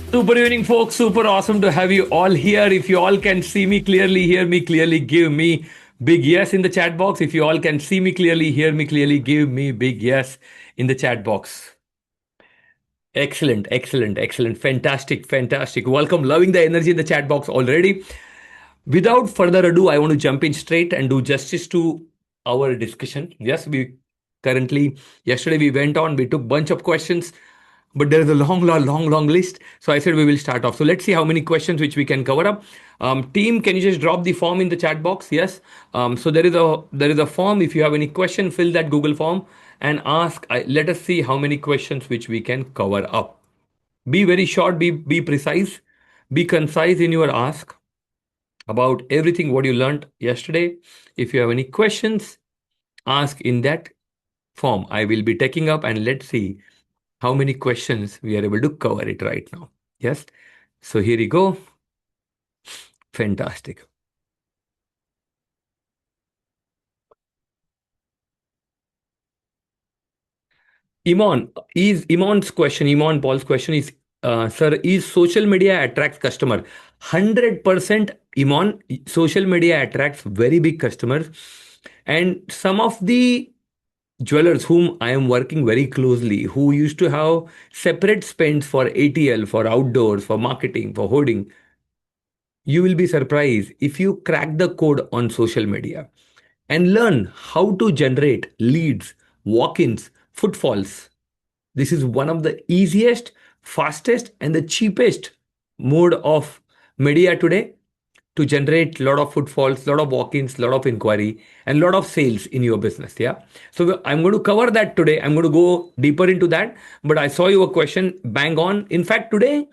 Super evening, folks. Super awesome to have you all here. If you all can see me clearly, hear me clearly, give me big yes in the chat box. If you all can see me clearly, hear me clearly, give me big yes in the chat box. Excellent, excellent, excellent. Fantastic, fantastic. Welcome. Loving the energy in the chat box already. Without further ado, I want to jump in straight and do justice to our discussion. Yes, yesterday we went on, we took bunch of questions, but there is a long list. So I said we will start off. So let's see how many questions which we can cover up. Team, can you just drop the form in the chat box? Yes. So there is a form. If you have any question, fill that Google form and ask. Let us see how many questions which we can cover up. Be very short. Be precise. Be concise in your ask about everything what you learned yesterday. If you have any questions, ask in that form. I will be taking up and let's see how many questions we are able to cover it right now. Yes. So here you go. Fantastic. Iman Paul's question is, sir, is social media attracts customer? 100% Iman, social media attracts very big customers. And some of the jewelers whom I am working very closely, who used to have separate spends for ATL, for outdoors, for marketing, for hoarding, you will be surprised if you crack the code on social media and learn how to generate leads, walk ins, footfalls. This is one of the easiest, fastest, and the cheapest mode of media today to generate a lot of footfalls, a lot of walk-ins, a lot of inquiry, and a lot of sales in your business. Yeah. So I'm going to cover that today. I'm going to go deeper into that. But I saw your question bang on. In fact, today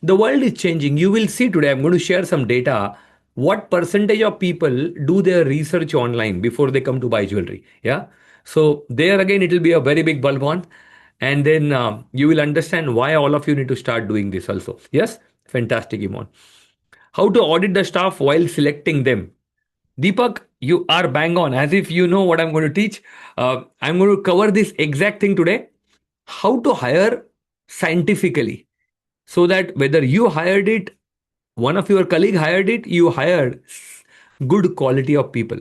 the world is changing. You will see today. I'm going to share some data. What percentage of people do their research online before they come to buy jewelry? Yeah. So there again, it will be a very big bulb on, and then you will understand why all of you need to start doing this also. Yes. Fantastic, Imon. How to audit the staff while selecting them? Deepak, you are bang on, as if you know what I'm going to teach. I'm going to cover this exact thing today. How to hire scientifically, so that whether you hired it, one of your colleague hired it, you hired good quality of people.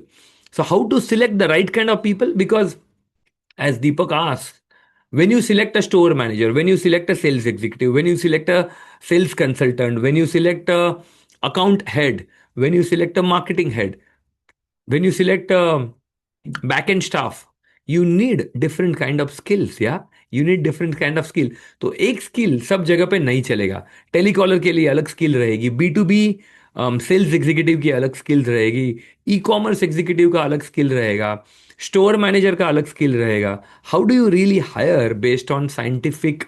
So how to select the right kind of people? Because as Deepak asks, when you select a store manager, when you select a sales executive, when you select a sales consultant, when you select a account head, when you select a marketing head, when you select a back-end staff, you need different kind of skills. Yeah, you need different kind of skill. तो एक skill सब जगह पे नहीं चलेगा. Telecaller के लिए अलग स्किल रहेगी, B2B सेल्स एग्जीक्यूटिव की अलग स्किल रहेगी, ई कॉमर्स एग्जीक्यूटिव का अलग स्किल रहेगा, स्टोर मैनेजर का अलग स्किल रहेगा. How do you really hire based on scientific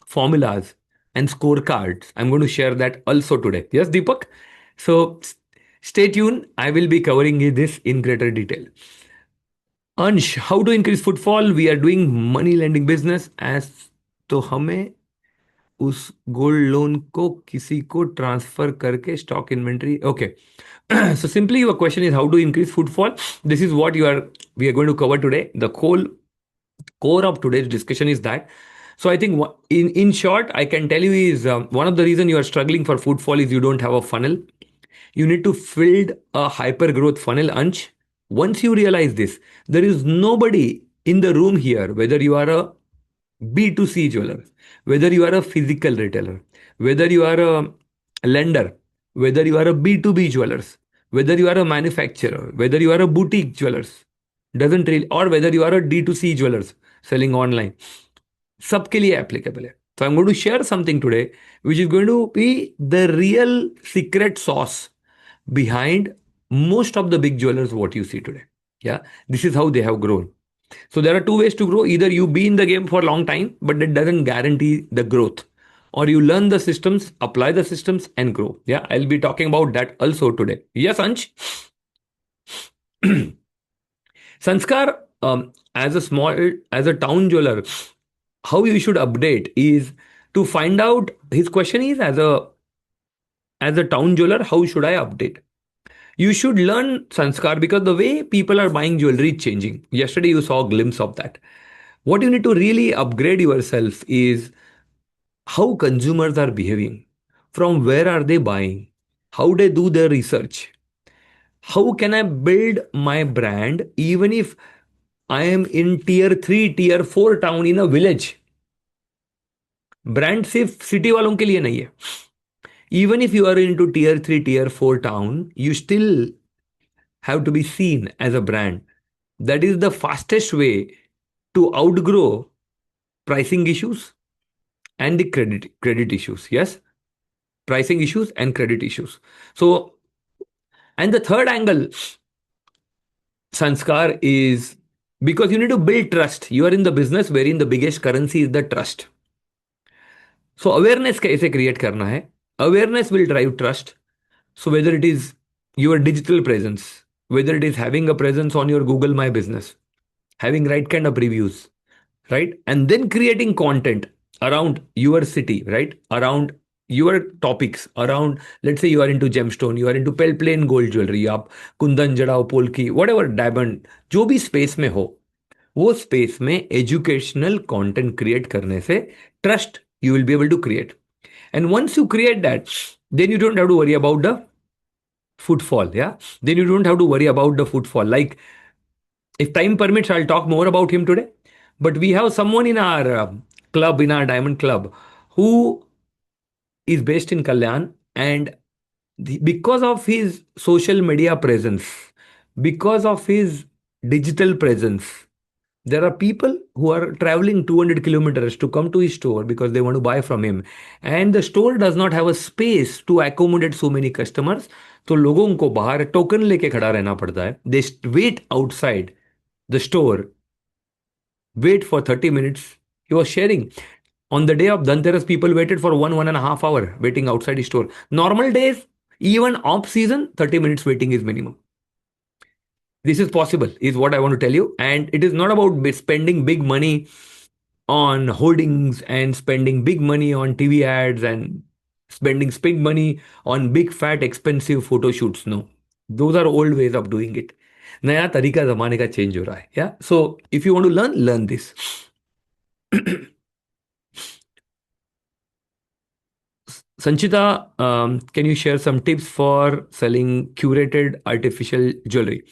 formulas and scorecards? I'm going to share that also today. Yes, Deepak? So stay tuned. I will be covering this in greater detail. Ansh, how to increase footfall? We are doing money lending business as, तो हमें उस gold loan को किसी को transfer करके stock inventory. Okay. So simply your question is how to increase footfall. This is what we are going to cover today. The whole core of today's discussion is that. So I think in short, I can tell you is one of the reason you are struggling for footfall is you don't have a funnel. You need to build a hyper growth funnel, Ansh. Once you realize this, there is nobody in the room here, whether you are a B2C jeweler, whether you are a physical retailer, whether you are a lender, whether you are a B2B jewelers, whether you are a manufacturer, whether you are a boutique jewelers, doesn't really, or whether you are a D2C jewelers selling online, सबके लिए applicable है. So I'm going to share something today which is going to be the real secret sauce behind most of the big jewelers what you see today. Yeah, this is how they have grown. So there are two ways to grow. Either you be in the game for a long time, but that doesn't guarantee the growth. Or you learn the systems, apply the systems, and grow. Yeah, I'll be talking about that also today. Yes, Ansh? Sanskar, as a town jeweler, how you should update is to find out. His question is, as a town jeweler, how should I update? You should learn Sanskar because the way people are buying jewelry is changing. Yesterday, you saw a glimpse of that. What you need to really upgrade yourself is how consumers are behaving, from where are they buying, how they do their research, how can I build my brand even if I am in tier 3 tier 4 town in a village. Brand सिर्फ city वालों के लिए नहीं है. Even if you are into tier 3 tier 4 town, you still have to be seen as a brand. That is the fastest way to outgrow pricing issues and the credit issues. Yes, pricing issues and credit issues. So, and the third angle, Sanskar, is because you need to build trust. You are in the business wherein the biggest currency is the trust. So awareness कैसे create करना है? Awareness will drive trust. So whether it is your digital presence, whether it is having a presence on your Google My Business, having right kind of reviews, right? And then creating content around your city, right? Around your topics, around, let's say you are into gemstone, you are into plain gold jewelry, आप Kundan जड़ाओ polki, whatever diamond, जो भी space में हो, वो space में educational content create करने से trust you will be able to create. And once you create that, then you don't have to worry about the footfall. Yeah. Then you don't have to worry about the footfall. Like, if time permits, I'll talk more about him today. But we have someone in our club, in our diamond club, who is based in Kalyan. And because of his social media presence, because of his digital presence, there are people who are traveling 200 kilometers to come to his store because they want to buy from him. And the store does not have a space to accommodate so many customers. तो लोगों को बाहर token लेके खड़ा रहना पड़ता है. They wait outside the store, wait for 30 minutes. He was sharing. On the day of Dhanteras, people waited for 1.5 hour waiting outside his store. Normal days, even off season, 30 minutes waiting is minimum. This is possible, is what I want to tell you. And it is not about spending big money on hoardings and spending big money on TV ads and spending big money on big fat expensive photo shoots. No, those are old ways of doing it. नया तरीका जमाने का change हो रहा है. Yeah, so if you want to learn this. Sanchita, can you share some tips for selling curated artificial jewelry?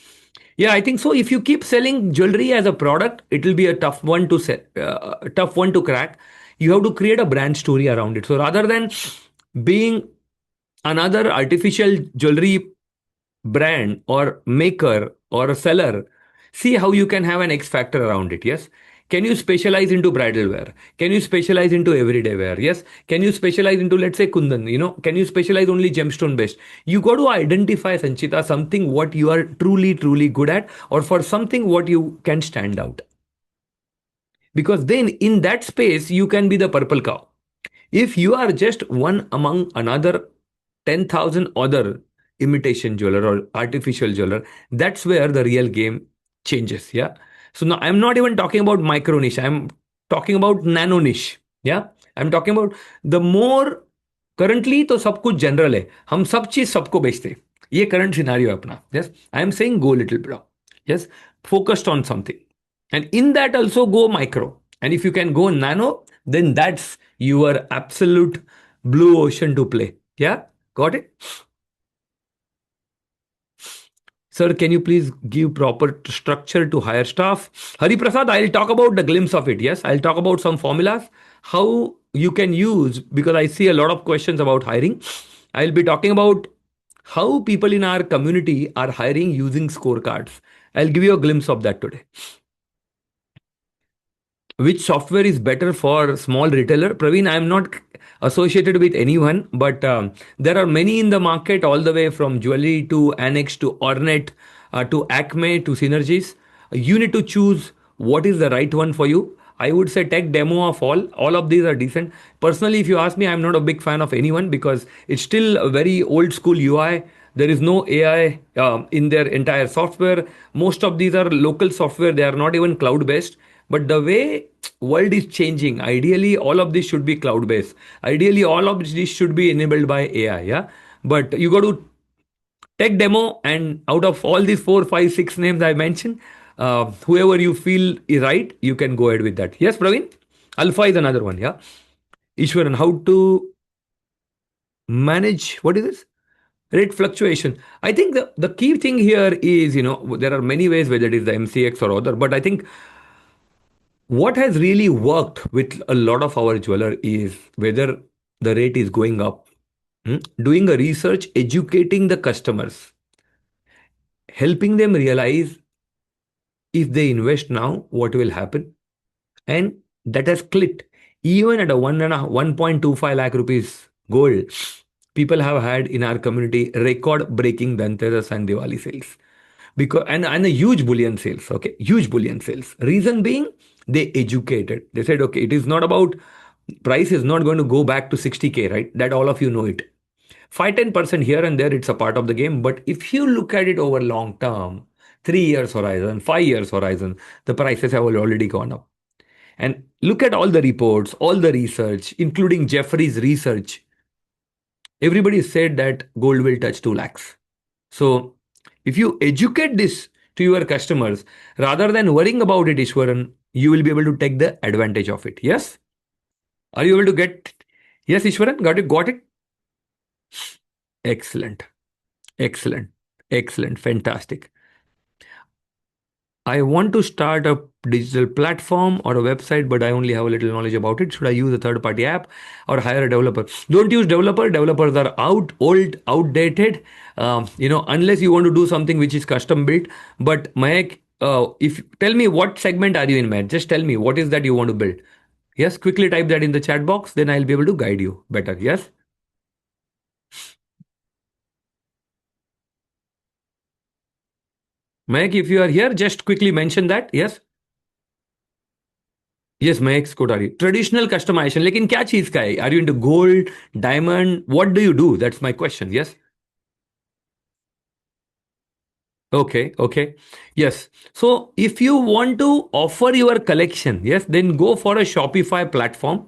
Yeah, I think so. If you keep selling jewelry as a product, it will be a tough one to sell, tough one to crack. You have to create a brand story around it. So rather than being another artificial jewelry brand or maker or a seller, see how you can have an X factor around it. Yes. Can you specialize into bridal wear? Can you specialize into everyday wear? Yes. Can you specialize into, let's say, Kundan? Can you specialize only gemstone based? You got to identify, Sanchita, something what you are truly, truly good at, or for something what you can stand out. Because then in that space, you can be the purple cow. If you are just one among another 10,000 other imitation jeweler or artificial jeweler, that's where the real game changes. Yeah. So now I'm not even talking about micro niche. I'm talking about nano niche. Yeah. I'm talking about the more currently तो सब कुछ general है. हम सब चीज सबको बेचते हैं. ये करंट सिनारियो है अपना. Yes. I am saying go little bit. Yes. Focused on something. And in that also go micro. And if you can go nano, then that's your absolute blue ocean to play. Yeah. Got it? Sir, can you please give proper structure to hire staff? Hari Prasad, I'll talk about the glimpse of it. Yes, I'll talk about some formulas, how you can use, because I see a lot of questions about hiring. I'll be talking about how people in our community are hiring using scorecards. I'll give you a glimpse of that today. Which software is better for small retailer? Praveen, I am not associated with anyone, but there are many in the market, all the way from Jewellery to Annex to Ornet to Acme to Synergies. You need to choose what is the right one for you. I would say tech demo of all of these are decent. Personally, if you ask me, I'm not a big fan of anyone because it's still a very old school UI. There is no AI in their entire software. Most of these are local software. They are not even cloud based. But the way world is changing, ideally all of this should be cloud based. Ideally all of this should be enabled by AI. Yeah, but you got to tech demo, and out of all these 4, 5, 6 names I mentioned, whoever you feel is right, you can go ahead with that. Yes, Praveen. Alpha is another one. Yeah. Ishwaran, how to manage, what is this? Rate fluctuation. I think the key thing here is, there are many ways, whether it is the MCX or other, but I think what has really worked with a lot of our jeweler is whether the rate is going up, doing a research, educating the customers, helping them realize if they invest now, what will happen, and that has clicked. Even at a 1.25 lakh rupees gold, people have had in our community record breaking Dhanteras and Diwali sales, because and a huge bullion sales. Okay, huge bullion sales. Reason being, they educated. They said, okay, it is not about, price is not going to go back to 60K, right? That all of you know it. 5-10% here and there, it's a part of the game. But if you look at it over long term, 3 years horizon, 5 years horizon, the prices have already gone up. And look at all the reports, all the research, including Jeffrey's research. Everybody said that gold will touch 2 lakhs. So if you educate this to your customers, rather than worrying about it, Ishwaran, you will be able to take the advantage of it. Yes? Are you able to get? Yes, Ishwaran, got it? Got it? Excellent. Excellent. Excellent. Fantastic. I want to start a digital platform or a website, but I only have a little knowledge about it. Should I use a third party app or hire a developer? Don't use developer. Developers are old, outdated. Unless you want to do something which is custom built. But Mayak, if tell me what segment are you in, man? Just tell me what is that you want to build. Yes, quickly type that in the chat box. Then I'll be able to guide you better. Yes. Mayak, if you are here, just quickly mention that. Yes. Yes, मैं एक्सकोट आ रही traditional customization लेकिन क्या चीज का है are you into gold diamond what do you do that's my question yes Okay, okay. Yes. So if you want to offer your collection, yes, then go for a Shopify platform,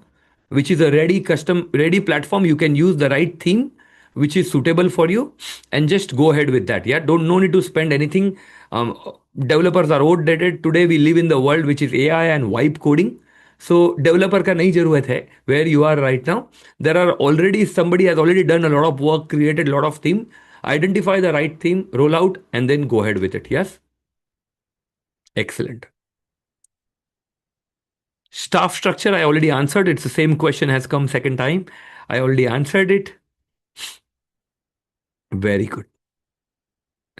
which is a ready custom ready platform. You can use the right theme, which is suitable for you, and just go ahead with that. Yeah. Don't no need to spend anything. Um, Developers are outdated. Today we live in the world which is AI and wipe coding. So developer का नहीं जरूरत है. Where you are right now, there are already somebody has already done a lot of work, created a lot of theme. Identify the right theme, roll out, and then go ahead with it. Yes? Excellent. Staff structure, I already answered. It's the same question has come second time. I already answered it. Very good.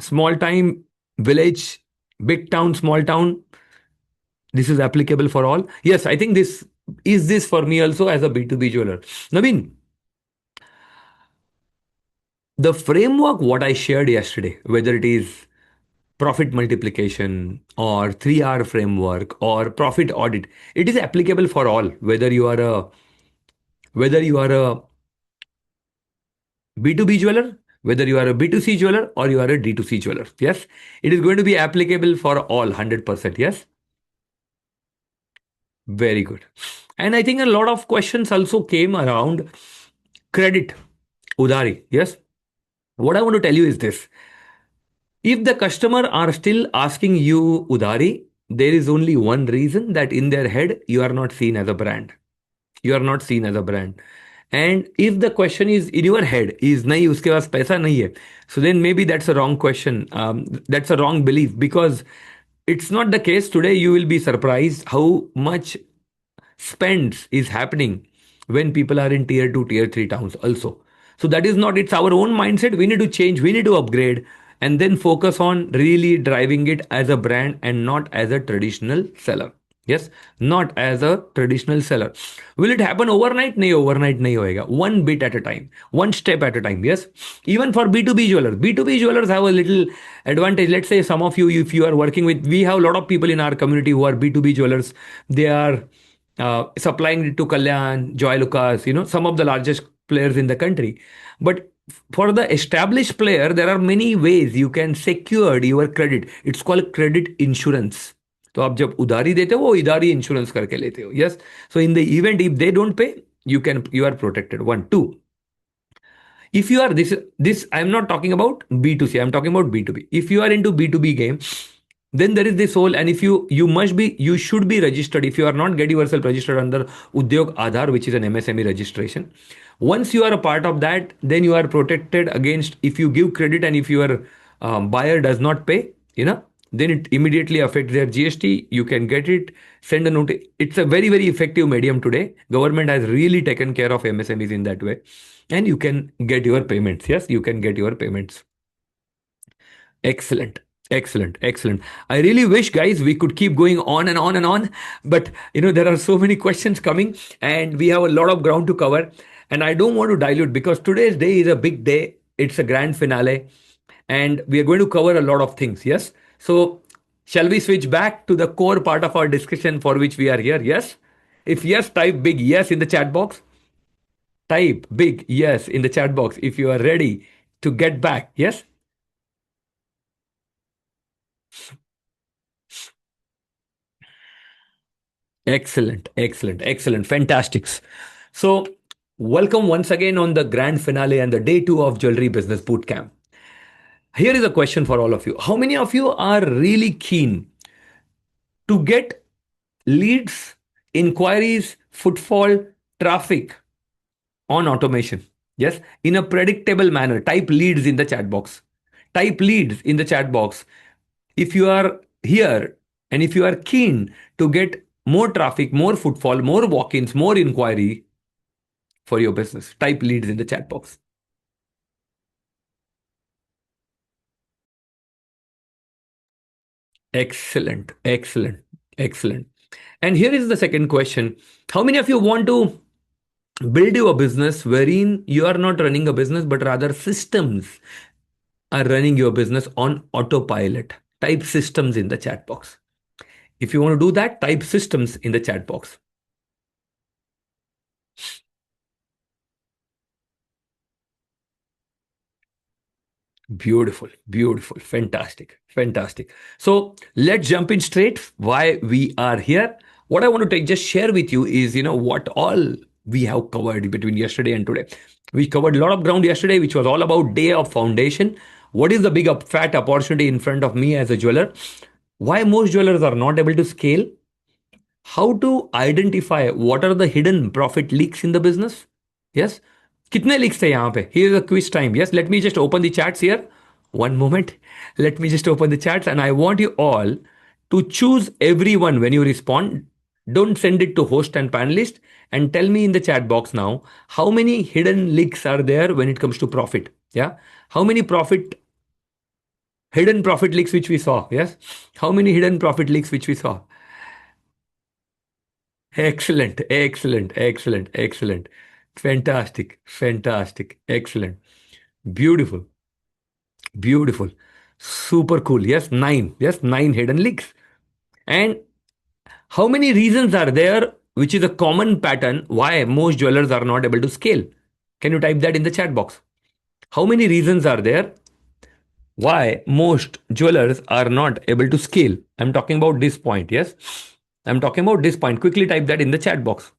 Small time, village, big town, small town. This is applicable for all. Yes, I think this for me also as a B2B jeweler. Naveen, the framework what I shared yesterday, whether it is profit multiplication or 3R framework or profit audit, it is applicable for all, whether you are a B2B jeweler, whether you are a B2C jeweler or you are a D2C jeweler. Yes, it is going to be applicable for all 100%. Yes, very good. And I think a lot of questions also came around credit, Udari. Yes, what I want to tell you is this. If the customer are still asking you Udari, there is only one reason that in their head you are not seen as a brand. You are not seen as a brand. And if the question is in your head is nahi uske paas paisa nahi hai, so then maybe that's a wrong question. That's a wrong belief because it's not the case. Today you will be surprised how much spends is happening when people are in tier 2 tier 3 towns also. So that is not, it's our own mindset. We need to change, we need to upgrade, and then focus on really driving it as a brand and not as a traditional seller. Yes, not as a traditional seller. Will it happen overnight? No, overnight nahi hoega. One bit at a time, one step at a time. Yes, even for B2B jewelers, B2B jewelers have a little advantage. Let's say some of you, if you are working with, we have a lot of people in our community who are B2B jewelers. They are supplying it to Kalyan, Joy Lucas, some of the largest players in the country. But for the established player, there are many ways you can secure your credit. It's called credit insurance. तो आप जब उधारी देते हो वो उधारी insurance करके लेते हो yes so in the event if they don't pay you are protected. One, two, if you are this I am not talking about B2C, I'm talking about B2B. If you are into B2B game, Then there is this whole, and if you should be registered. If you are not, get yourself registered under Udyog Aadhar, which is an MSME registration. Once you are a part of that, then you are protected against, if you give credit and if your buyer does not pay, then it immediately affects their GST. You can get it, send a note. It's a very, very effective medium today. Government has really taken care of MSMEs in that way. And you can get your payments. Yes, you can get your payments. Excellent. Excellent. Excellent. I really wish, guys, we could keep going on and on and on. But, there are so many questions coming and we have a lot of ground to cover. And I don't want to dilute because today's day is a big day. It's a grand finale and we are going to cover a lot of things. Yes. So, shall we switch back to the core part of our discussion for which we are here? Yes. If yes, type big yes in the chat box. Type big yes in the chat box if you are ready to get back. Yes. Excellent, excellent, excellent, fantastics. So, welcome once again on the grand finale and the day two of Jewelry Business Bootcamp. Here is a question for all of you. How many of you are really keen to get leads, inquiries, footfall, traffic on automation? Yes, in a predictable manner. Type leads in the chat box. Type leads in the chat box. If you are here and if you are keen to get more traffic, more footfall, more walk ins, more inquiry for your business, type leads in the chat box. Excellent, excellent, excellent. And here is the second question. How many of you want to build your business wherein you are not running a business, but rather systems are running your business on autopilot? Type systems in the chat box. If you want to do that, type systems in the chat box. Beautiful, beautiful, fantastic, fantastic. So let's jump in straight why we are here. What I want to take, just share with you is, what all we have covered between yesterday and today. We covered a lot of ground yesterday, which was all about day of foundation. What is the big fat opportunity in front of me as a jeweler? Why most jewelers are not able to scale? How to identify what are the hidden profit leaks in the business? Yes. कितने leaks थे यहाँ पे? Here is a quiz time. Yes. Let me just open the chats here. One moment. Let me just open the chats and I want you all to choose everyone when you respond. Don't send it to host and panelist and tell me in the chat box now how many hidden leaks are there when it comes to profit. Yeah. How many hidden profit leaks which we saw? Yes. How many hidden profit leaks which we saw? Excellent, excellent, excellent, excellent. Fantastic, fantastic, excellent. Beautiful, beautiful. Super cool. Yes, nine. Yes, nine hidden leaks. And how many reasons are there, which is a common pattern why most jewelers are not able to scale? Can you type that in the chat box? How many reasons are there why most jewelers are not able to scale? I'm talking about this point. Yes, I'm talking about this point. Quickly type that in the chat box.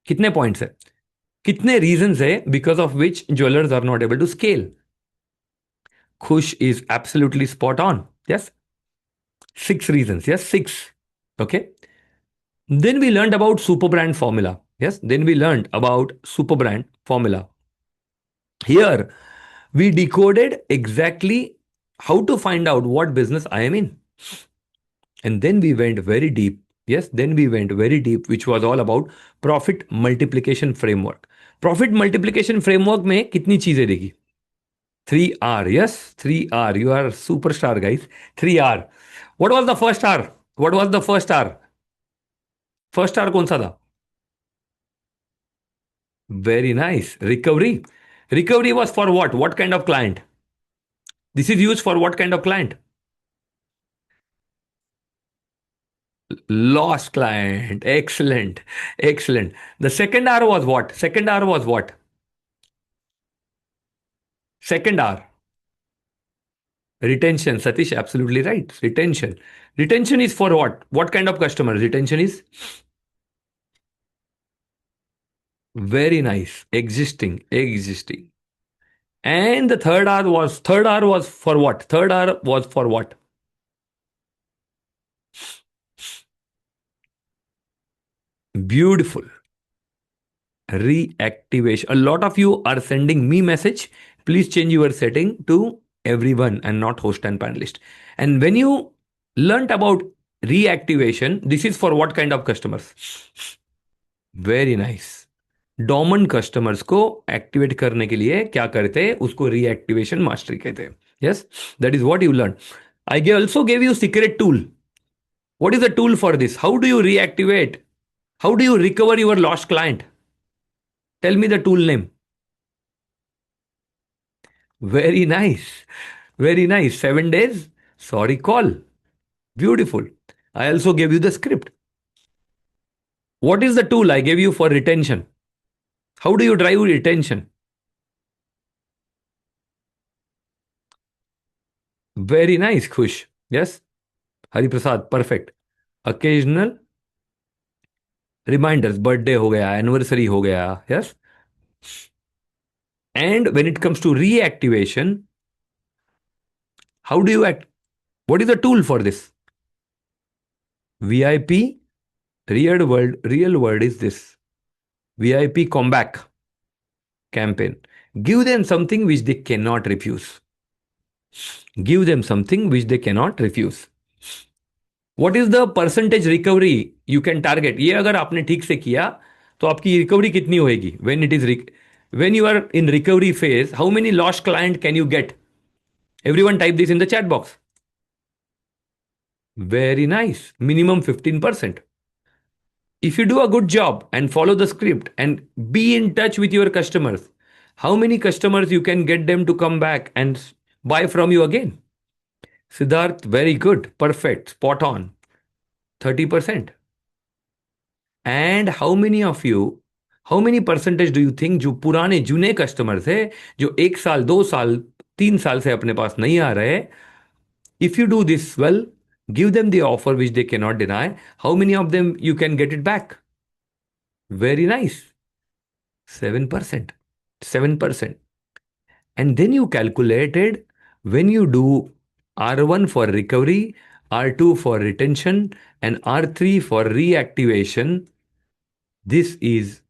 कितने points है कितने reasons है because of which jewellers are not able to scale Khush is absolutely spot on. Yes. Six reasons. Yes. Six. Okay. Then we learned about super brand formula. Yes. Then we learned about super brand formula. Here, we decoded exactly how to find out what business I am in. And then we went very deep. Yes. Then we went very deep, which was all about profit multiplication framework. Profit multiplication framework में कितनी चीजें देखी 3R. Yes, 3R. You are superstar, guys. 3R. What was the first R? What was the first R? First R कौन सा था? Very nice. Recovery. Recovery was for what? What kind of client? This is used for what kind of client? Lost client. Excellent. Excellent. The second R was what? Second R was what? Second R. Retention. Satish, absolutely right. Retention. Retention is for what? What kind of customer? Retention is very nice. Existing. Existing. And the third R was for what? Third R was for what? Beautiful. Reactivation. A lot of you are sending me message. Please change your setting to everyone and not host and panelist. And when you learnt about reactivation, this is for what kind of customers? Very nice. डोमेंट customers को activate करने के लिए क्या करते हैं, उसको reactivation mastery कहते हैं. Yes, that is what you learn. I also gave you secret tool. What is the tool for this? How do you reactivate? How do you recover your lost client? Tell me the tool name. Very nice. Very nice. 7 days sorry call. Beautiful. I also gave you the script. What is the tool I gave you for retention? How do you drive retention? Very nice, Khush. Yes, Hari Prasad, perfect. Occasional reminders, birthday हो गया, anniversary हो गया, yes. And when it comes to reactivation, how do you act? What is the tool for this? VIP, real world is this. VIP comeback campaign. Give them something which they cannot refuse. Give them something which they cannot refuse. What is the percentage recovery you can target? ये अगर आपने ठीक से किया तो आपकी recovery कितनी होएगी? When you are in recovery phase, how many lost client can you get? Everyone type this in the chat box. Very nice. Minimum 15%. If you do a good job and follow the script and be in touch with your customers, how many customers you can get them to come back and buy from you again? Siddharth, very good. Perfect. Spot on. 30%. And how many percentage do you think जो पुराने जूने customers है, जो 1 साल 2 साल 3 साल से अपने पास नहीं आ रहे, if you do this well, give them the offer which they cannot deny, how many of them you can get it back? Very nice. 7%. 7%. And then you calculated when you do R1 for recovery, R2 for retention, and R3 for reactivation, this is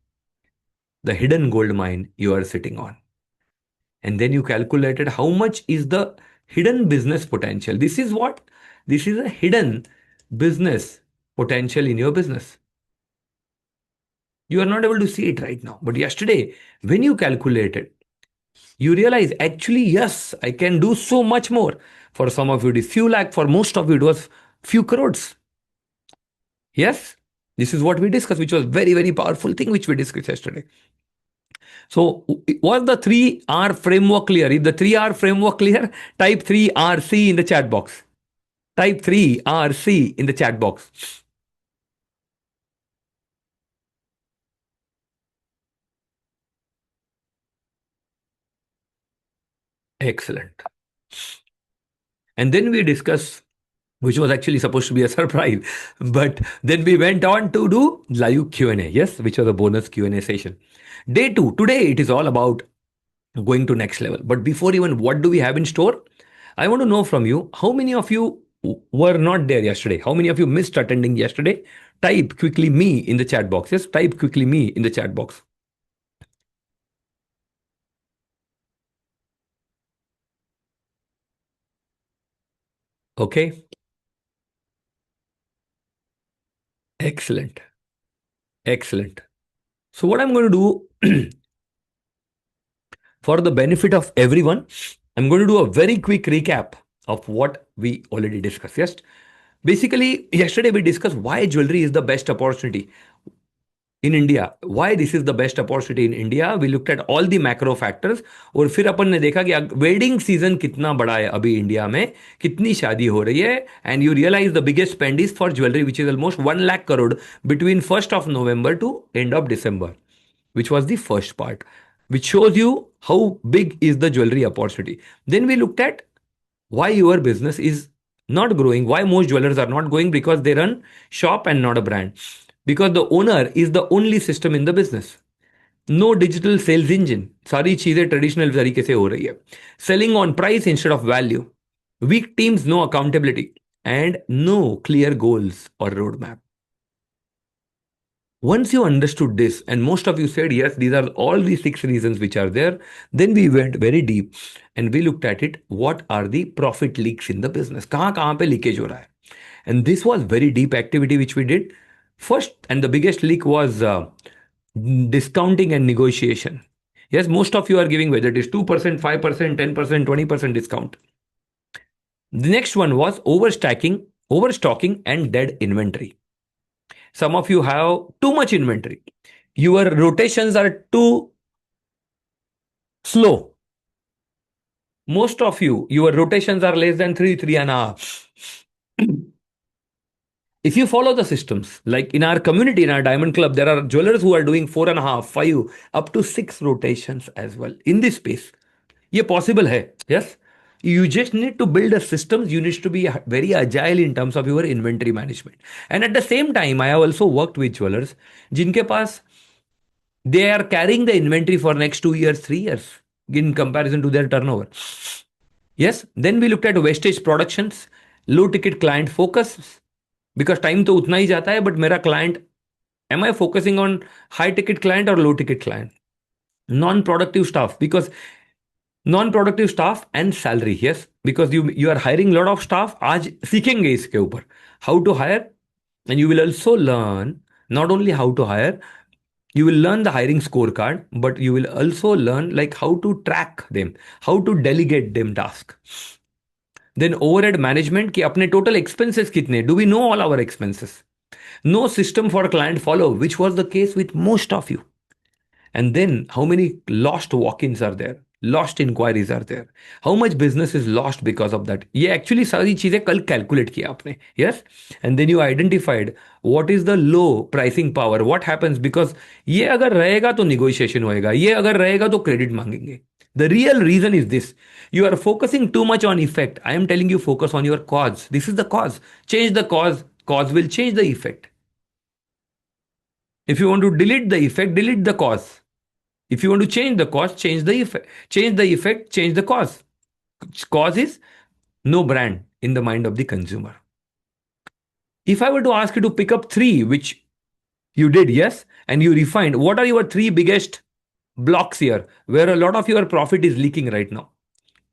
the hidden gold mine you are sitting on. And then you calculated how much is the hidden business potential. This is what? This is a hidden business potential in your business. You are not able to see it right now. But yesterday, when you calculated, you realize actually, yes, I can do so much more. For some of you, it is few lakh. For most of you, it was few crores. Yes, this is what we discussed, which was very, very powerful thing which we discussed yesterday. So was the 3R framework clear? If the 3R framework clear, type 3RC in the chat box. Type 3RC in the chat box. Excellent. And then we discussed, which was actually supposed to be a surprise, but then we went on to do live Q&A, yes, which was a bonus Q&A session. Day 2, today it is all about going to next level. But before even what do we have in store, I want to know from you, how many of you were not there yesterday? How many of you missed attending yesterday? Type quickly me in the chat box. Yes, type quickly me in the chat box. Okay. Excellent. Excellent. So what I'm going to do for the benefit of everyone, I'm going to do a very quick recap of what we already discussed. Yes. Basically, yesterday we discussed why jewelry is the best opportunity in India. Why this is the best opportunity in India. We looked at all the macro factors और फिर अपन ने देखा कि wedding season कितना बड़ा है अभी India में, कितनी शादी हो रही है, and you realise the biggest spend is for jewellery which is almost 1 lakh crore between 1st of November to end of December, which was the first part, which shows you how big is the jewelry opportunity. Then we looked at why your business is not growing, why most jewelers are not going, because they run shop and not a brand, because the owner is the only system in the business. No digital sales engine, सारी चीजें traditional तरीके से हो रही है. Selling on price instead of value, weak teams, no accountability, and no clear goals or roadmap. Once you understood this, and most of you said, yes, these are all the six reasons which are there, then we went very deep and we looked at it. What are the profit leaks in the business? कहाँ कहाँ पे leakage हो रहा है? And this was very deep activity which we did. First, and the biggest leak was discounting and negotiation. Yes, most of you are giving whether it is 2%, 5%, 10%, 20% discount. The next one was overstacking, overstocking, and dead inventory. Some of you have too much inventory. Your rotations are too slow. Most of you, your rotations are less than three, 3.5. If you follow the systems, like in our community, in our Diamond Club, there are jewelers who are doing 4.5, 5, up to 6 rotations as well in this space. ये possible है. Yes. You just need to build a systems. You need to be very agile in terms of your inventory management. And at the same time, I have also worked with jewelers जिनके पास they are carrying the inventory for next 2 years, 3 years in comparison to their turnover. Yes. Then we looked at wastage productions, low ticket client focus, because time तो उतना ही जाता है, but मेरा client, am I focusing on high ticket client or low ticket client? Non-productive staff, because non-productive staff and salary, yes, because you are hiring lot of staff. आज सीखेंगे इसके ऊपर how to hire, and you will also learn not only how to hire, you will learn the hiring scorecard, but you will also learn like how to track them, how to delegate them task. Then overhead management कि अपने total expenses कितने, do we know all our expenses? No system for client follow, which was the case with most of you. And then how many lost walk-ins are there? Lost inquiries are there? How much business is lost because of that? ये actually सारी चीजें कल calculate किया आपने. Yes. And then you identified what is the low pricing power. What happens because ये अगर रहेगा तो negotiation होएगा. ये अगर रहेगा तो credit मांगेंगे. The real reason is this. You are focusing too much on effect. I am telling you focus on your cause. This is the cause. Change the cause. Cause will change the effect. If you want to delete the effect, delete the cause. If you want to change the cause, change the effect. Change the effect, change the cause. Cause is no brand in the mind of the consumer. If I were to ask you to pick up three, which you did, yes, and you refined, what are your three biggest blocks here where a lot of your profit is leaking right now?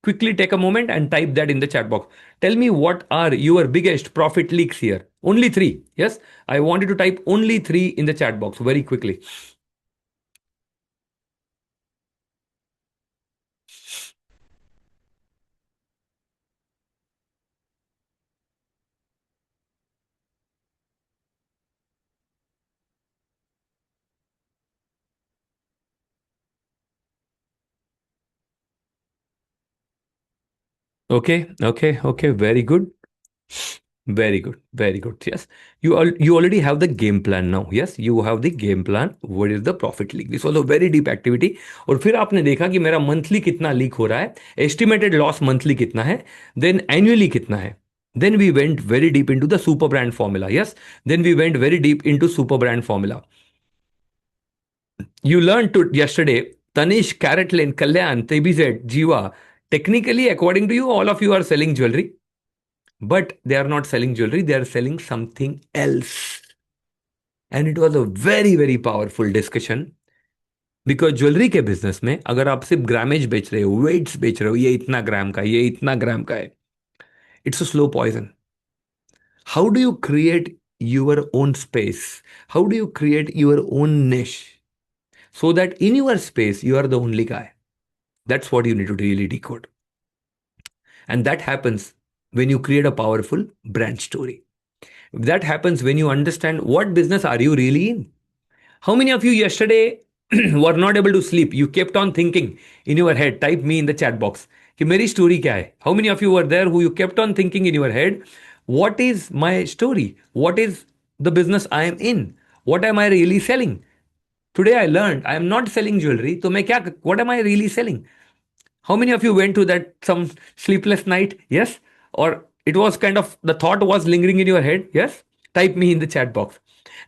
Quickly take a moment and type that in the chat box. Tell me what are your biggest profit leaks here. Only three. Yes, I want you to type only three in the chat box very quickly. Okay, okay, okay. Very good. Very good. Very good. Yes. You already have the game plan now. Yes. You have the game plan. What is the profit leak? This was a very deep activity. और फिर आपने देखा कि मेरा monthly कितना leak हो रहा है. एस्टिमेटेड लॉस मंथली कितना है. देन एनुअली कितना है. Then we went very deep into the super brand formula. Yes. Then we went very deep into super brand formula. You learned to yesterday, Tanish, Carrot Lane, Kalyan, TBZ, Jiva. Technically, according to you, all of you are selling jewelry. But they are not selling jewelry, they are selling something else. And it was a very, very powerful discussion. Because jewellery के business में अगर आप सिर्फ grammage बेच रहे हो, weights बेच रहे हो, ये इतना ग्राम का, ये इतना ग्राम का है, it's a slow poison. How do you create your own space? How do you create your own niche so that in your space you are the only guy? That's what you need to really decode. And that happens when you create a powerful brand story. That happens when you understand what business are you really in. How many of you yesterday were not able to sleep? You kept on thinking in your head. Type me in the chat box. कि मेरी story क्या है? How many of you were there who you kept on thinking in your head? What is my story? What is the business I am in? What am I really selling? Today I learned I am not selling jewelry. तो मैं क्या? What am I really selling? How many of you went through that some sleepless night? Yes? Or it was kind of the thought was lingering in your head? Yes? Type me in the chat box.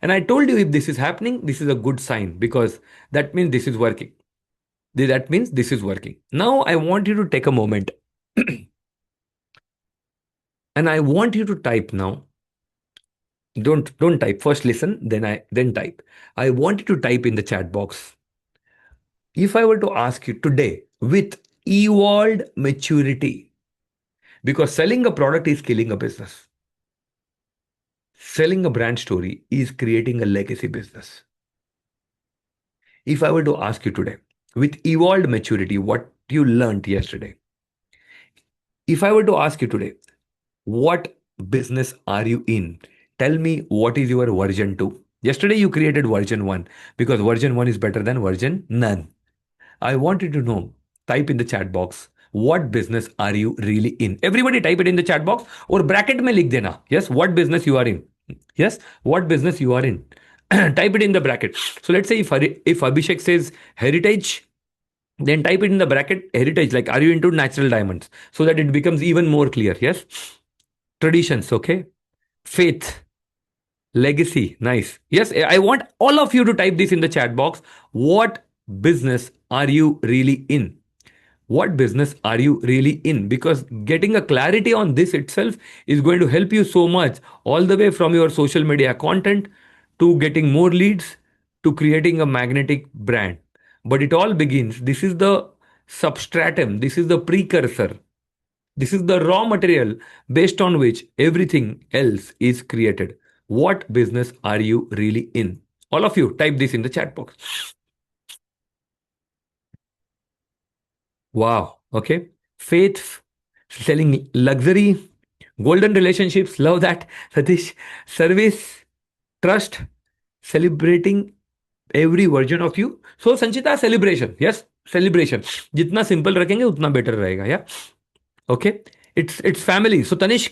And I told you if this is happening, this is a good sign because that means this is working. That means this is working. Now I want you to take a moment and I want you to type now Don't type. First listen, then type. I want you to type in the chat box. If I were to ask you today with evolved maturity, because selling a product is killing a business, selling a brand story is creating a legacy business. If I were to ask you today with evolved maturity, what you learned yesterday, if I were to ask you today, what business are you in? Tell me what is your version 2. Yesterday you created version 1 because version 1 is better than version none. I wanted to know, type in the chat box, what business are you really in? Everybody type it in the chat box or bracket में लिख देना. Yes, what business you are in. Yes, what business you are in. Type it in the bracket. So let's say if Abhishek says heritage, then type it in the bracket heritage. Like, are you into natural diamonds? So that it becomes even more clear. Yes, traditions. Okay, faith, legacy. Nice. Yes, I want all of you to type this in the chat box. What business are you really in? What business are you really in? Because getting a clarity on this itself is going to help you so much, all the way from your social media content to getting more leads to creating a magnetic brand. But it all begins. This is the substratum, this is the precursor, this is the raw material based on which everything else is created. What business are you really in? All of you, type this in the chat box. Wow. Okay. Faith, selling luxury, golden relationships. Love that. Satish, service, trust, celebrating every version of you. So, Sanchita, celebration. Yes, celebration. जितना simple रखेंगे उतना better रहेगा. Yeah. Okay. It's family. So, Tanish,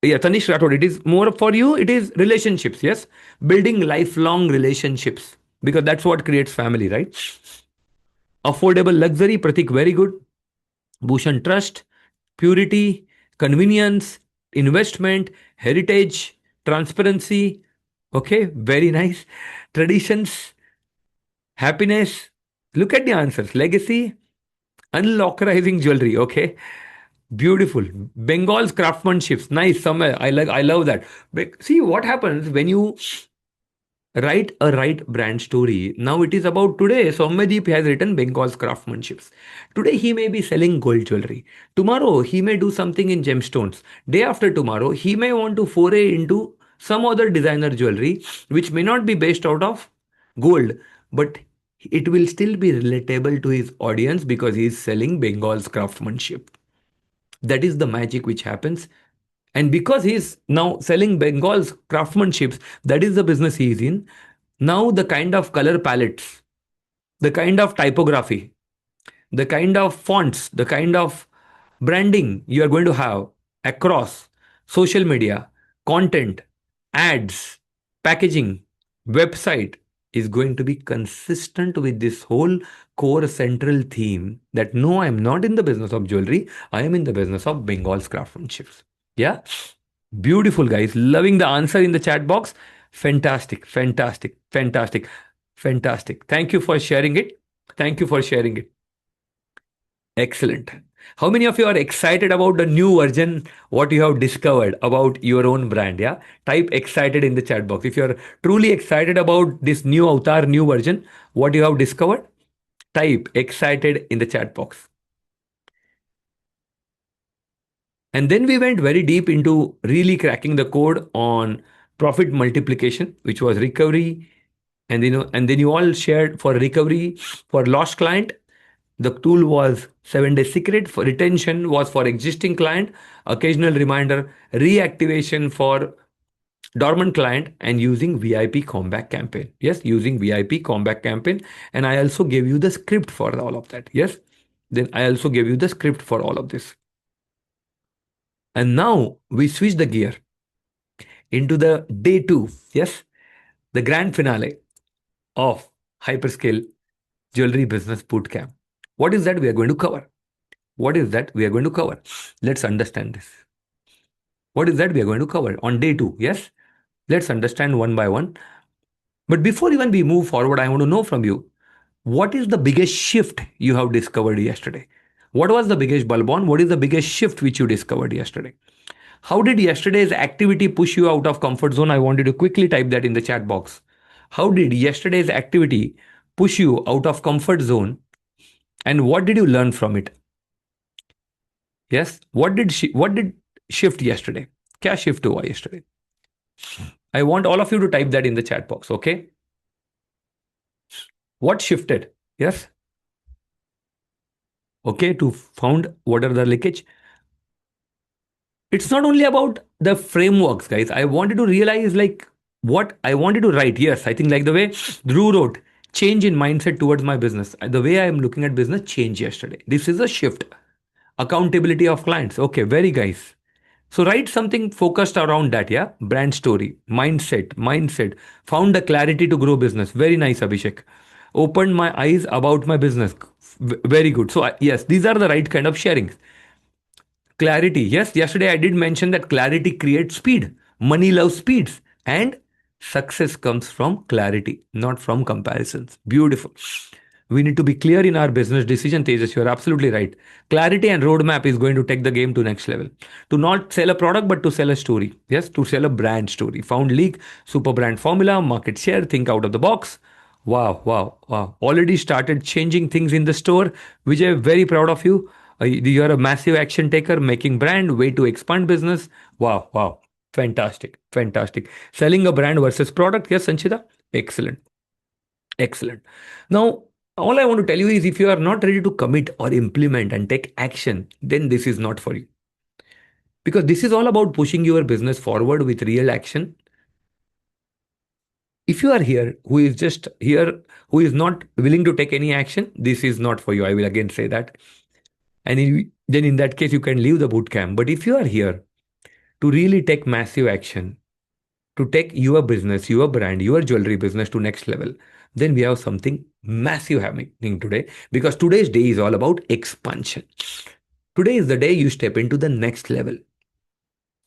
yeah, Tanish Rathod, it is more for you. It is relationships. Yes. Building lifelong relationships because that's what creates family, right? Affordable luxury, Pratik, very good. Bhushan trust, purity, convenience, investment, heritage, transparency. Okay, very nice. Traditions, happiness. Look at the answers. Legacy, unlockerizing jewelry. Okay, beautiful. Bengal's craftsmanship. Nice. Somewhere I like. I love that. See what happens when you write a right brand story. Now it is about today. Soumyadeep has written Bengal's craftsmanships. Today he may be selling gold jewelry. Tomorrow he may do something in gemstones. Day after tomorrow he may want to foray into some other designer jewelry which may not be based out of gold, but it will still be relatable to his audience because he is selling Bengal's craftsmanship. That is the magic which happens. And because he's now selling Bengal's craftsmanship, that is the business he is in. Now, the kind of color palettes, the kind of typography, the kind of fonts, the kind of branding you are going to have across social media, content, ads, packaging, website is going to be consistent with this whole core central theme that no, I'm not in the business of jewelry, I am in the business of Bengal's craftsmanship. Yeah. Beautiful, guys. Loving the answer in the chat box. Fantastic, fantastic, fantastic, fantastic. Thank you for sharing it. Thank you for sharing it. Excellent. How many of you are excited about the new version, what you have discovered about your own brand? Yeah. Type excited in the chat box. If you're truly excited about this new avatar, new version, what you have discovered, type excited in the chat box. And then we went very deep into really cracking the code on profit multiplication, which was recovery. And then you all shared for recovery for lost client. The tool was 7 day secret. For retention was for existing client, occasional reminder, reactivation for dormant client, and using VIP comeback campaign. Yes, using VIP comeback campaign. And I also gave you the script for all of that. Yes. Then I also gave you the script for all of this. And now we switch the gear into the day 2. Yes, the grand finale of Hyperscale Jewelry Business Bootcamp. What is that we are going to cover? What is that we are going to cover? Let's understand this. What is that we are going to cover on day 2? Yes, let's understand one by one. But before even we move forward, I want to know from you, what is the biggest shift you have discovered yesterday? What was the biggest bulb on? What is the biggest shift which you discovered yesterday? How did yesterday's activity push you out of comfort zone? I wanted to quickly type that in the chat box. How did yesterday's activity push you out of comfort zone, and what did you learn from it? Yes, what did shift yesterday? क्या shift हुआ yesterday? I want all of you to type that in the chat box. Okay, what shifted? Yes, okay, to found what are the leakage. It's not only about the frameworks, guys. I wanted to realize like what I wanted to write. Yes, I think like the way Drew wrote, change in mindset towards my business. The way I am looking at business changed yesterday. This is a shift. Accountability of clients. Okay, very guys. So write something focused around that, yeah? Brand story, mindset. Found the clarity to grow business. Very nice, Abhishek. Opened my eyes about my business. Very good. So yes, these are the right kind of sharings. Clarity. Yes, yesterday I did mention that clarity creates speed. Money loves speeds. And success comes from clarity, not from comparisons. Beautiful. We need to be clear in our business decision, Tejas. You're absolutely right. Clarity and roadmap is going to take the game to next level. To not sell a product, but to sell a story. Yes, to sell a brand story. Found leak, super brand formula, market share, think out of the box. Wow, wow, wow. Already started changing things in the store. Vijay, very proud of you. You're a massive action taker, making brand, way to expand business. Wow, wow. Fantastic, fantastic. Selling a brand versus product. Yes, Sanchita? Excellent, excellent. Now, all I want to tell you is if you are not ready to commit or implement and take action, then this is not for you. Because this is all about pushing your business forward with real action. If you are here who is just here, who is not willing to take any action, this is not for you. I will again say that. And then in that case, you can leave the boot camp. But if you are here to really take massive action, to take your business, your brand, your jewelry business to next level, then we have something massive happening today because today's day is all about expansion. Today is the day you step into the next level.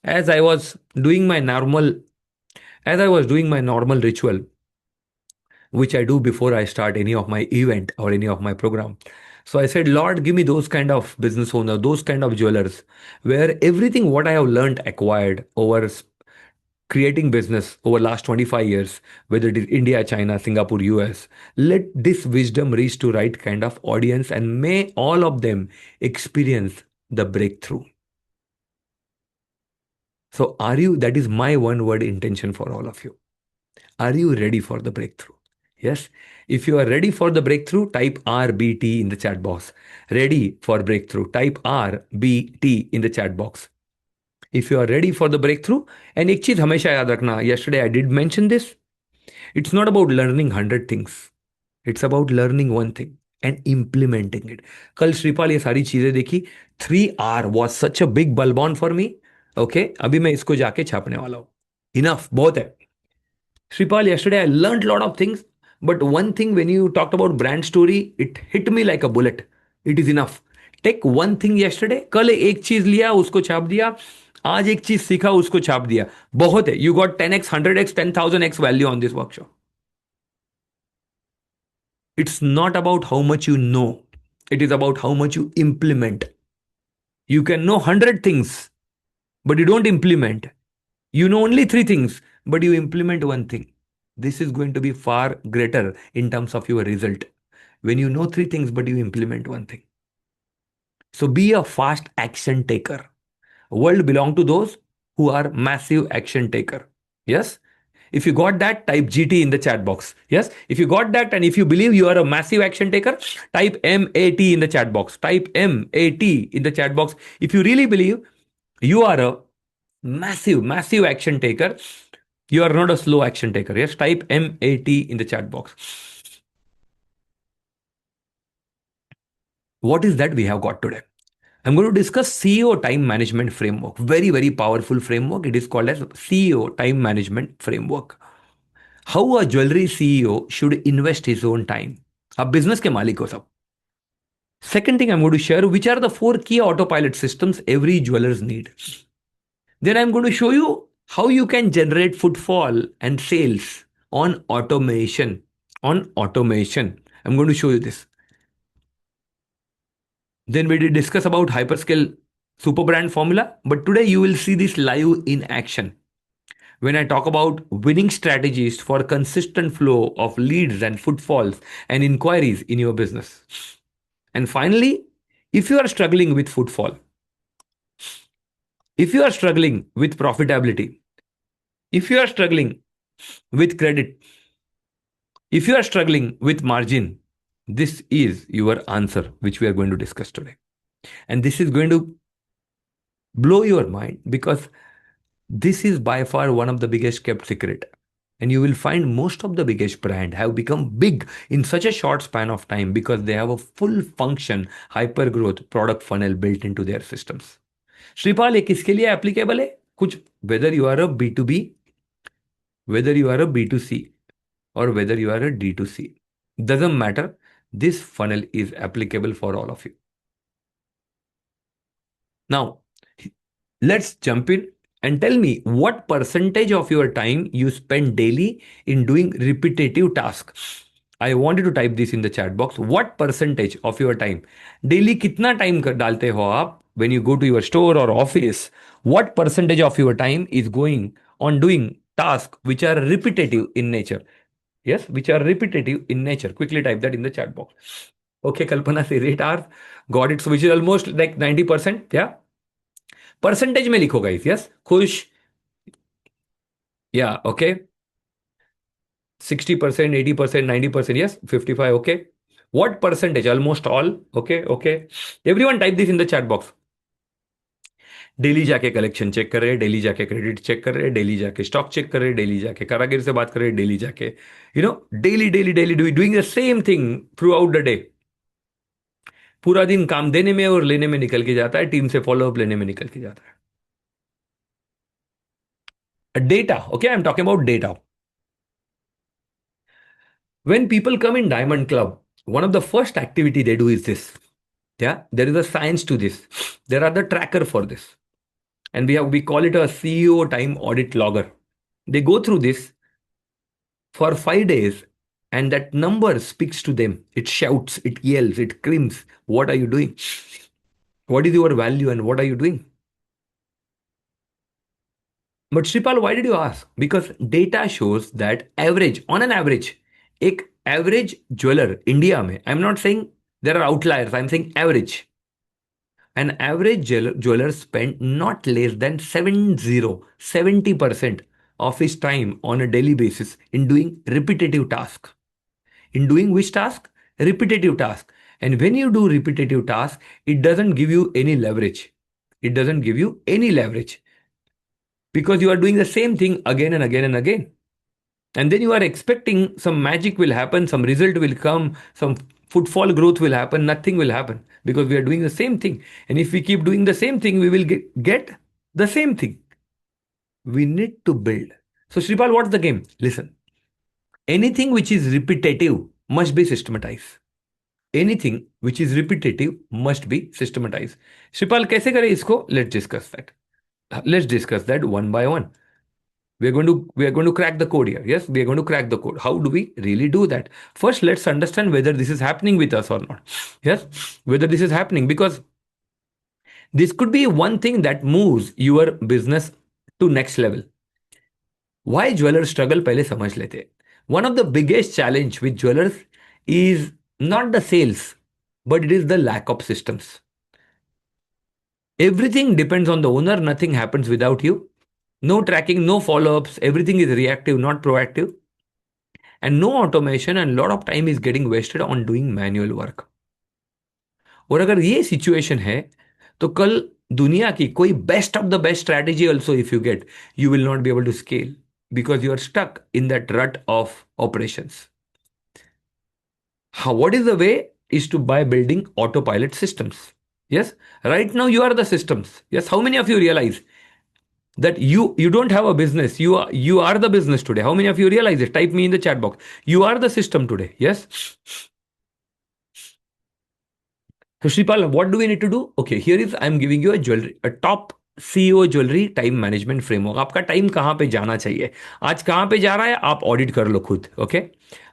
As I was doing my normal, as I was doing my normal ritual, which I do before I start any of my event or any of my program. So I said, Lord, give me those kind of business owner, those kind of jewelers, where everything what I have learned, acquired over creating business over last 25 years, whether it is India, China, Singapore, US, let this wisdom reach to right kind of audience and may all of them experience the breakthrough. So are you, that is my one word intention for all of you. Are you ready for the breakthrough? Yes. If you are ready for the breakthrough, type RBT in the chat box. Ready for breakthrough, type RBT in the chat box. If you are ready for the breakthrough, and एक चीज हमेशा याद रखना, yesterday I did mention this. It's not about learning 100 things. It's about learning one thing and implementing it. कल श्रीपाल ये सारी चीजें देखी. 3R was such a big bulb on for me. Okay, अभी मैं इसको जाके छापने वाला हूँ. Enough, बहुत है. Shripal, yesterday I learned a lot of things, but one thing when you talked about brand story, it hit me like a bullet. It is enough. Take one thing yesterday, कल एक चीज लिया उसको छाप दिया, आज एक चीज सीखा उसको छाप दिया, बहुत है. You got 10x, 100x, 10,000x value on this workshop. It's not about how much you know. It is about how much you implement. You can know 100 things, but you don't implement. You know only three things, but you implement one thing. This is going to be far greater in terms of your result. When you know three things, but you implement one thing. So be a fast action taker. World belong to those who are massive action taker. Yes. If you got that, type GT in the chat box. Yes. If you got that, and if you believe you are a massive action taker, type MAT in the chat box. Type MAT in the chat box. If you really believe you are a massive action taker, you are not a slow action taker. Yes, type MAT in the chat box. What is that we have got today? I'm going to discuss CEO time management framework. Very, very powerful framework. It is called as CEO time management framework. How a jewelry CEO should invest his own time. आप business के मालिक हो सब. Second thing I'm going to share, which are the four key autopilot systems every jewelers need. Then I'm going to show you how you can generate footfall and sales on automation. On automation. I'm going to show you this. Then we did discuss about hyperscale super brand formula. But today you will see this live in action when I talk about winning strategies for consistent flow of leads and footfalls and inquiries in your business. And finally, if you are struggling with footfall, if you are struggling with profitability, if you are struggling with credit, if you are struggling with margin, this is your answer, which we are going to discuss today. And this is going to blow your mind because this is by far one of the biggest kept secret. And you will find most of the biggest brand have become big in such a short span of time because they have a full function hyper growth product funnel built into their systems. Shripal ये किसके लिए applicable है कुछ whether you are a B2B, whether you are a B2C, or whether you are a D2C, doesn't matter. This funnel is applicable for all of you. Now, let's jump in and tell me what percentage of your time you spend daily in doing repetitive tasks. I want you to type this in the chat box. What percentage of your time daily कितना time डालते हो आप when you go to your store or office? What percentage of your time is going on doing tasks which are repetitive in nature? Yes, which are repetitive in nature. Quickly type that in the chat box. Okay, Kalpana says 8 hours. Got it. So which is almost like 90%. Yeah. Percentage में लिखो guys yes खुश या okay 60%, 80%, 90%, yes 55, okay. What percentage? Almost all. Okay, okay. Everyone type this in the chat box. Daily जाके collection check कर रहे हैं, daily जाके credit check कर रहे हैं, डेली जाके स्टॉक चेक कर रहे हैं, डेली जाके कारागिर से बात कर रहे हैं, डेली जाके daily daily daily doing the same thing through out the day. पूरा दिन काम देने में और लेने में निकल के जाता है, टीम से फॉलोअप लेने में निकल के जाता है. Data, okay, I'm talking about data. When people come in Diamond Club, one of the first activity they do is this. Yeah, there is a science to this. There are the tracker for this. And we call it a CEO time audit logger. They go through this for 5 days and that number speaks to them. It shouts, it yells, it screams. What are you doing? What is your value and what are you doing? But Shripal, why did you ask? Because data shows that on an average, एक average jeweler India में, I'm not saying there are outliers, I'm saying average. An average jeweler spend not less than 70% of his time on a daily basis in doing repetitive tasks. In doing which task? Repetitive task. And when you do repetitive tasks, it doesn't give you any leverage. It doesn't give you any leverage because you are doing the same thing again and again and again. And then you are expecting some magic will happen, some result will come, some footfall growth will happen. Nothing will happen because we are doing the same thing. And if we keep doing the same thing, we will get the same thing. We need to build. So Shripal, what's the game? Listen, anything which is repetitive must be systematized. Anything which is repetitive must be systematized. Shripal, कैसे करें इसको? Let's discuss that. Let's discuss that one by one. We are going to crack the code here. Yes, we are going to crack the code. How do we really do that? First, let's understand whether this is happening with us or not. Yes, whether this is happening, because this could be one thing that moves your business to next level. Why jewelers struggle? पहले समझ लेते हैं. One of the biggest challenge with jewelers is not the sales, but it is the lack of systems. Everything depends on the owner. Nothing happens without you. No tracking, no follow-ups. Everything is reactive, not proactive. And no automation, and a lot of time is getting wasted on doing manual work. और अगर ये situation है तो कल दुनिया की कोई best of the best strategy also if you get, you will not be able to scale because you are stuck in that rut of operations. What is the way is to by building autopilot systems. Yes, right now you are the systems. Yes, how many of you realize that you don't have a business, you are the business today? How many of you realize it? Type me in the chat box. You are the system today. Yes. So Shripal, what do we need to do? Okay, here is I'm giving you a top CEO jewellery time management framework. आपका time कहाँ पे जाना चाहिए, आज कहाँ पे जा रहा है, आप ऑडिट कर लो खुद. Okay,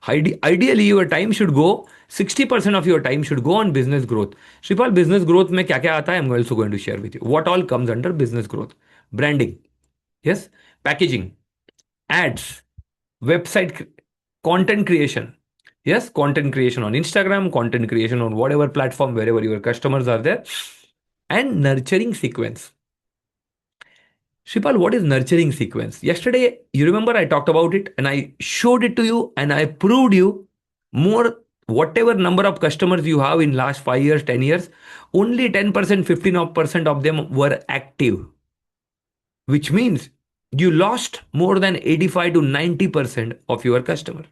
ideally your time should go 60% of your time should go on business growth. Shripal, business growth में क्या क्या आता है? I'm also going to share with you. What all comes under business growth? Branding, yes. Packaging, ads, website, content creation. Yes, content creation on Instagram, content creation on whatever platform, wherever your customers are there, and nurturing sequence. Shipal, what is nurturing sequence? Yesterday, you remember I talked about it and I showed it to you and I proved you more whatever number of customers you have in last 5 years, 10 years, only 10%, 15% of them were active, which means you lost more than 85 to 90% of your customer.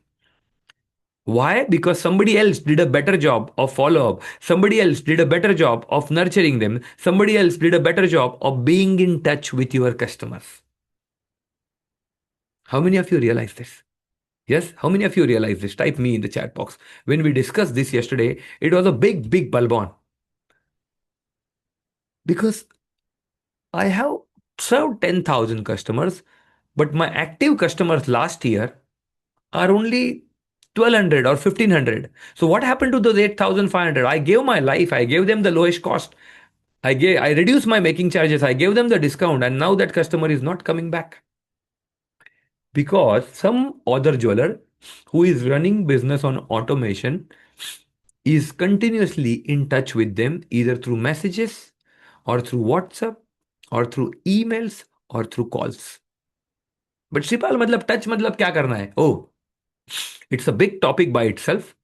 Why? Because somebody else did a better job of follow up. Somebody else did a better job of nurturing them. Somebody else did a better job of being in touch with your customers. How many of you realize this? Yes, how many of you realize this? Type me in the chat box. When we discussed this yesterday, it was a big, big bulb on. Because I have served 10,000 customers, but my active customers last year are only 1,200 or 1,500. So what happened to those 8,500? I gave my life. I gave them the lowest cost. I reduced my making charges. I gave them the discount, and now that customer is not coming back because some other jeweler who is running business on automation is continuously in touch with them either through messages or through WhatsApp or through emails or through calls. But Sripal, मतलब touch मतलब क्या करना है? Oh, it's a big topic by itself.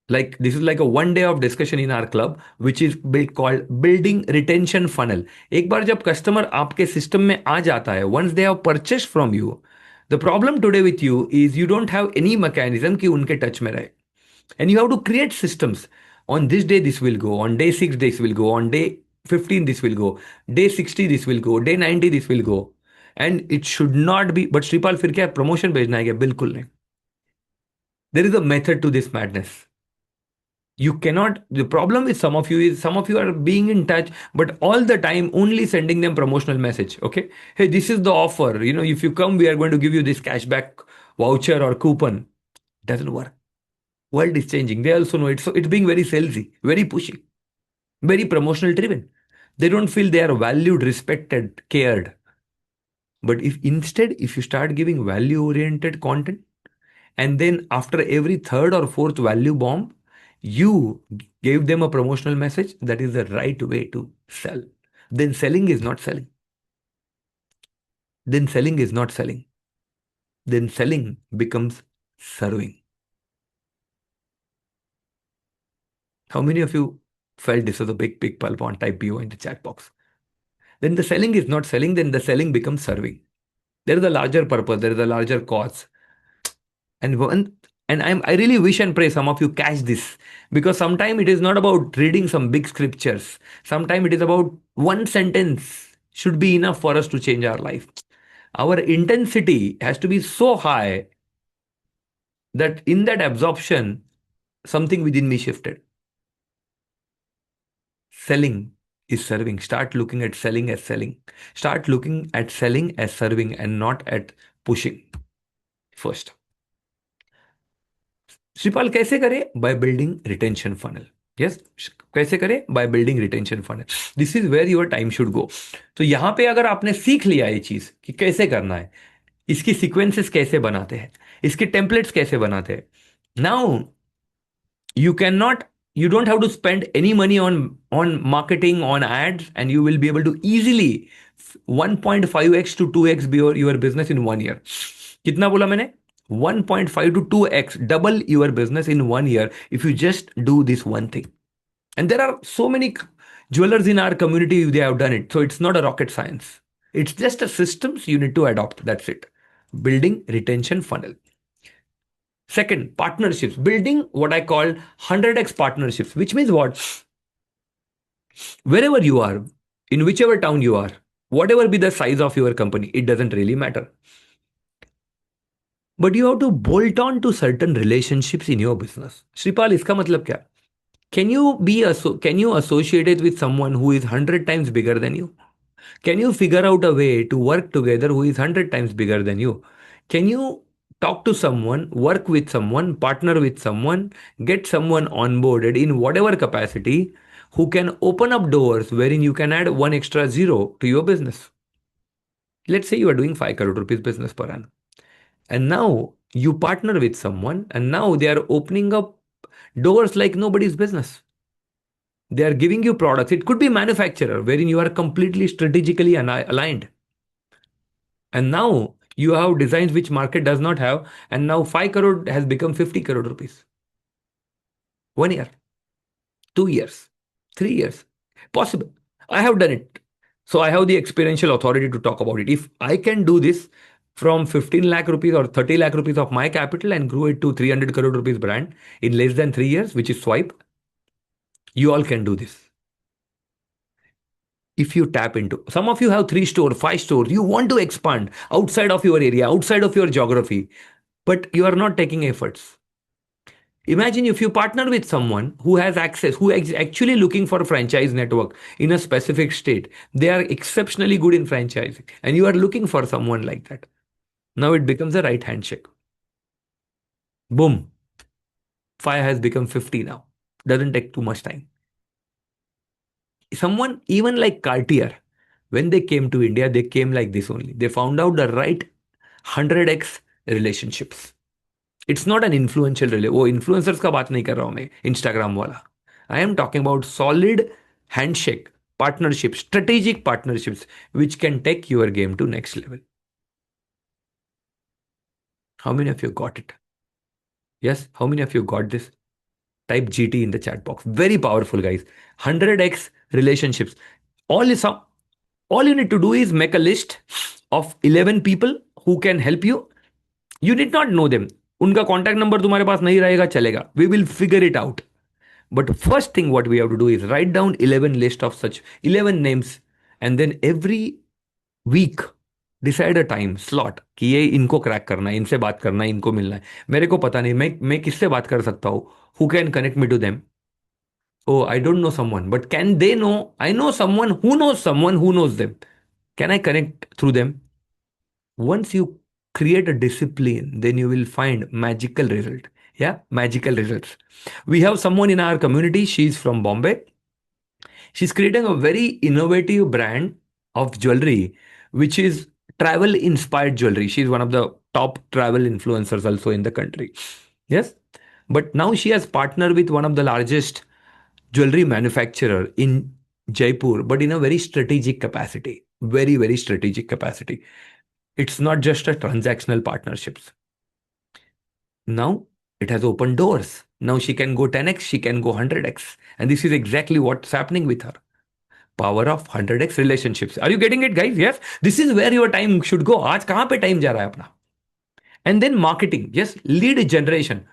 Like this is like a one day of discussion in our club which is built called building retention funnel. एक बार जब customer आपके system में आ जाता है, once they have purchased from you, the problem today with you is you don't have any mechanism कि उनके touch में रहे. And you have to create systems. On this day this will go, on day 6 this will go, on day 15 this will go, day 60 this will go, day 90 this will go. And it should not be, but Sripal फिर क्या promotion भेजना है क्या? बिल्कुल नहीं. There is a method to this madness. You cannot, the problem with some of you is some of you are being in touch but all the time only sending them promotional message. Okay, hey, this is the offer, if you come we are going to give you this cashback voucher or coupon. Doesn't work. World is changing, they also know it, so it's being very salesy, very pushy, very promotional driven. They don't feel they are valued, respected, cared. But if instead if you start giving value oriented content, and then after every third or fourth value bomb you gave them a promotional message, that is the right way to sell. Then selling is not selling. Then selling is not selling. Then selling becomes serving. How many of you felt this was a big, big pulp on? Type BO in the chat box. Then the selling is not selling, then the selling becomes serving. There is a larger purpose, there is a larger cause. And I really wish and pray some of you catch this, because sometimes it is not about reading some big scriptures. Sometimes it is about one sentence should be enough for us to change our life. Our intensity has to be so high that in that absorption, something within me shifted. Selling is serving. Start looking at selling as selling. Start looking at selling as serving and not at pushing. First. Shripal कैसे करे? By building retention funnel. Yes, कैसे करे? By building retention funnel. This is where your time should go. तो यहां पे अगर आपने सीख लिया ये चीज कि कैसे करना है, इसकी सीक्वेंसेस कैसे बनाते हैं, इसके टेम्पलेट्स कैसे बनाते हैं, now you cannot, you don't have to spend any money on marketing, on ads, and you will be able to easily 1.5x to 2x your business in 1 year. कितना बोला मैंने? 1.5 to 2x, double your business in 1 year if you just do this one thing. And there are so many jewelers in our community, they have done it. So it's not a rocket science. It's just a systems you need to adopt. That's it. Building retention funnel. Second, partnerships. Building what I call 100x partnerships, which means what? Wherever you are, in whichever town you are, whatever be the size of your company, it doesn't really matter. But you have to bolt on to certain relationships in your business. Sripal, इसका मतलब क्या? Can you associate it with someone who is 100 times bigger than you? Can you figure out a way to work together who is 100 times bigger than you? Can you Talk to someone, work with someone, partner with someone, get someone onboarded in whatever capacity who can open up doors wherein you can add one extra zero to your business. Let's say you are doing 5 crore rupees business per annum. And now you partner with someone, and now they are opening up doors like nobody's business. They are giving you products. It could be manufacturer wherein you are completely strategically aligned. And now you have designs which market does not have. And now 5 crore has become 50 crore rupees. 1 year, 2 years, 3 years. Possible. I have done it. So I have the experiential authority to talk about it. If I can do this from 15 lakh rupees or 30 lakh rupees of my capital and grow it to 300 crore rupees brand in less than 3 years, which is swipe, you all can do this. If you tap into, some of you have 3 store, 5 stores, you want to expand outside of your area, outside of your geography, but you are not taking efforts. Imagine if you partner with someone who has access, who is actually looking for a franchise network in a specific state. They are exceptionally good in franchising, and you are looking for someone like that. Now it becomes a right handshake. Boom. Fire has become 50 now. Doesn't take too much time. Someone, even like Cartier, when they came to India, they came like this only. They found out the right 100x relationships. It's not an influential relay वो influencers का बात नहीं कर रहा हूं मैं Instagram वाला I am talking about solid handshake partnership strategic partnerships which can take your game to next level how many of you got it yes how many of you got this type gt in the chat box very powerful guys 100x relationships all is all you need to do is make a list of 11 people who can help you. You did not know them. उनका contact number तुम्हारे पास नहीं रहेगा चलेगा. We will figure it out. But first thing what we have to do is write down 11 list of such 11 names and then every week decide a time slot कि ये इनको crack करना है, इनसे बात करना है, इनको मिलना है. मेरे को पता नहीं मैं किससे बात कर सकता हूँ. Who can connect me to them. Oh I don't know someone but can they know. I know someone who knows them. Can I connect through them. Once you create a discipline, then you will find magical result. Yeah, magical results. We have someone in our community. She's from Bombay. She's creating a very innovative brand of jewelry, which is travel inspired jewelry. She's one of the top travel influencers also in the country. Yes. But now she has partnered with one of the largest jewelry manufacturer in Jaipur, but in a very strategic capacity. Very, very strategic capacity. It's not just a transactional partnerships. Now it has opened doors. Now she can go 10x, she can go 100x. And this is exactly what's happening with her. Power of 100x relationships. Are you getting it, guys? Yes. This is where your time should go. आज कहाँ पे time जा रहा है अपना? And then marketing. Yes. Lead generation.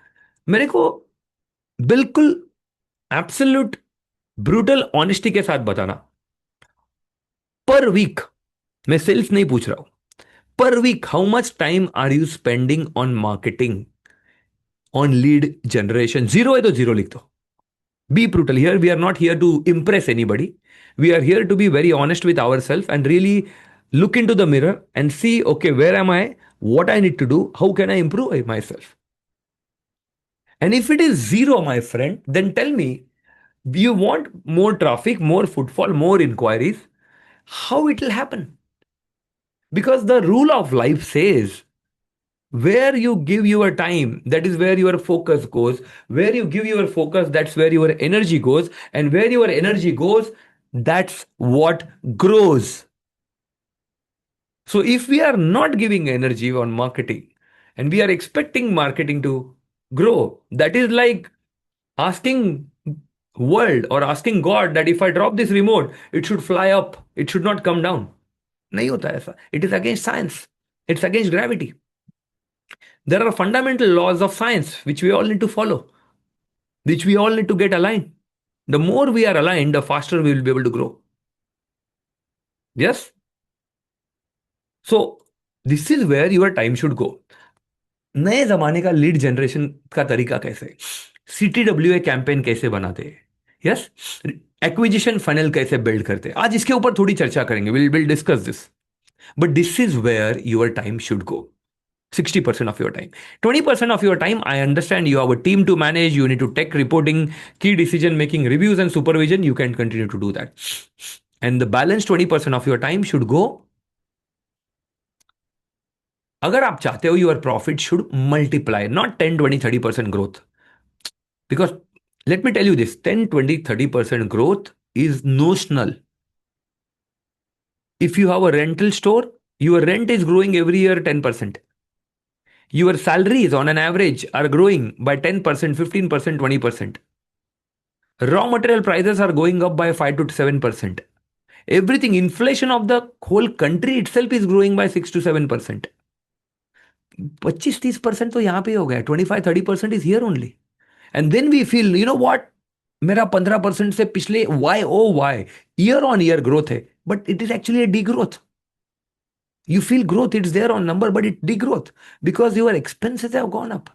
मेरे को बिल्कुल absolute brutal honesty के साथ बताना. Per week, मैं sales नहीं पूछ रहा हूं. Per week, how much time are you spending on marketing, on lead generation? Zero है तो zero लिख दो. Be brutal. Here we are not here to impress anybody. We are here to be very honest with ourselves and really look into the mirror and see, okay, where am I? What I need to do? How can I improve myself? And if it is zero, my friend, then tell me, you want more traffic, more footfall, more inquiries? How it will happen? Because the rule of life says, where you give your time, that is where your focus goes. Where you give your focus, that's where your energy goes. And where your energy goes, that's what grows. So if we are not giving energy on marketing and we are expecting marketing to grow, that is like asking world or asking God that if I drop this remote, it should fly up. It should not come down. नहीं होता ऐसा. It is against science. It's against gravity. There are fundamental laws of science which we all need to follow, which we all need to get aligned. The more we are aligned, the faster we will be able to grow. Yes? So, this is where your time should go. नए जमाने का lead generation का तरीका कैसे, CTWA campaign कैसे बनाते हैं, yes, acquisition funnel कैसे बिल्ड करते हैं, आज इसके ऊपर थोड़ी चर्चा करेंगे. Will discuss this. But this is where your time should go. 60% of your time. 20% of your time, I understand you have a team to manage, you need to tech reporting, key decision making, reviews, and supervision. You can continue to do that. And the balance 20% of your time should go. अगर आप चाहते हो your profit should multiply, not 10, 20, 30% growth. Because let me tell you this, 10, 20, 30% growth is notional. If you have a rental store, your rent is growing every year 10%. Your salaries on an average are growing by 10%, 15%, 20%. Raw material prices are going up by 5 to 7%. Everything, inflation of the whole country itself is growing by 6 to 7%. 25-30% तो यहाँ पे हो गया, 25-30% is here only. And then we feel, you know what? मेरा 15% से पिछले why, oh why, year on year growth है, but it is actually a degrowth. You feel growth, it's there on number, but it degrowth because your expenses have gone up.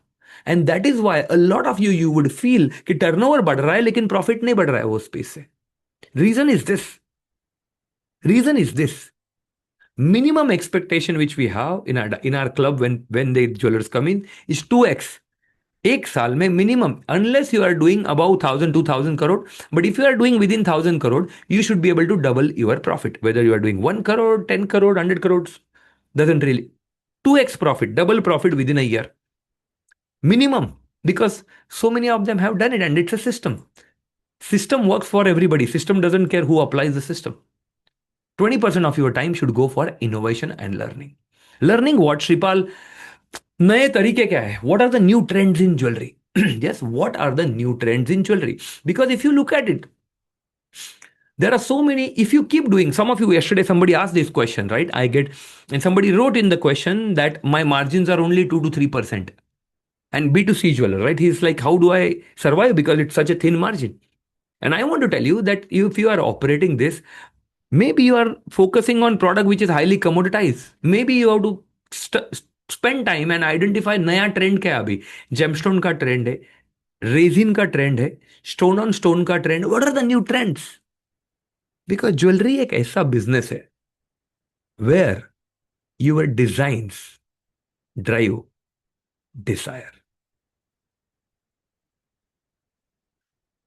And that is why a lot of you would feel कि turnover बढ़ रहा है लेकिन profit नहीं बढ़ रहा है वो space से. Reason is this. Reason is this. Minimum expectation which we have in our club when the jewelers come in is 2x. एक साल में minimum, unless you are doing above 1,000-2,000 crore, but if you are doing within 1,000 crore, you should be able to double your profit. Whether you are doing 1 crore, 10 crore, 100 crores, doesn't really. 2x profit, double profit within a year. Minimum, because so many of them have done it and it's a system. System works for everybody. System doesn't care who applies the system. 20% of your time should go for innovation and learning. Learning what, Shripal? नए तरीके क्या है? What are the new trends in jewelry? Yes, what are the new trends in jewelry? Because if you look at it, there are so many. If you keep doing, some of you yesterday, somebody asked this question, right? And somebody wrote in the question that my margins are only 2 to 3%. And B2C jeweler, right? He's like, how do I survive? Because it's such a thin margin. And I want to tell you that if you are operating this, maybe you are focusing on product which is highly commoditized. Maybe you have to spend time and identify नया trend क्या है अभी. Gemstone का trend है, resin का trend है, stone on stone का trend. What are the new trends? Because jewellery एक ऐसा बिजनेस है where your designs drive desire.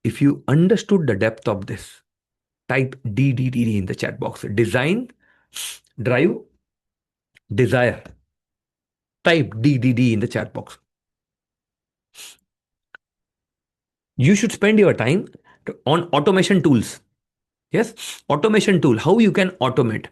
If you understood the depth of this, type DDD in the chat box. Design, drive, desire. Type DDD in the chat box. You should spend your time on automation tools. Yes, automation tool. How you can automate.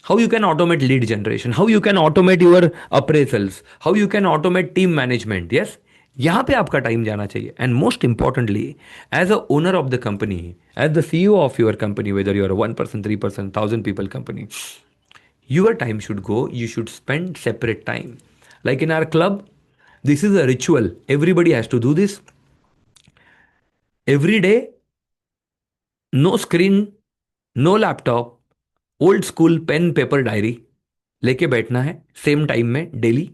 How you can automate lead generation. How you can automate your appraisals. How you can automate team management. Yes, यहाँ पे आपका time जाना चाहिए. And most importantly, as a owner of the company, as the CEO of your company, whether you are a 1%, 3%, 1,000 people company, your time should go. You should spend separate time. Like in our club, this is a ritual. Everybody has to do this. Every day, no screen, no laptop, old school pen paper diary लेके बैठना है same time में daily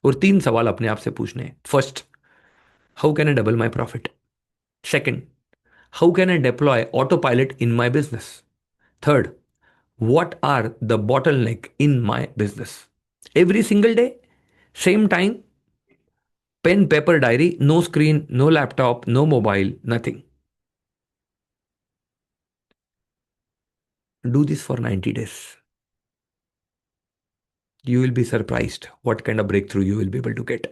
और 3 सवाल अपने आप से पूछने हैं. First, how can I double my profit? Second, how can I deploy auto pilot in my business? Third, what are the bottleneck in my business? Every single day, same time, pen, paper, diary, no screen, no laptop, no mobile, nothing. Do this for 90 days. You will be surprised what kind of breakthrough you will be able to get.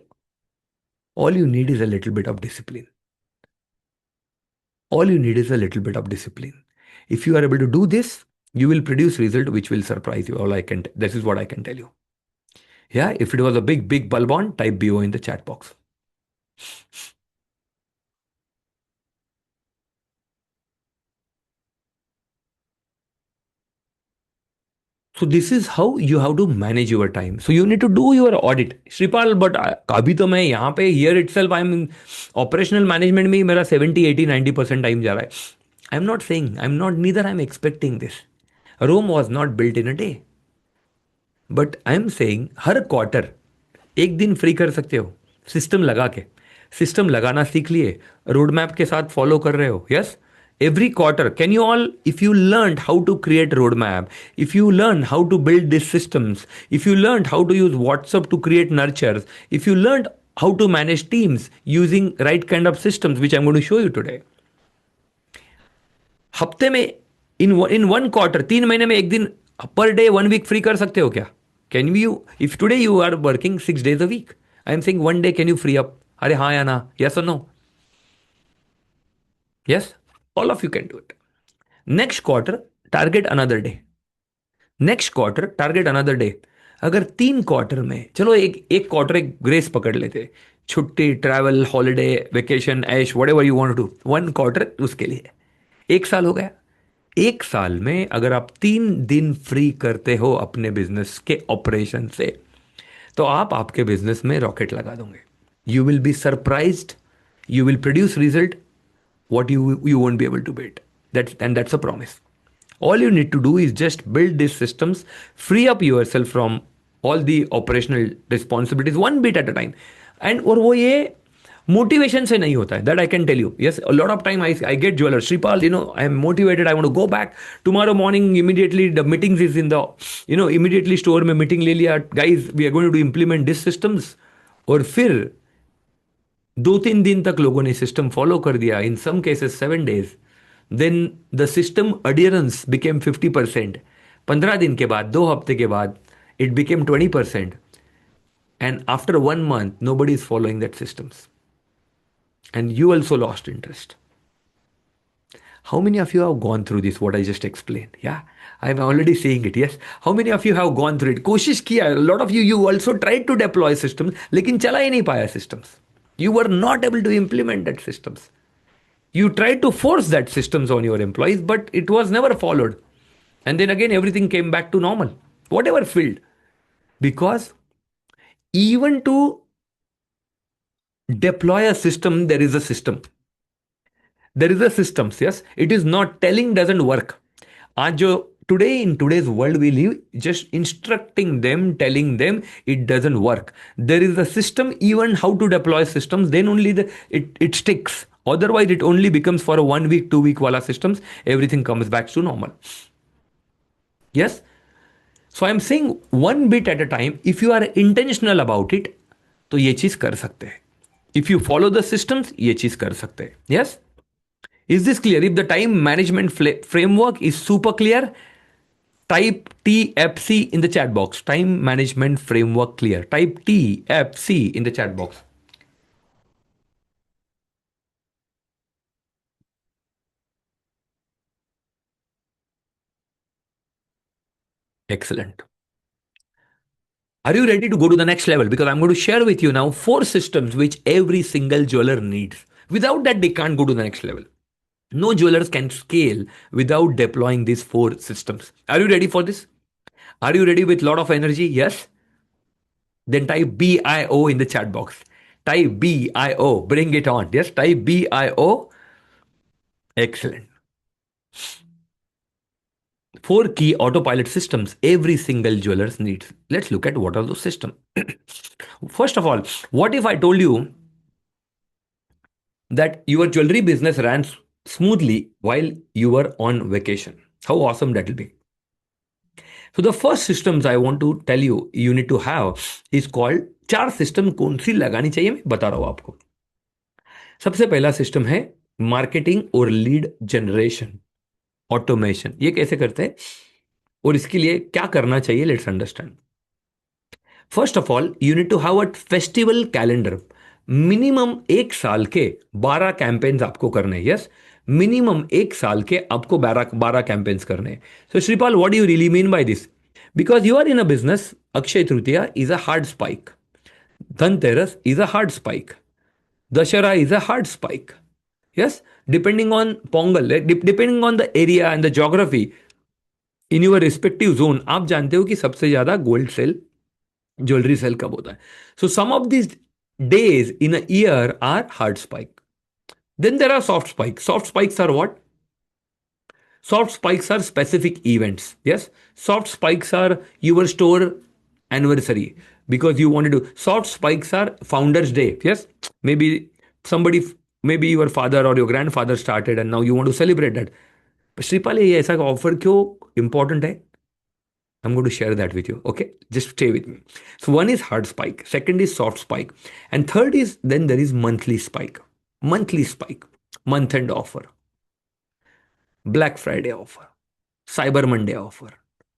All you need is a little bit of discipline. All you need is a little bit of discipline. If you are able to do this, you will produce result which will surprise you. This is what I can tell you. Yeah, if it was a big bulb on, type BO in the chat box. So this is how you have to manage your time. So you need to do your audit. Shripal, but अभी तो मैं यहाँ पे here itself I'm in operational management में ही मेरा 70, 80, 90% time जा रहा है. I'm not saying, neither I'm expecting this. Rome was not built in a day. But I'm saying her quarter एक दिन फ्री कर सकते हो सिस्टम लगा के. सिस्टम लगाना सीख लिए, रोड मैप के साथ फॉलो कर रहे हो. Yes, every quarter, can you all, if you learned how to create roadmap, if you learn how to build these systems, if you learned how to use WhatsApp to create nurtures, if you learned how to manage teams using right kind of systems, which I'm going to show you today, हफ्ते में, in one quarter, 3 महीने में एक दिन per day, 1 week free कर सकते हो क्या? Can you, if today you are working 6 days a week, I am saying 1 day can you free up? अरे हाँ या ना, यस और no? Yes, all of you can do it. Next quarter target another day, next quarter target another day. अगर 3 quarter में, चलो एक एक क्वार्टर एक ग्रेस पकड़ लेते, छुट्टी, ट्रैवल, हॉलीडे, वेकेशन, ऐश, whatever you want to do, 1 quarter उसके लिए, 1 साल हो गया. 1 साल में अगर आप 3 दिन फ्री करते हो अपने बिजनेस के ऑपरेशन से, तो आप आपके बिजनेस में रॉकेट लगा दोगे. You will be surprised, you will produce result what you won't be able to build. That's a promise. All you need to do is just build these systems, free up yourself from all the operational responsibilities one bit at a time. And और वो ये motivation से नहीं होता है, that I can tell you. Yes, a lot of time I get jeweller, Shripal, I am motivated, I want to go back tomorrow morning, immediately the meetings is in the, immediately store में meeting ले लिया, guys we are going to implement this systems. और फिर 2-3 दिन तक लोगों ने system follow कर दिया, in some cases 7 days. Then the system adherence became 50%. 15 दिन के बाद, 2 हफ्ते के बाद, it became 20%. And after 1 month nobody is following that systems, and you also lost interest. How many of you have gone through this, what I just explained? Yeah, I'm already saying it. Yes, how many of you have gone through it? कोशिश किया, a lot of you also tried to deploy systems, लेकिन चला ही नहीं पाया systems. You were not able to implement that systems. You tried to force that systems on your employees, but it was never followed. And then again, everything came back to normal, whatever field. Because even to deploy a system, there is a system. There is a systems. Yes, it is not telling doesn't work. आज जो today, in today's world we live, just instructing them, telling them, it doesn't work. There is a system, even how to deploy systems, then only it sticks. Otherwise it only becomes for a 1 week, 2 week wala systems, everything comes back to normal. Yes, so I'm saying one bit at a time. If you are intentional about it, तो ये चीज कर सकते हैं. If you follow the systems, ये चीज कर सकते हैं. Yes, is this clear? If the time management framework is super clear, type TFC in the chat box. Time management framework clear. Type TFC in the chat box. Excellent. Are you ready to go to the next level? Because I'm going to share with you now 4 systems which every single jeweler needs. Without that, they can't go to the next level. No jewelers can scale without deploying these 4 systems. Are you ready for this? Are you ready with a lot of energy? Yes? Then type BIO in the chat box. Type BIO. Bring it on. Yes, type BIO. Excellent. 4 key autopilot systems every single jeweler needs. Let's look at what are those systems. First of all, what if I told you that your jewelry business ran smoothly while you were on vacation? How awesome that will be. So the first systems I want to tell you need to have is called 4 system कौन सी लगानी चाहिए, मैं बता रहा हूं आपको. सबसे पहला सिस्टम है मार्केटिंग और लीड जनरेशन ऑटोमेशन. ये कैसे करते हैं और इसके लिए क्या करना चाहिए, let's understand. First of all, you need to have a festival calendar. Minimum 1 साल के 12 कैंपेन्स आपको करने हैं. यस, मिनिमम 1 साल के आपको 12 कैंपेन्स करने हैं. So Shripal, what do you really mean by this? Because you are in a business, Akshaya Tritiya is a hard spike, Dhanteras is a hard spike, Dussehra is a hard spike. Yes, depending on Pongal, depending on the area and the geography in your respective zone, आप जानते हो कि सबसे ज्यादा gold cell, jewellery cell कब होता है. So some of these days in a year are hard spike. Then there are soft spikes. Soft spikes are what? Soft spikes are specific events. Yes, soft spikes are your store anniversary because you want to do. Soft spikes are Founders Day. Yes, maybe somebody maybe your father or your grandfather started and now you want to celebrate that. Shripal, ये ऐसा offer क्यों important है? I'm going to share that with you. Okay, just stay with me. So one is hard spike, second is soft spike, and third is then there is monthly spike. Monthly spike, month end offer, Black Friday offer, Cyber Monday offer,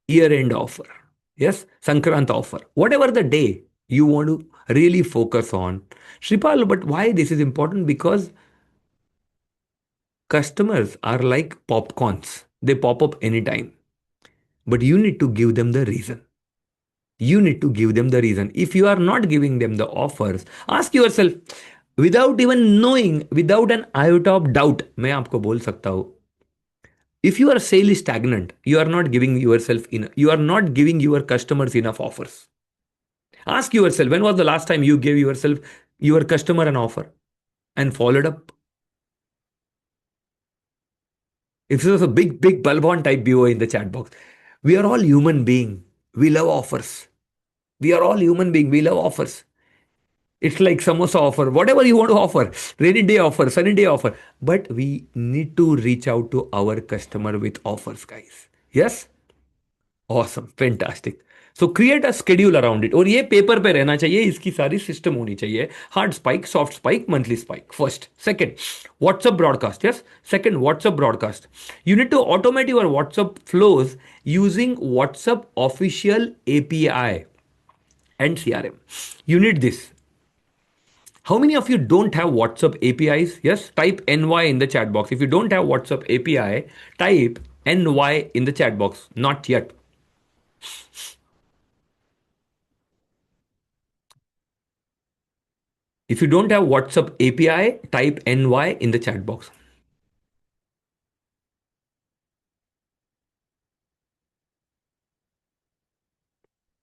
year end offer, yes, Sankrant offer, whatever the day you want to really focus on. Shripal, but why this is important? Because customers are like popcorns, they pop up anytime, but you need to give them the reason. You need to give them the reason. If you are not giving them the offers, ask yourself, without even knowing, without an iota of doubt, मैं आपको बोल सकता हूँ, if your sale is stagnant, you are not giving yourself in, you are not giving your customers enough offers. Ask yourself, when was the last time you gave yourself, your customer an offer and followed up? If this was a big Balbon type BO in the chat box, we are all human being. We love offers. We are all human being. We love offers. It's like samosa offer, whatever you want to offer, rainy day offer, sunny day offer. But we need to reach out to our customer with offers, guys. Yes? Awesome, fantastic. So create a schedule around it. और ये paper पे रहना चाहिए, इसकी सारी system होनी चाहिए. Hard spike, soft spike, monthly spike. First, second, WhatsApp broadcast. Yes, second, WhatsApp broadcast. You need to automate your WhatsApp flows using WhatsApp official API and CRM. You need this. How many of you don't have WhatsApp APIs? Yes, type NY in the chat box. If you don't have WhatsApp API, type NY in the chat box. Not yet. If you don't have WhatsApp API, type NY in the chat box.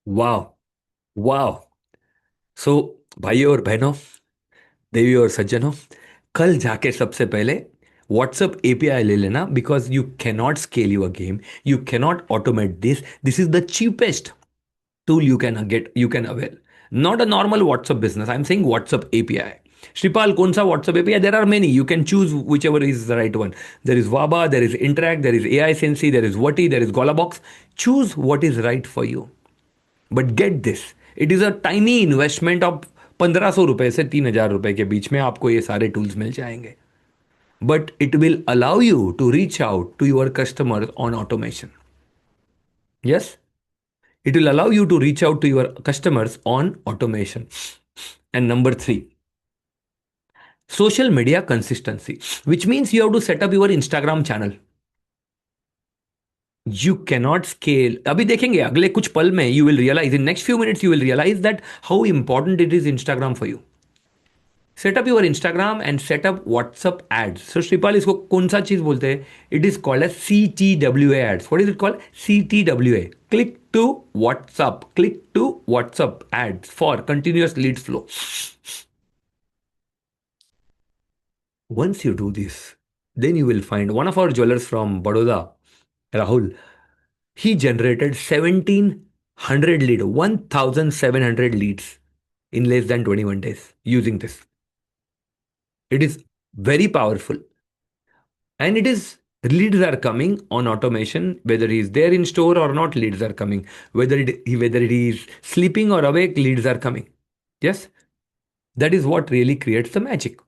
वाह, वाह. सो भाइयों और बहनों, देवी और सज्जनों, कल जाके सबसे पहले व्हाट्सएप एपीआई ले लेना, because you cannot scale your game, you cannot automate this is the cheapest tool you can avail. Not a normal WhatsApp business. I'm saying WhatsApp API. Shripal, kaun sa WhatsApp API? There are many. You can choose whichever is the right one. There is Waba, there is Interact, there is AI Sensi, there is Wati, there is Golabox. Choose what is right for you. But get this. It is a tiny investment of 1500 रुपए से 3000 रुपए के बीच में आपको ये सारे tools मिल जाएंगे. But it will allow you to reach out to your customers on automation. Yes? It will allow you to reach out to your customers on automation. And number three, social media consistency, which means you have to set up your Instagram channel. You cannot scale. अभी देखेंगे अगले कुछ पल में you will realize, in next few minutes you will realize that how important it is Instagram for you. Set up your Instagram and set up WhatsApp ads. So Shripal, इसको कौन सा चीज बोलते हैं? It is called as CTWA ads. What is it called? CTWA. Click to WhatsApp. Click to WhatsApp ads for continuous lead flow. Once you do this, then you will find one of our jewelers from Baroda, Rahul. He generated 1700 lead, 1700 leads in less than 21 days using this. It is very powerful. And it is, leads are coming on automation, whether he is there in store or not, leads are coming. Whether he is sleeping or awake, leads are coming. Yes, that is what really creates the magic.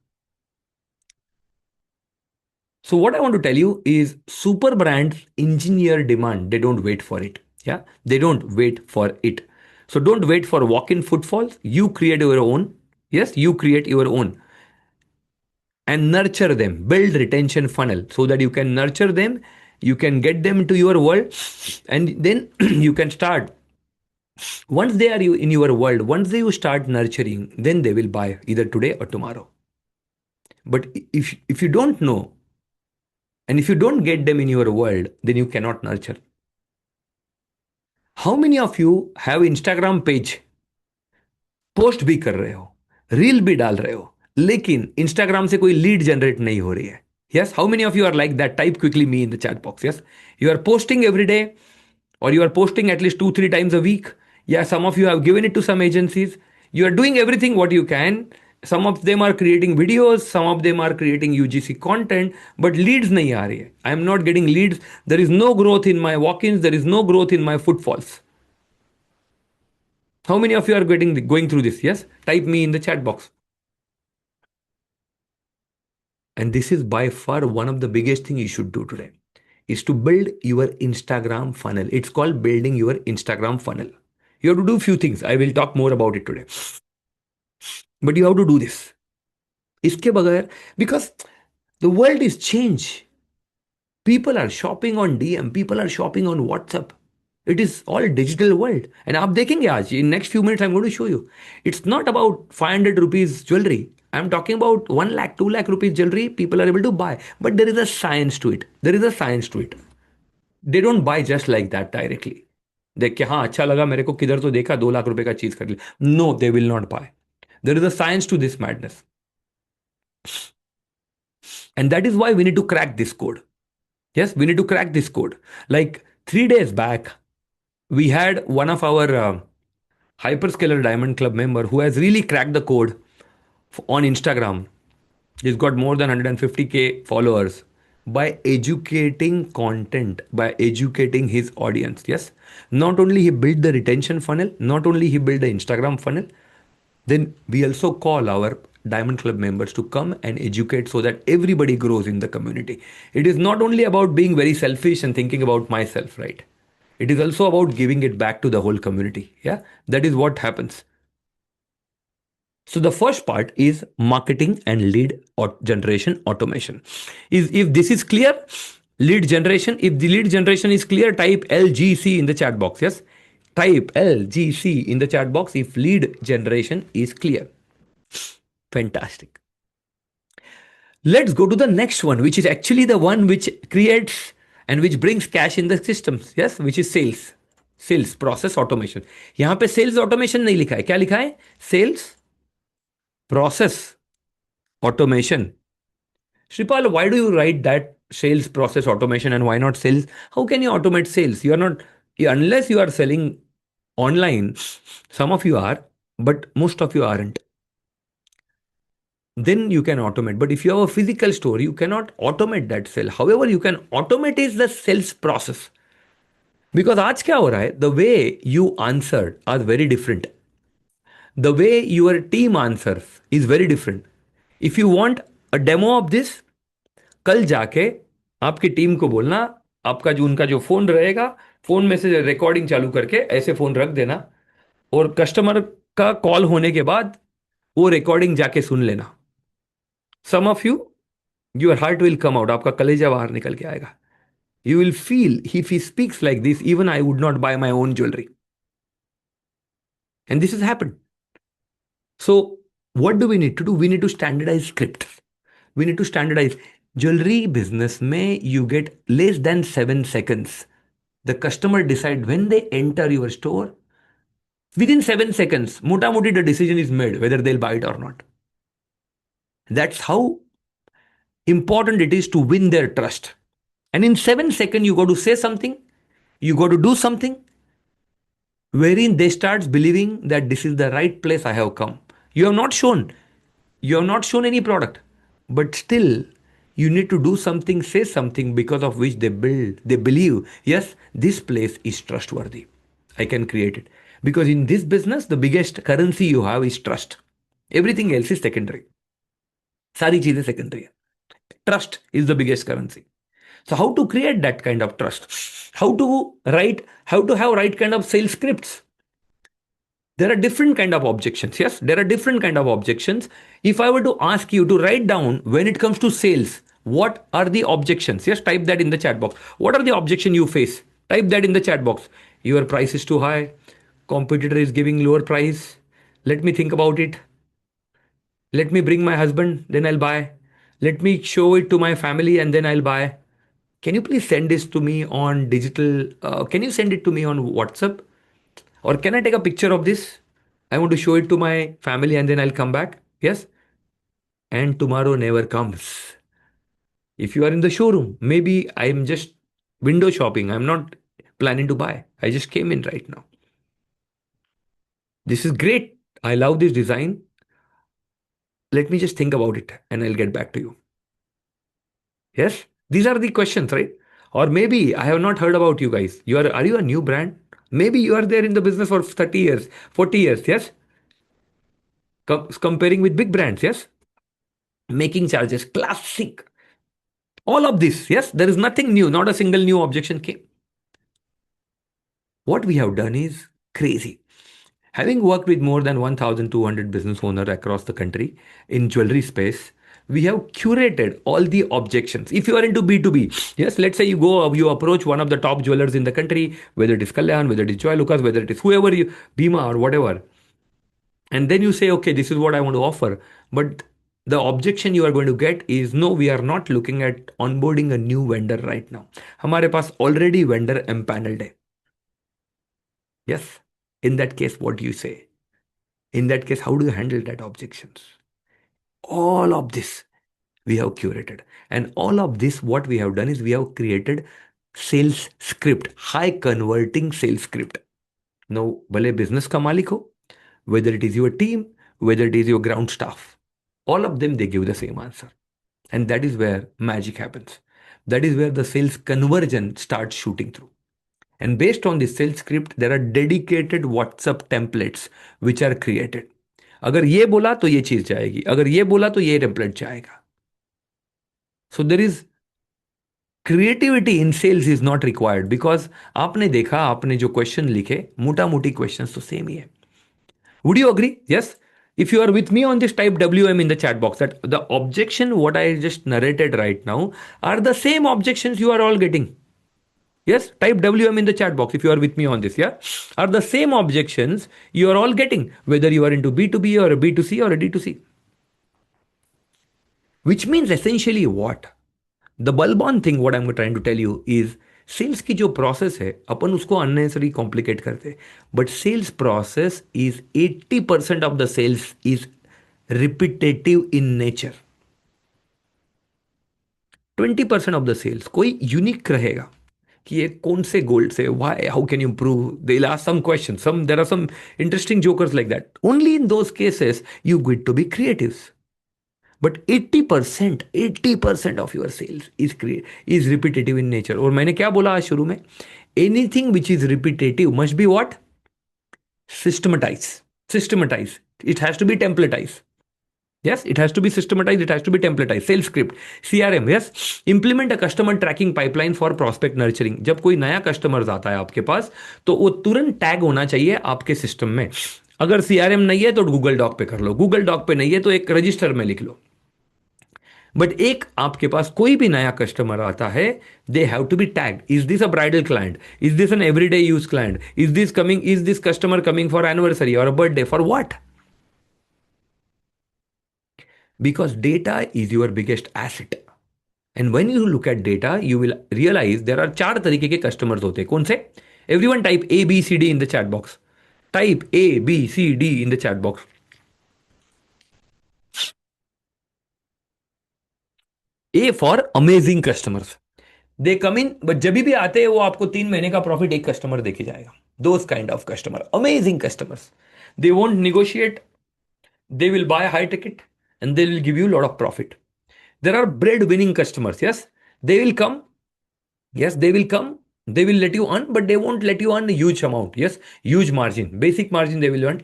So what I want to tell you is super brands engineer demand. They don't wait for it. Yeah, they don't wait for it. So don't wait for walk-in footfalls. You create your own. Yes, you create your own and nurture them. Build retention funnel so that you can nurture them. You can get them into your world, and then you can start. Once they are in your world, once you start nurturing, then they will buy either today or tomorrow. But if you don't know, and if you don't get them in your world, then you cannot nurture. How many of you have Instagram page? Post भी कर रहे हो, reel भी डाल रहे हो, लेकिन Instagram से कोई लीड जनरेट नहीं हो रही है. Yes, how many of you are like that? Type quickly me in the chat box. Yes, you are posting every day, or you are posting at least 2-3 times a week. Yeah, some of you have given it to some agencies. You are doing everything what you can. some of them are creating videos, some of them are creating UGC content, but leads nahi aa rahi hai. I am not getting leads. There is no growth in my walk-ins. There is no growth in my footfalls. How many of you are going through this? Yes, type me in the chat box. And this is by far one of the biggest thing you should do today is to build your Instagram funnel. It's called building your Instagram funnel. You have to do few things. I will talk more about it today. But you have to do this. इसके बगैर, because the world is changed. People are shopping on DM. People are shopping on WhatsApp. It is all digital world. And आप देखेंगे आज in next few minutes I'm going to show you. It's not about 500 rupees jewelry. I'm talking about 1 lakh, 2 lakh rupees jewelry people are able to buy. But there is a science to it. There is a science to it. They don't buy just like that directly. देख के हाँ अच्छा लगा मेरे को किधर तो देखा 2 लाख रुपए का चीज खरीद ली. No, they will not buy. There is a science to this madness. And that is why we need to crack this code. Yes, we need to crack this code. Like 3 days back, we had one of our hyperscaler diamond club member who has really cracked the code on Instagram. He's got more than 150K followers by educating content, by educating his audience. Yes, not only he built the retention funnel, not only he built the Instagram funnel, then we also call our diamond club members to come and educate so that everybody grows in the community. It is not only about being very selfish and thinking about myself, right? It is also about giving it back to the whole community. Yeah, that is what happens. So the first part is marketing and lead generation automation. Is if this is clear, lead generation. If the lead generation is clear, type LGC in the chat box. Yes, type LGC in the chat box if lead generation is clear. Fantastic. Let's go to the next one, which is actually the one which creates and which brings cash in the systems. Yes, which is sales. Sales process automation. यहाँ पे sales automation नहीं लिखा है. क्या लिखा है? Sales process automation. Shripal, why do you write that sales process automation and why not sales? How can you automate sales? You are not, unless you are selling online, some of you are, but most of you aren't. Then you can automate. But if you have a physical store, you cannot automate that sale. However, you can automate is the sales process. Because आज क्या हो रहा है? The way you answered are very different. The way your team answers is very different. If you want a demo of this, कल जाके आपकी team को बोलना, आपका जो उनका जो फोन रहेगा, फोन में से रिकॉर्डिंग चालू करके ऐसे फोन रख देना और कस्टमर का कॉल होने के बाद वो रिकॉर्डिंग जाके सुन लेना. Some of you, your heart will come out. आपका कलेजा बाहर निकल के आएगा. You will feel if he speaks like this, even I would not buy my own jewelry. And this has happened. So, what do we need to do? We need to standardize scripts. We need to standardize. Jewelry business may you get less than 7 seconds. The customer decide when they enter your store. Within 7 seconds, mota moti the decision is made whether they'll buy it or not. That's how important it is to win their trust. And in 7 seconds, you got to say something, you got to do something, wherein they start believing that this is the right place I have come. You have not shown, any product, but still you need to do something, say something because of which they believe, yes, this place is trustworthy. I can create it. Because in this business, the biggest currency you have is trust. Everything else is secondary. सारी चीजें secondary है. Trust is the biggest currency. So how to create that kind of trust? How to have right kind of sales scripts? There are different kind of objections. Yes, there are different kind of objections. If I were to ask you to write down when it comes to sales, what are the objections? Yes, type that in the chat box. What are the objections you face? Type that in the chat box. Your price is too high. Competitor is giving lower price. Let me think about it. Let me bring my husband, then I'll buy. Let me show it to my family and then I'll buy. Can you please send this to me on digital? Can you send it to me on WhatsApp? Or can I take a picture of this? I want to show it to my family and then I'll come back. Yes. And tomorrow never comes. If you are in the showroom, maybe I'm just window shopping. I'm not planning to buy. I just came in right now. This is great. I love this design. Let me just think about it and I'll get back to you. Yes, these are the questions, right? Or maybe I have not heard about you guys. Are you a new brand? Maybe you are there in the business for 30 years, 40 years, yes? Comparing with big brands, yes? Making charges, classic. All of this, yes? There is nothing new, not a single new objection came. What we have done is crazy. Having worked with more than 1,200 business owners across the country in jewelry space, we have curated all the objections. If you are into B2B, yes, let's say you approach one of the top jewelers in the country, whether it is Kalyan, whether it is Joy Lucas, whether it is whoever you, Bima or whatever, and then you say, okay, this is what I want to offer. But the objection you are going to get is, no, we are not looking at onboarding a new vendor right now. हमारे पास already vendor empaneled है. Yes. In that case, what do you say? In that case, how do you handle that objections? All of this we have curated. And all of this, what we have done is we have created sales script, high converting sales script. Now, भले business का मालिक हो, whether it is your team, whether it is your ground staff, all of them, they give the same answer. And that is where magic happens. That is where the sales conversion starts shooting through. And based on this sales script, there are dedicated WhatsApp templates which are created. अगर ये बोला तो ये चीज जाएगी, अगर ये बोला तो ये टेम्पलेट जाएगा. So there is creativity in sales is not required, because आपने देखा, आपने जो क्वेश्चन लिखे, मोटा मोटी क्वेश्चंस तो सेम ही है. Would you agree? Yes. If you are with me on this, type WM in the chat box. That the objection what I just narrated right now are the same objections you are all getting. Yes, type WM in the chat box if you are with me on this. Yeah, are the same objections you are all getting, whether you are into B2B or a B2C or a D2C. Which means essentially what? The bulb on thing, what I'm trying to tell you is, sales की जो process है अपन उसको unnecessary complicate करते, but sales process is 80% of the sales is repetitive in nature. 20% of the sales कोई unique रहेगा कि ये कौन से गोल्ड से, why, how can you improve, they will ask some question, some there are some interesting jokers like that. Only in those cases you get to be creative. But 80% of your sales is repetitive in nature. और मैंने क्या बोला आज शुरू में, anything which is repetitive must be what? Systematize. Systematize. It has to be templatize. Yes, it has to be systematized, it has to be templatized. Sales script, CRM, yes. Implement a customer tracking pipeline for prospect nurturing. जब कोई नया customer आता है आपके पास, तो वो तुरंत tag होना चाहिए आपके सिस्टम में. अगर CRM नहीं है तो गूगल डॉक पे कर लो, गूगल डॉक पे नहीं है तो एक रजिस्टर में लिख लो. बट एक आपके पास कोई भी नया कस्टमर आता है, they have to be tagged. Is this a bridal client? Is this an everyday use client? Is this customer coming for anniversary और a birthday? For what? Because data is your biggest asset. And when you look at data, you will realize there are चार तरीके के customers होते हैं. कौन से? Everyone type A, B, C, D in the chat box. Type A, B, C, D in the chat box. A for amazing customers. They come in, but जब भी आते हैं वो आपको 3 महीने का प्रॉफिट एक कस्टमर देके जाएगा. Those kind of customer, amazing customers. They won't negotiate. They will buy a high ticket and they will give you a lot of profit. There are bread winning customers. Yes, they will come. Yes, they will come. They will let you earn, but they won't let you earn a huge amount. Yes, huge margin, basic margin they will earn.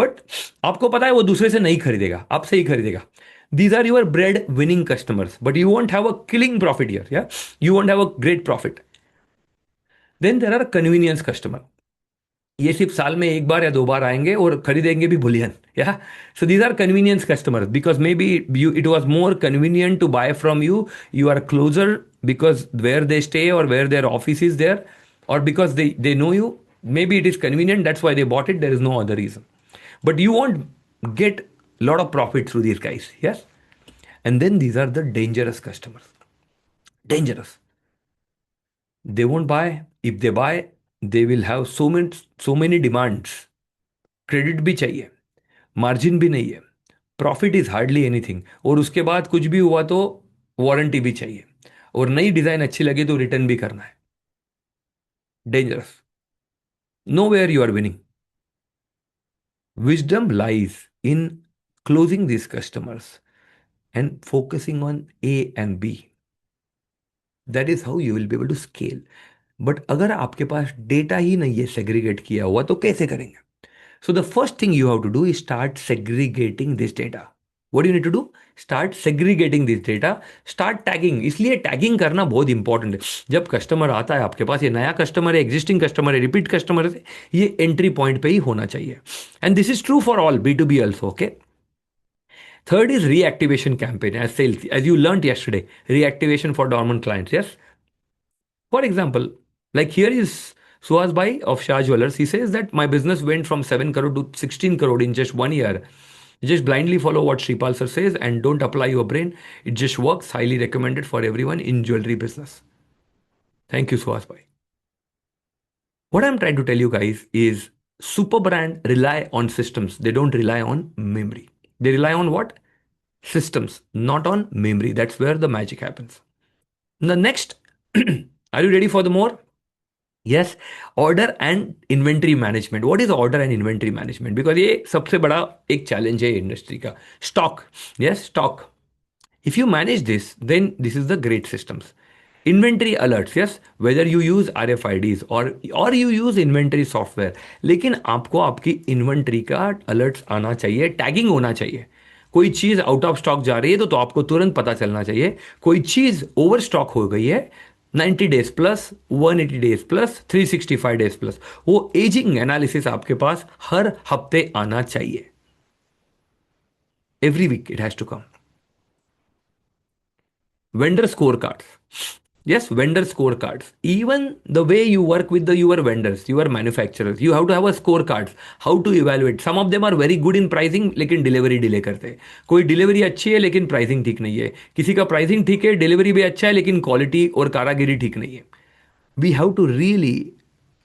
But आपको पता है वो दूसरे से नहीं खरीदेगा, आपसे ही खरीदेगा. These are your bread winning customers, but you won't have a killing profit here. Yeah, you won't have a great profit. Then there are convenience customer. ये सिर्फ साल में एक बार या दो बार आएंगे और खरीदेंगे भी बुलियन. या so these are convenience customers because maybe you it was more convenient to buy from you. You are closer because where they stay or where their office is there, or because they know you. Maybe it is convenient, that's why they bought it. There is no other reason. But you won't get a lot of profit through these guys. Yes. And then these are the dangerous customers. Dangerous. They won't buy. If they buy, they will have so many demands. Credit भी चाहिए, margin भी नहीं है, profit is hardly anything, और उसके बाद कुछ भी हुआ तो वारंटी भी चाहिए, और नई डिजाइन अच्छी लगी तो रिटर्न भी करना है. Dangerous. Nowhere you are winning. Wisdom lies in closing these customers and focusing on A and B. That is how you will be able to scale. But अगर आपके पास डेटा ही नहीं है सेग्रीगेट किया हुआ तो कैसे करेंगे? So the first thing you have to do is start segregating this data. What do you need to do? Start segregating this data. Start tagging. इसलिए टैगिंग करना बहुत इंपॉर्टेंट है. जब कस्टमर आता है आपके पास, ये नया कस्टमर है, एग्जिस्टिंग कस्टमर है, रिपीट कस्टमर है, ये एंट्री पॉइंट पे ही होना चाहिए. And this is true for all B2B also. Okay. Third is reactivation campaign as sales, as you learned yesterday. Reactivation for dormant clients. Yes. For example, like here is Suhas Bhai of Shah Jewelers. He says that my business went from 7 crore to 16 crore in just 1 year. Just blindly follow what Sripal sir says and don't apply your brain. It just works. Highly recommended for everyone in jewelry business. Thank you, Suhas Bhai. What I'm trying to tell you guys is super brand rely on systems. They don't rely on memory. They rely on what? Systems, not on memory. That's where the magic happens. The next, are you ready for the more? Yes, order and inventory management. What is order and inventory management? Because ये सबसे बड़ा एक challenge है industry का. Stock. Yes, stock. If you manage this, then this is the great systems. Inventory alerts, yes, whether you use RFIDs or you use inventory software, लेकिन आपको आपकी inventory का अलर्ट्स आना चाहिए, टैगिंग होना चाहिए. कोई चीज आउट ऑफ स्टॉक जा रही है तो आपको तुरंत पता चलना चाहिए. कोई चीज ओवर स्टॉक हो गई है, 90 days plus, 180 days plus, 365 days plus, वो एजिंग एनालिसिस आपके पास हर हफ्ते आना चाहिए. Every week it has to come. Vendor scorecards. Yes, vendor scorecards. Even the way you work with your vendors, your manufacturers, you have to have a scorecards. How to evaluate. Some of them are very good in pricing, लेकिन delivery delay करते हैं. कोई delivery अच्छी है लेकिन pricing ठीक नहीं है. किसी का प्राइसिंग ठीक है, डिलीवरी भी अच्छा है लेकिन क्वालिटी और कारागिरी ठीक नहीं है. We have to really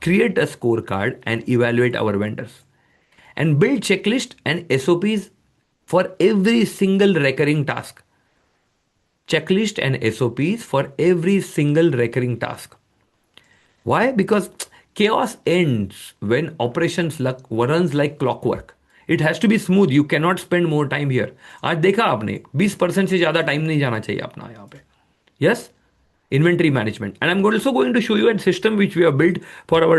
create a scorecard and evaluate our vendors and build checklist and SOPs for every single recurring task. Checklist and SOPs for every single recurring task. Why? Because chaos ends when operations runs like clockwork. It has to be smooth. You cannot spend more time here. आज देखा आपने 20% से ज़्यादा time नहीं जाना चाहिए अपना यहाँ पे. Yes? Inventory management. And I'm also going to show you a system which we have built for our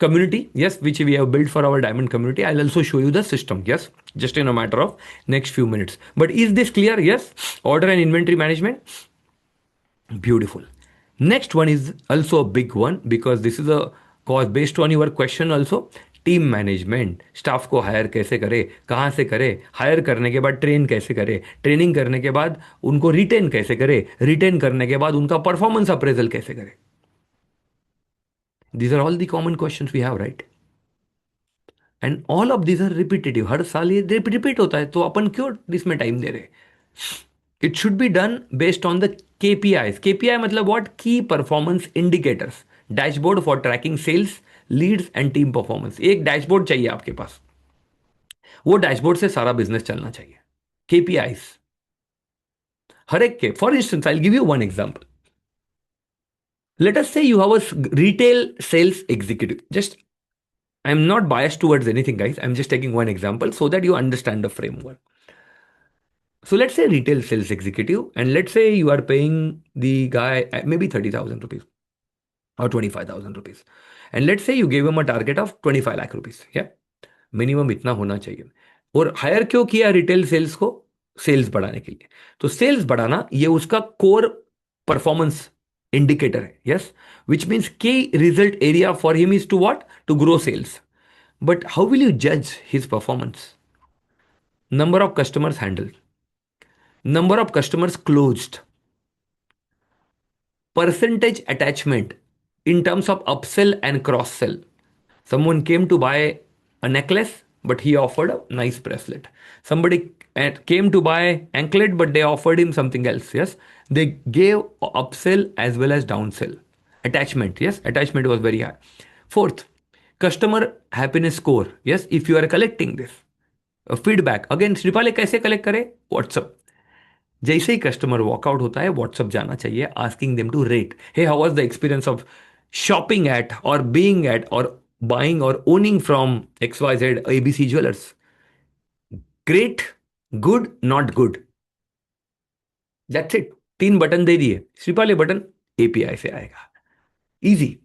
community. Yes, which we have built for our diamond community. I'll also show you the system. Yes, just in a matter of next few minutes. But is this clear? Yes, order and inventory management. Beautiful. Next one is also a big one because this is a cause based on your question also. Team management. Staff को higher कैसे करे, कहाँ से करे, higher करने के बाद train कैसे करे, ट्रेनिंग करने के बाद उनको रिटेन कैसे करे, रिटेन करने के बाद उनका परफॉर्मेंस अप्रेजल कैसे करे. These are all the common questions we have, right? And all of these are repetitive. हर साल ये रिपीट होता है, तो अपन क्यों इसमें टाइम दे रहे? It should be done based on the KPIs. KPI मतलब what? Key performance indicators. Dashboard for tracking sales, leads and team performance. एक डैशबोर्ड चाहिए आपके पास. वो डैशबोर्ड से सारा बिजनेस चलना चाहिए. KPIs हर एक के. For instance I will give you one example. Let us say you have a retail sales executive. Just I am not biased towards anything guys. I am just taking one example so that you understand the framework. So let's say retail sales executive, and let's say you are paying the guy maybe 30,000 rupees or 25,000 rupees. And let's say you gave him a target of 25 lakh rupees. Yeah. Minimum इतना होना चाहिए. और higher क्यों किया retail sales को? Sales बढ़ाने के लिए. तो सेल्स बढ़ाना ये उसका कोर परफॉर्मेंस इंडिकेटर है. Yes, which means key result area for him is to what? To grow sales. But how will you जज his performance? Number of customers handled, number of customers closed, percentage attachment in terms of upsell and cross sell. Someone came to buy a necklace, but he offered a nice bracelet. Somebody came to buy anklet, but they offered him something else. Yes, they gave upsell as well as downsell. Attachment, yes, attachment was very high. Fourth, customer happiness score. Yes, if you are collecting this feedback again, Shripal कैसे collect करे? WhatsApp. जैसे ही customer walkout होता है, WhatsApp जाना चाहिए, asking them to rate. Hey, how was the experience of shopping at और being at और buying और owning from XYZ ABC jewellers? Great, good not good, that's it. तीन बटन दे दिए, सिर्फ वाले बटन एपीआई से आएगा, easy.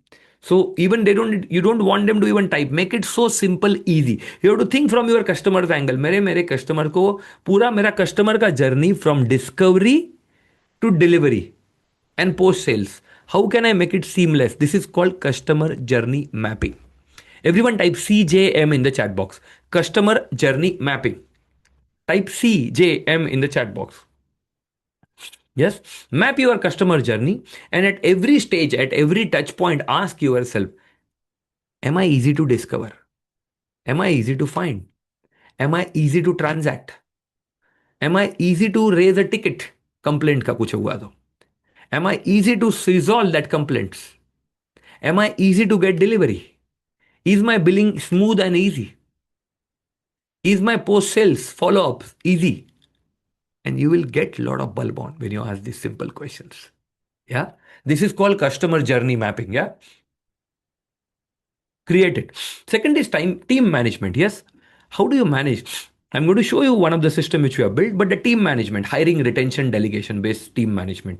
So even they don't, you don't want them to even type, make it so simple, easy. You have to think from your customer's angle. मेरे मेरे customer को, पूरा मेरा कस्टमर का journey from discovery to delivery and post sales, how can I make it seamless? This is called customer journey mapping. Everyone type CJM in the chat box. Customer journey mapping. Type CJM in the chat box. Yes, map your customer journey, and at every stage, at every touch point, ask yourself, am I easy to discover? Am I easy to find? Am I easy to transact? Am I easy to raise a ticket? Complaint का कुछ हुआ तो. Am I easy to resolve that complaints? Am I easy to get delivery? Is my billing smooth and easy? Is my post sales follow up easy? And you will get a lot of bulb on when you ask these simple questions. Yeah. This is called customer journey mapping. Yeah. Create it. Second is team management. Yes. How do you manage? I'm going to show you one of the system which we have built, but the team management, hiring, retention, delegation based team management.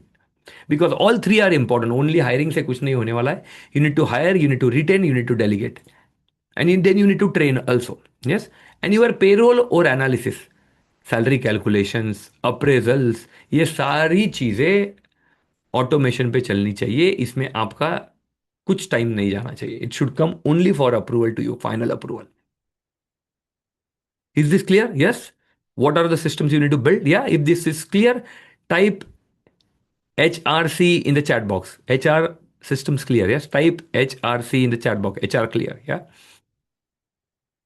Because all three are important. Only hiring से कुछ नहीं होने वाला है. You need to hire, you need to retain, you need to delegate. And then you need to train also. Yes. And your payroll or analysis, salary calculations, appraisals, ये सारी चीजें automation पे चलनी चाहिए. इसमें आपका कुछ टाइम नहीं जाना चाहिए. It should come only for approval to you, final approval. Is this clear? Yes. What are the systems you need to build? Yeah, if this is clear, type HRC in the chat box. HR systems clear. Yes, type HRC in the chat box. HR clear. Yeah.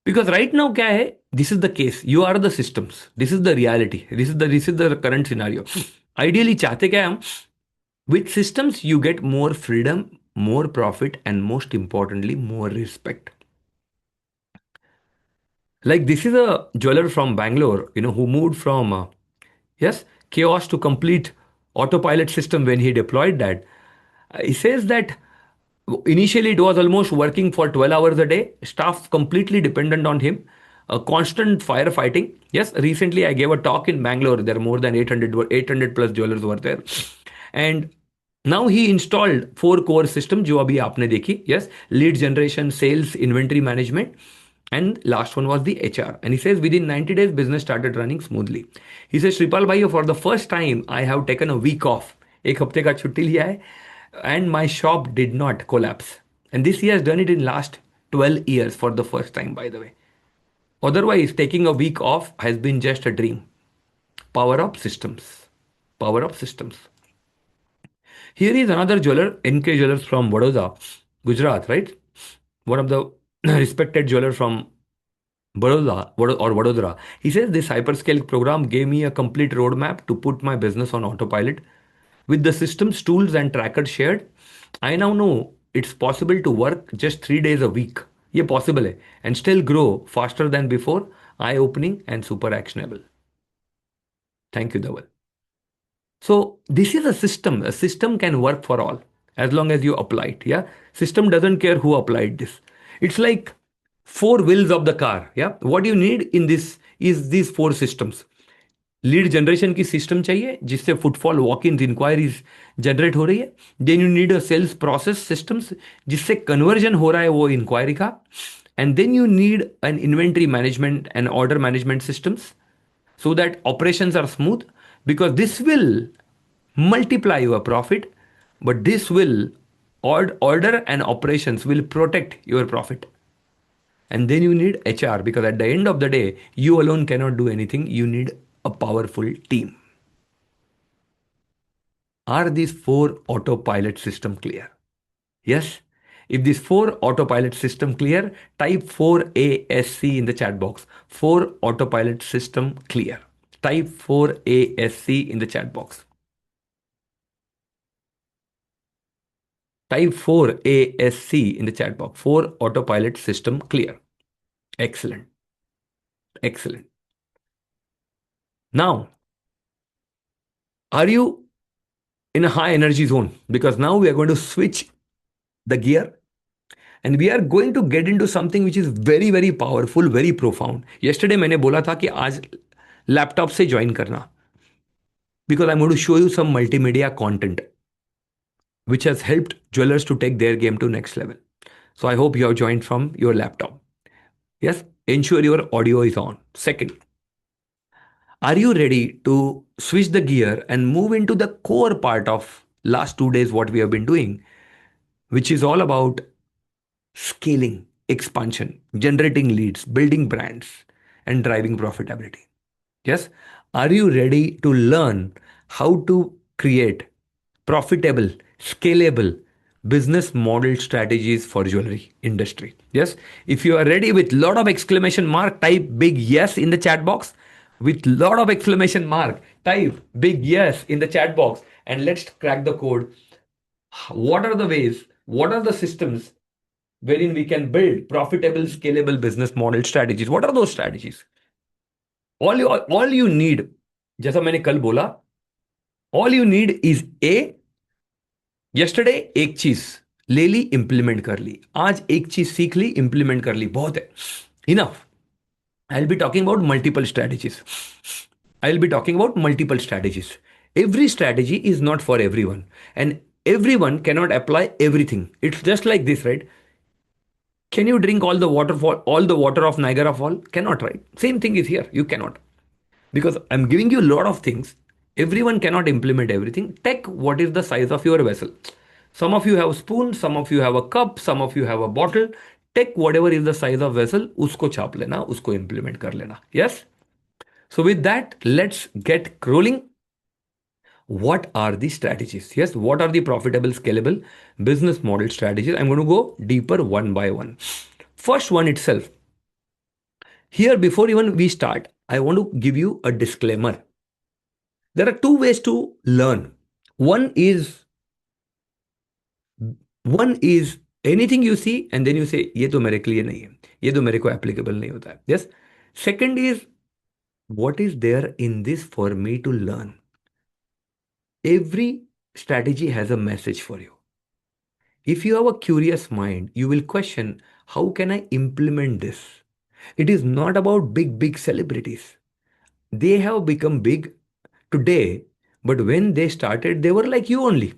Because right now क्या है, this is the case, you are the systems, this is the reality, this is the current scenario. Ideally चाहते क्या है हम, with systems you get more freedom, more profit, and most importantly more respect. Like this is a jeweler from Bangalore, who moved from yes, chaos to complete autopilot system. When he deployed that, he says that initially it was almost working for 12 hours a day, staff completely dependent on him, constant firefighting. Yes, recently I gave a talk in Bangalore. There are more than 800 plus jewelers were there. And now he installed 4 core systems जो अभी आपने देखी. Yes, lead generation, sales, inventory management, and last one was the HR. And he says within 90 days business started running smoothly. He says, Shripal bhai, for the first time I have taken a week off. एक हफ्ते का छुट्टी लिया है, and my shop did not collapse. And this he has done it in last 12 years for the first time, by the way. Otherwise, taking a week off has been just a dream. Power of systems. Power of systems. Here is another jeweler, NK Jewelers from Vadodara, Gujarat, right? One of the respected jeweler from Vadodara. He says this hyperscale program gave me a complete roadmap to put my business on autopilot. With the systems, tools, and trackers shared, I now know it's possible to work just 3 days a week. ये possible है, and still grow faster than before. Eye-opening and super actionable. Thank you, Dhaval. So this is a system. A system can work for all as long as you apply it. Yeah. System doesn't care who applied this. It's like 4 wheels of the car. Yeah. What you need in this is these 4 systems. Lead generation की system चाहिए जिससे footfall, walk in, enquiries generate हो रही है. Then you need a sales process systems जिससे conversion हो रहा है वो इंक्वायरी का. And then you need an inventory management and order management systems so that operations are smooth, because this will multiply your profit, but this will order and operations will protect your profit. And then you need HR, because at the end of the day you alone cannot do anything. You need a powerful team. Are these 4 autopilot system clear? Yes. If these 4 autopilot system clear, type 4ASC in the chat box. 4 autopilot system clear. Type 4ASC in the chat box. Type 4ASC in the chat box. 4 autopilot system clear. Excellent. Excellent. Now, are you in a high energy zone? Because now we are going to switch the gear. And we are going to get into something which is very, very powerful, very profound. Yesterday मैंने बोला था कि आज laptop से join करना, because I'm going to show you some multimedia content which has helped jewelers to take their game to next level. So I hope you have joined from your laptop. Yes, ensure your audio is on. Second, are you ready to switch the gear and move into the core part of last 2 days what we have been doing, which is all about scaling, expansion, generating leads, building brands, and driving profitability? Yes. Are you ready to learn how to create profitable, scalable business model strategies for jewelry industry? Yes. If you are ready with lot of exclamation mark, type big yes in the chat box. With lot of exclamation mark, type big yes in the chat box, and let's crack the code. What are the ways? What are the systems wherein we can build profitable, scalable business model strategies? What are those strategies? All you need, जैसा मैंने कल बोला, all you need is a yesterday एक चीज ले ली, implement कर ली, आज एक चीज सीख ली, इंप्लीमेंट कर ली, बहुत है, enough. I'll be talking about multiple strategies. I'll be talking about multiple strategies. Every strategy is not for everyone, and everyone cannot apply everything. It's just like this, right? Can you drink all the water of Niagara Fall? Cannot, right? Same thing is here. You cannot. Because I'm giving you a lot of things. Everyone cannot implement everything. Take what is the size of your vessel. Some of you have a spoon, some of you have a cup, some of you have a bottle. Take whatever is the size of vessel, usko chap lena, usko implement kar lena. Yes? So with that, let's get rolling. What are the strategies? Yes, what are the profitable, scalable business model strategies? I'm going to go deeper one by one. First one itself. Here, before even we start, I want to give you a disclaimer. There are two ways to learn. One is one is anything you see and then you say ये तो मेरे के लिए नहीं है, ये तो मेरे को applicable नहीं होता है. Yes. Second is what is there in this for me to learn. Every strategy has a message for you. If you have a curious mind, you will question, how can I implement this? It is not about big celebrities. They have become big today, but when they started, they were like you only.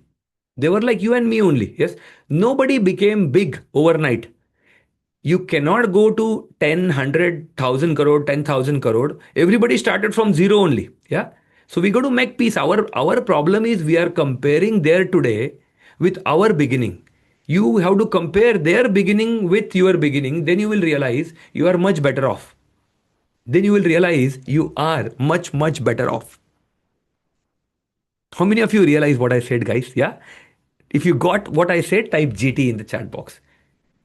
They were like you and me only. Yes. Nobody became big overnight. You cannot go to 10, 100,000 crore, 10,000 crore. Everybody started from zero only. Yeah. So we got to make peace. Our problem is we are comparing their today with our beginning. You have to compare their beginning with your beginning. Then you will realize you are much better off. Then you will realize you are much better off. How many of you realize what I said, guys? Yeah. If you got what I said, type GT in the chat box.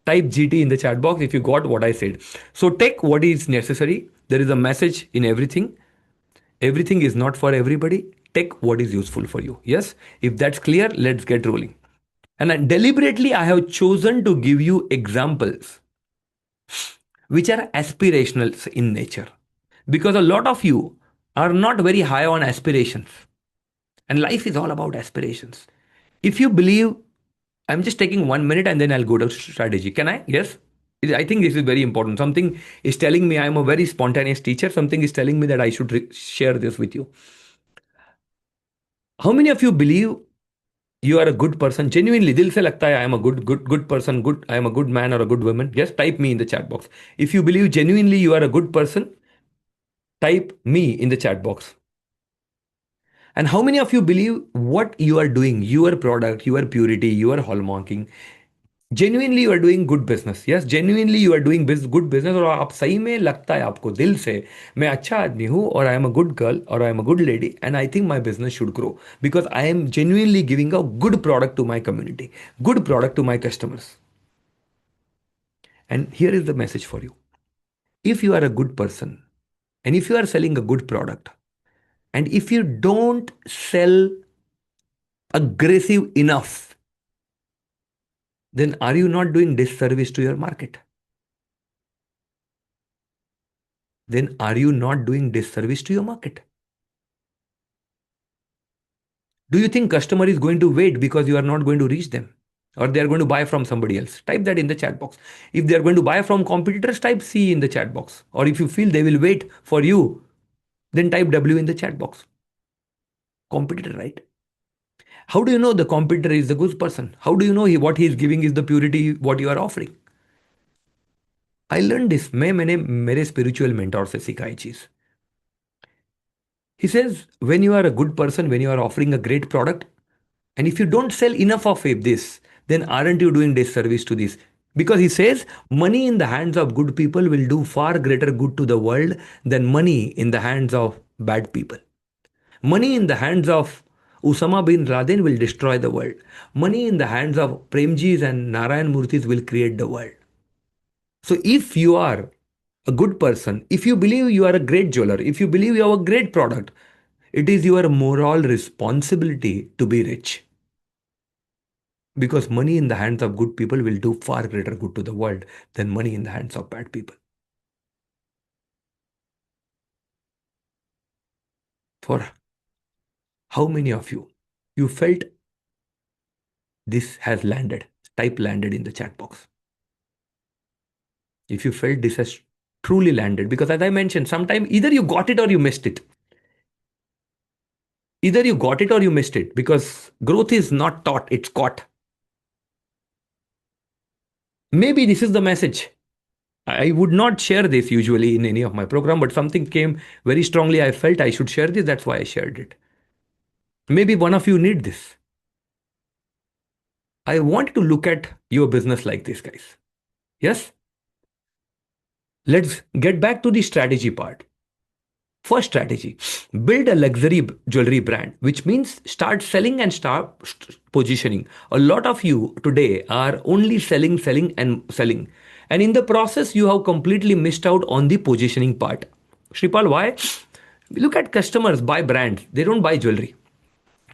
Type GT in the chat box if you got what I said. So take what is necessary. There is a message in everything. Everything is not for everybody. Take what is useful for you. Yes. If that's clear, let's get rolling. And deliberately, I have chosen to give you examples which are aspirational in nature. Because a lot of you are not very high on aspirations. And life is all about aspirations. If you believe, I'm just taking 1 minute and then I'll go to strategy. Can I? Yes. I think this is very important. Something is telling me I'm a very spontaneous teacher. Something is telling me that I should share this with you. How many of you believe you are a good person? Genuinely, dil se lagta hai I am a good person, I am a good man or a good woman. Just type me in the chat box. If you believe genuinely you are a good person, type me in the chat box. And how many of you believe what you are doing, your product, your purity, your hallmarking, genuinely you are doing good business? Yes, genuinely you are doing good business. और आप सही में लगता है आपको दिल से मैं अच्छा आदमी हूँ और I am a good girl or I am a good lady and I think my business should grow because I am genuinely giving a good product to my community, good product to my customers. And here is the message for you. If you are a good person and if you are selling a good product and if you don't sell aggressive enough, then are you not doing disservice to your market? Then are you not doing disservice to your market? Do you think customer is going to wait because you are not going to reach them? Or they are going to buy from somebody else? Type that in the chat box. If they are going to buy from competitors, type C in the chat box. Or if you feel they will wait for you, Then type W in the chat box. Competitor, right? How do you know the competitor is the good person? How do you know what he is giving is the purity what you are offering? I learned this. मैंने मेरे spiritual mentor से सीखा ये चीज. He says when you are a good person, when you are offering a great product, and if you don't sell enough of this, then aren't you doing disservice to this? Because he says money in the hands of good people will do far greater good to the world than money in the hands of bad people. Money in the hands of Usama bin Laden will destroy the world. Money in the hands of Premjis and Narayan Murthis will create the world. So if you are a good person, if you believe you are a great jeweler, if you believe you have a great product, it is your moral responsibility to be rich. Because money in the hands of good people will do far greater good to the world than money in the hands of bad people. For how many of you felt this has landed? Type landed in the chat box. If you felt this has truly landed, because as I mentioned, sometimes either you got it or you missed it. Either you got it or you missed it, because growth is not taught, it's caught. Maybe this is the message. I would not share this usually in any of my program, but something came very strongly. I felt I should share this. That's why I shared it. Maybe one of you need this. I want to look at your business like this, guys. Yes? Let's get back to the strategy part. First strategy, build a luxury jewelry brand, which means start selling and start positioning. A lot of you today are only selling, selling, and selling. And in the process, you have completely missed out on the positioning part. Shripal, why? Look at customers buy brands, they don't buy jewelry.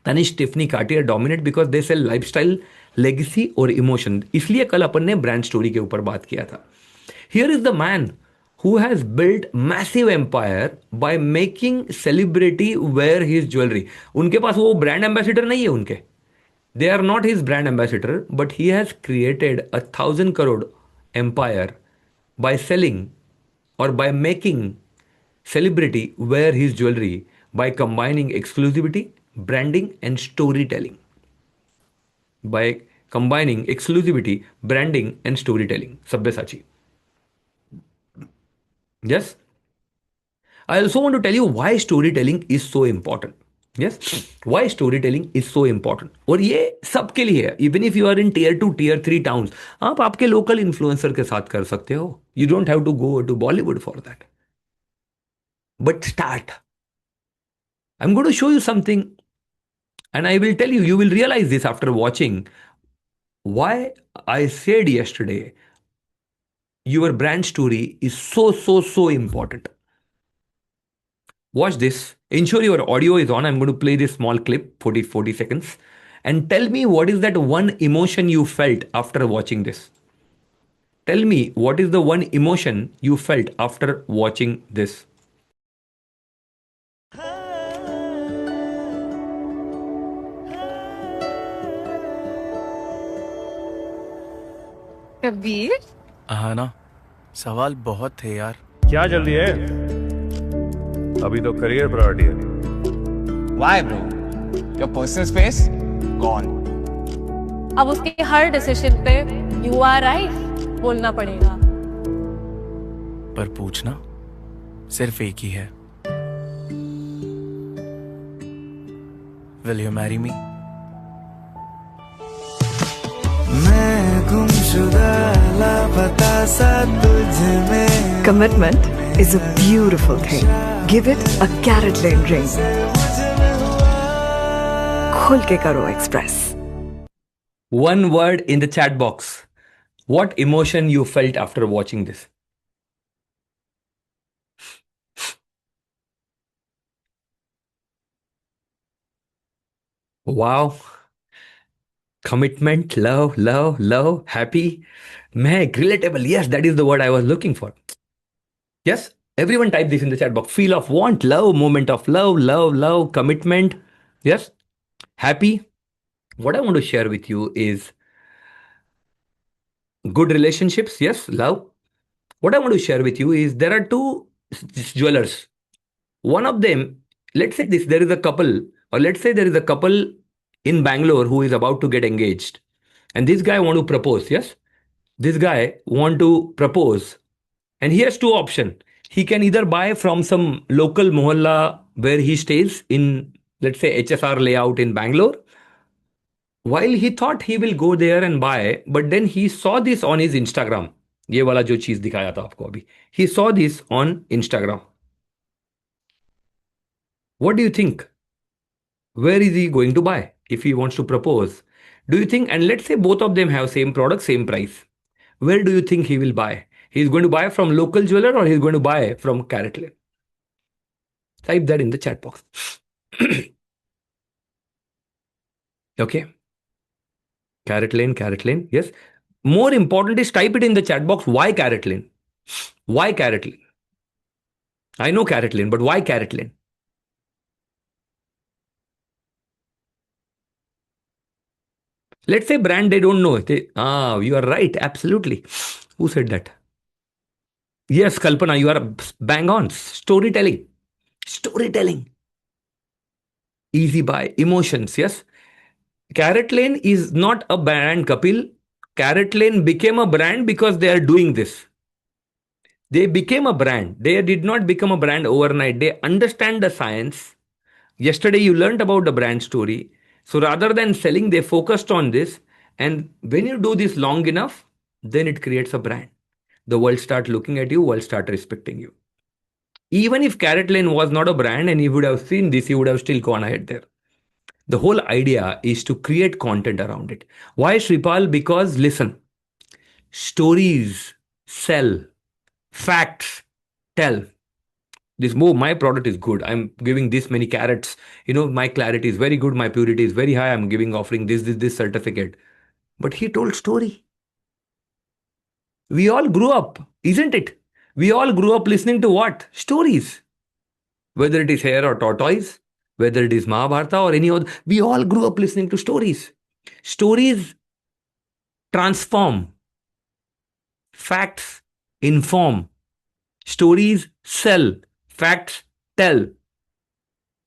Tanishq Tiffany Cartier dominate because they sell lifestyle legacy और emotion इसलिए कल अपन ने brand story के ऊपर बात किया था here is the man who has built massive empire by making celebrity wear his jewelry. उनके पास वो brand ambassador नहीं है उनके. They are not his brand ambassador, but he has created 1,000 crore empire by selling or by making celebrity wear his jewelry by combining exclusivity, branding, and storytelling. By combining exclusivity, branding, and storytelling. Sabyasachi. Yes? I also want to tell you why storytelling is so important. Yes? Why storytelling is so important. और ये सबके लिए है. Even if you are in tier 2, tier 3 towns, आप आपके local influencer के साथ कर सकते हो. You don't have to go to Bollywood for that. But start. I'm going to show you something and I will tell you, you will realize this after watching why I said yesterday your brand story is so important. Watch this. Ensure your audio is on. I'm going to play this small clip, 40 seconds. And tell me what is that one emotion you felt after watching this. Tell me what is the one emotion you felt after watching this. Kabir हाँ ना सवाल बहुत थे यार क्या जल्दी है अभी तो करियर प्रायोरिटी है Why, bro? Your personal space gone. अब उसके हर डिसीजन पे यू आर राइट बोलना पड़ेगा पर पूछना सिर्फ एक ही है Will you marry me? Commitment is a beautiful thing. Give it a carrot lane ring. खुल के करो express. One word in the chat box. What emotion you felt after watching this? Wow. Commitment, love, happy. Meh, relatable. Yes, that is the word I was looking for. Yes, everyone type this in the chat box. Feel of want, love, moment of love, commitment. Yes, happy. What I want to share with you is good relationships. Yes, love. What I want to share with you is there are two jewelers. One of them, let's say this, there is a couple, or let's say there is a couple in Bangalore who is about to get engaged, and this guy want to propose. Yes, this guy want to propose, and he has two options. He can either buy from some local mohalla where he stays in, let's say, HSR layout in Bangalore. While he thought he will go there and buy, but then he saw this on his Instagram. ये वाला जो चीज दिखाया था आपको अभी, he saw this on Instagram. What do you think? Where is he going to buy if he wants to propose? Do you think, and let's say both of them have same product, same price. Where do you think he will buy? He's going to buy from local jeweler or he's going to buy from Carrot Lane? Type that in the chat box. Okay. Carrot Lane. Yes. More important is type it in the chat box. Why Carrot Lane? Why Carrot Lane? I know Carrot Lane, but why Carrot Lane? Let's say brand they don't know. You are right. Absolutely. Who said that? Yes, Kalpana, you are bang on. Storytelling. Easy buy. Emotions. Yes. Carrot Lane is not a brand, Kapil. Carrot Lane became a brand because they are doing this. They became a brand. They did not become a brand overnight. They understand the science. Yesterday, you learned about the brand story. So rather than selling, they focused on this. And when you do this long enough, then it creates a brand. The world start looking at you, world start respecting you. Even if Carrot Lane was not a brand and you would have seen this, you would have still gone ahead there. The whole idea is to create content around it. Why, Shripal? Because listen, stories sell, facts tell. My product is good. I'm giving this many carats. My clarity is very good. My purity is very high. I'm offering this certificate. But he told story. We all grew up, isn't it? We all grew up listening to what? Stories. Whether it is Hare or Tortoise, whether it is Mahabharata or any other, we all grew up listening to stories. Stories transform, facts inform, stories sell, facts tell.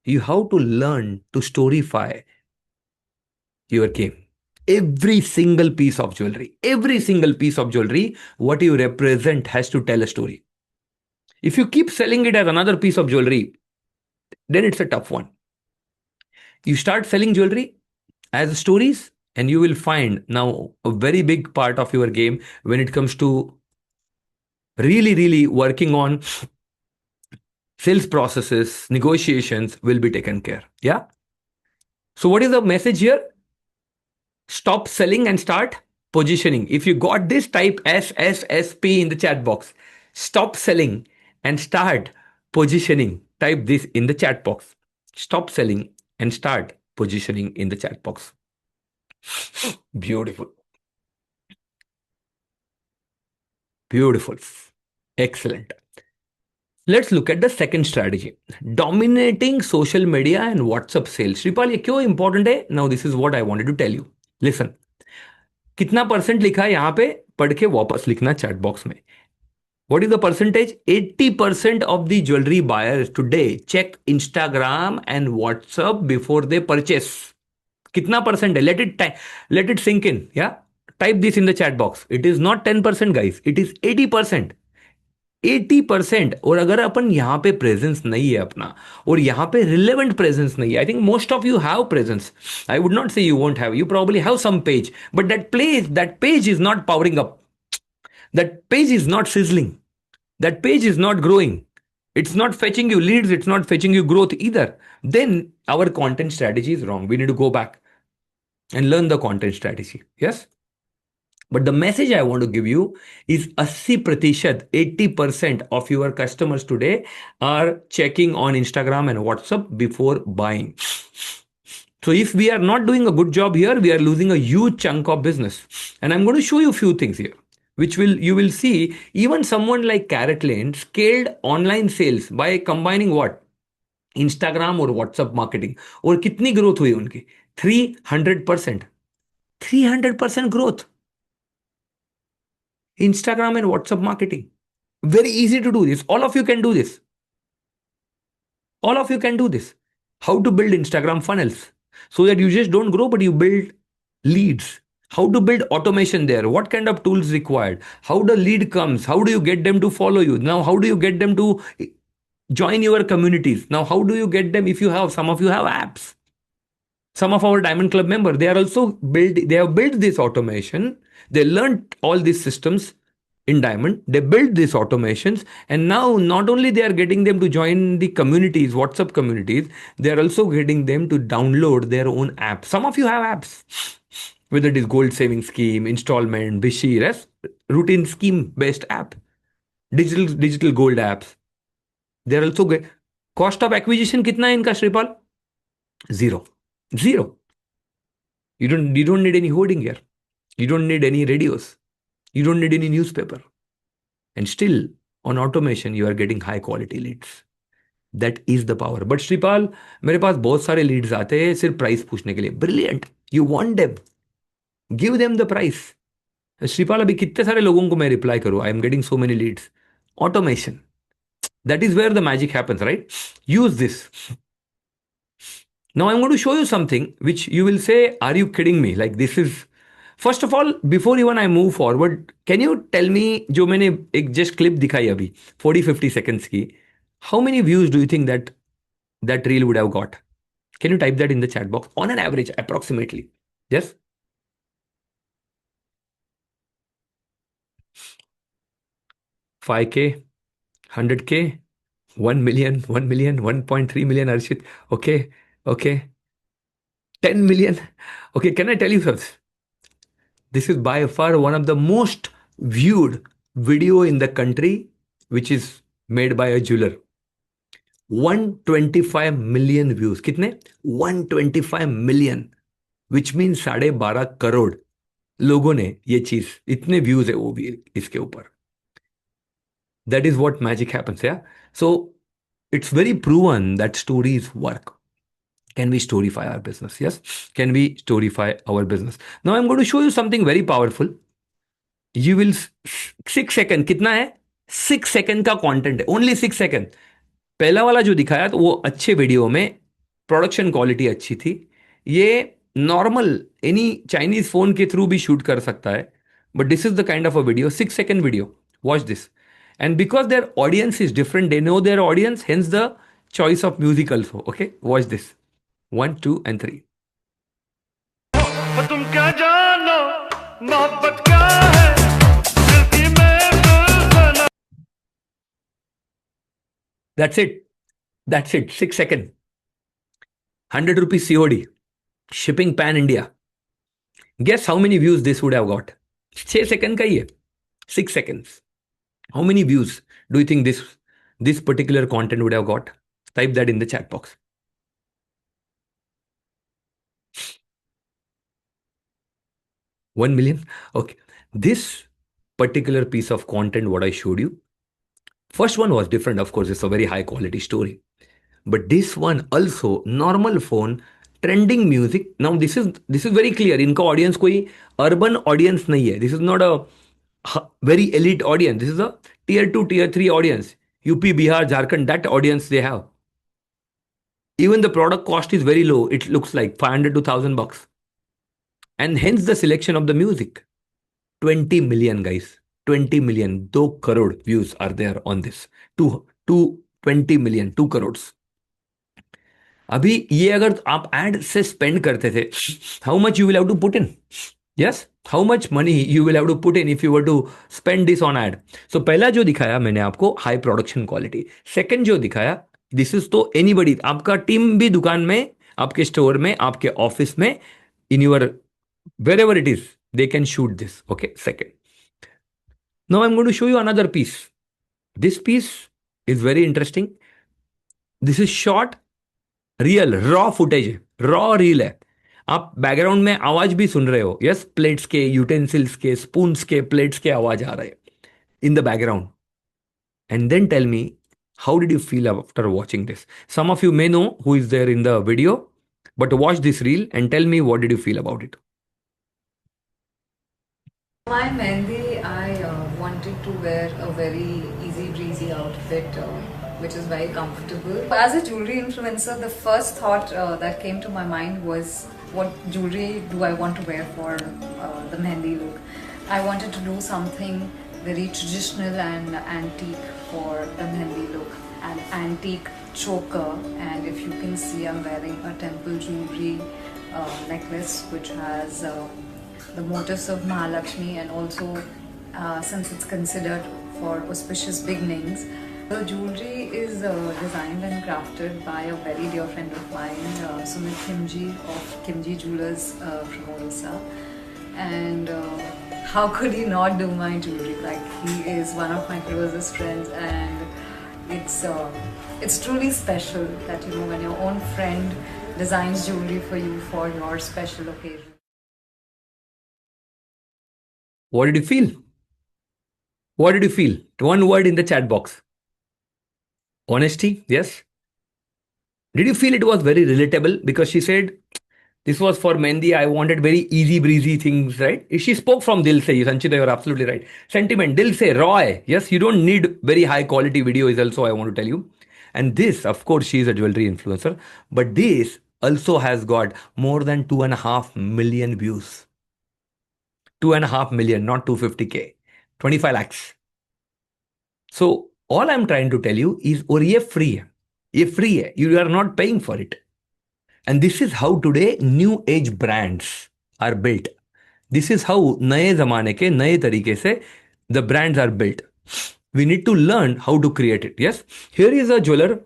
You have to learn to storyfy your game. Every single piece of jewelry, what you represent has to tell a story. If you keep selling it as another piece of jewelry, then it's a tough one. You start selling jewelry as stories, and you will find now a very big part of your game when it comes to really working on sales processes, negotiations will be taken care. Yeah. So what is the message here? Stop selling and start positioning. If you got this, type SSSP in the chat box. Stop selling and start positioning. Type this in the chat box. Stop selling and start positioning in the chat box. Beautiful. Excellent. Let's look at the second strategy. Dominating social media and WhatsApp sales. Shripal, ये क्यों important है? Now this is what I wanted to tell you. Listen. कितना percent लिखा है यहाँ पे? पढ़ के वापस लिखना चैट बॉक्स में. What is the percentage? 80% of the jewelry buyers today check Instagram and WhatsApp before they purchase. कितना परसेंट है? Let it sink in. Yeah. Type this in the chat box. It is not 10%, guys. It is 80%. 80%. और अगर अपन यहाँ पे presence नहीं है अपना, और यहाँ पे रिलेवेंट प्रेजेंस नहीं है, I think most of you have presence. I would not say you won't have, you probably have some page, but that page is not powering up. That page is not sizzling. That page is not growing. It's not fetching you leads. It's not fetching you growth either. Then our content strategy is wrong. We need to go back and learn the content strategy. Yes. But the message I want to give you is 80%, 80% of your customers today are checking on Instagram and WhatsApp before buying. So if we are not doing a good job here, we are losing a huge chunk of business. And I'm going to show you a few things here, which you will see even someone like Carrot Lane scaled online sales by combining what? Instagram or WhatsApp marketing. और कितनी growth हुई उनकी? 300%. 300% growth. Instagram and WhatsApp marketing. Very easy to do this. All of you can do this. All of you can do this. How to build Instagram funnels so that you just don't grow, but you build leads. How to build automation there. What kind of tools required? How the lead comes? How do you get them to follow you? Now, how do you get them to join your communities? Now, how do you get them if you have, some of you have apps? Some of our Diamond Club members, they have built this automation. They learned all these systems in Diamond. They built these automations, and now not only they are getting them to join the communities, WhatsApp communities, they are also getting them to download their own app. Some of you have apps, whether it is gold saving scheme, installment, Bishi, routine scheme based app, digital gold apps. They are also cost of acquisition कितना है इनका Shripal? Zero. Zero. You don't need any hoarding here. You don't need any radios. You don't need any newspaper. And still, on automation, you are getting high quality leads. That is the power. But Shripal, मेरे पास बहुत सारे leads आते हैं सिर्फ price पूछने के लिए. Brilliant. You want them. Give them the price. Shripal, अभी कितने सारे लोगों को मैं reply करूँ? I am getting so many leads. Automation. That is where the magic happens, right? Use this. Now I'm going to show you something which you will say, are you kidding me? Like this is, first of all, before even I move forward, can you tell me, जो मैंने एक just clip दिखाई अभी 40-50 seconds की, how many views do you think that reel would have got? Can you type that in the chat box? On an average, approximately. Yes? $5K, $100K, 1 million, 1 million, 1.3 million, Arshit. Okay, okay. 10 million. Okay, can I tell you something? This is by far one of the most viewed video in the country, which is made by a jeweler. 125 million views. कितने? 125 million, which means 12.5 crore लोगों ने ये चीज, इतने views है वो भी इसके ऊपर. That is what magic happens, yeah? So it's very proven that stories work. Can we storify our business? Yes. Can we storify our business? Now I'm going to show you something very powerful. You will 6 second कितना है? 6 second का content है. Only 6 second. पहला वाला जो दिखाया तो वो अच्छे वीडियो में प्रोडक्शन क्वालिटी अच्छी थी. ये नॉर्मल एनी चाइनीज फोन के थ्रू भी शूट कर सकता है. But this is the kind of a video. 6 second video. Watch this. And because their audience is different, they know their audience, hence the choice of music also. Okay, watch this. 1, 2, and 3. तुम क्या जानो मोहब्बत क्या है दिल की महफिल. That's it. That's it. 6 seconds. 100 rupees COD. Shipping pan India. Guess how many views this would have got? 6 seconds का ही है. 6 seconds. How many views do you think this particular content would have got? Type that in the chat box. 1 million? Okay. This particular piece of content, what I showed you, first one was different. Of course, it's a very high quality story. But this one also, normal phone, trending music. Now this is very clear. इनका audience कोई urban audience नहीं है. This is not a very elite audience. This is a tier 2, tier 3 audience. UP, Bihar, Jharkhand, that audience they have. Even the product cost is very low. It looks like 500 to 1,000 bucks. And hence the selection of the music. 20 million guys. 20 million. 2 crore views are there on this. 20 million. 2 crores. अभी ये अगर आप add से spend करते थे, how much you will have to put in? Yes, how much money you will have to put in if you were to spend this on ad? So पहला जो दिखाया मैंने आपको हाई प्रोडक्शन क्वालिटी. सेकंड जो दिखाया, this is तो anybody, आपका team भी दुकान में, आपके स्टोर में, आपके ऑफिस में, in your wherever it is, they can shoot this. Okay, second. Now I am going to show you another piece. This piece is very interesting. This is short reel raw footage है, raw reel है. आप background में आवाज भी सुन रहे हो. यस, प्लेट्स के, यूटेंसिल्स के, स्पून्स के, प्लेट्स के आवाज आ रहे हैं in the background. And then tell me, how did you feel after watching this? Some of you may know who is there in the video, but watch this reel and tell me what did you feel about it. My Mehndi, I wanted to wear a very easy breezy outfit which is very comfortable. As a jewelry influencer, the first thought that came to my mind was, what jewelry do I want to wear for the mehendi look? I wanted to do something very traditional and antique for the mehendi look, an antique choker, and if you can see, I'm wearing a temple jewelry necklace which has the motifs of Mahalakshmi, and also since it's considered for auspicious beginnings, the jewelry is designed and crafted by a very dear friend of mine, Sumit Kimji of Kimji Jewelers from Odisha. And how could he not do my jewelry? Like, he is one of my closest friends, and it's truly special that, you know, when your own friend designs jewelry for you for your special occasion. What did you feel? What did you feel? One word in the chat box. Honesty, yes. Did you feel it was very relatable? Because she said, this was for Mendi, I wanted very easy breezy things, right? She spoke from Dil Se, Sanchita, you're absolutely right. Sentiment, Dil Se, raw hai. Yes, you don't need very high quality video is also, I want to tell you. And this, of course, she is a jewelry influencer, but this also has got more than 2.5 million views. 2.5 million, not 250K. 25 lakhs. So all I'm trying to tell you is, और ये free है. ये free है. You are not paying for it. And this is how today new age brands are built. This is how नए जमाने के नए तरीके से the brands are built. We need to learn how to create it. Yes. Here is a jeweler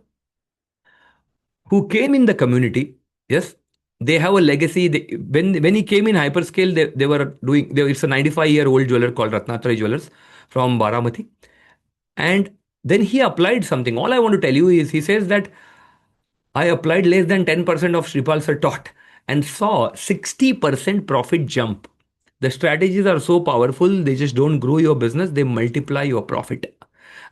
who came in the community. Yes. They have a legacy. When he came in hyperscale, they were doing, it's a 95-year-old jeweler called Ratnatra Jewelers from Baramati. And then he applied something. All I want to tell you is, he says that I applied less than 10% of Sripal sir taught and saw 60% profit jump. The strategies are so powerful, they just don't grow your business, they multiply your profit.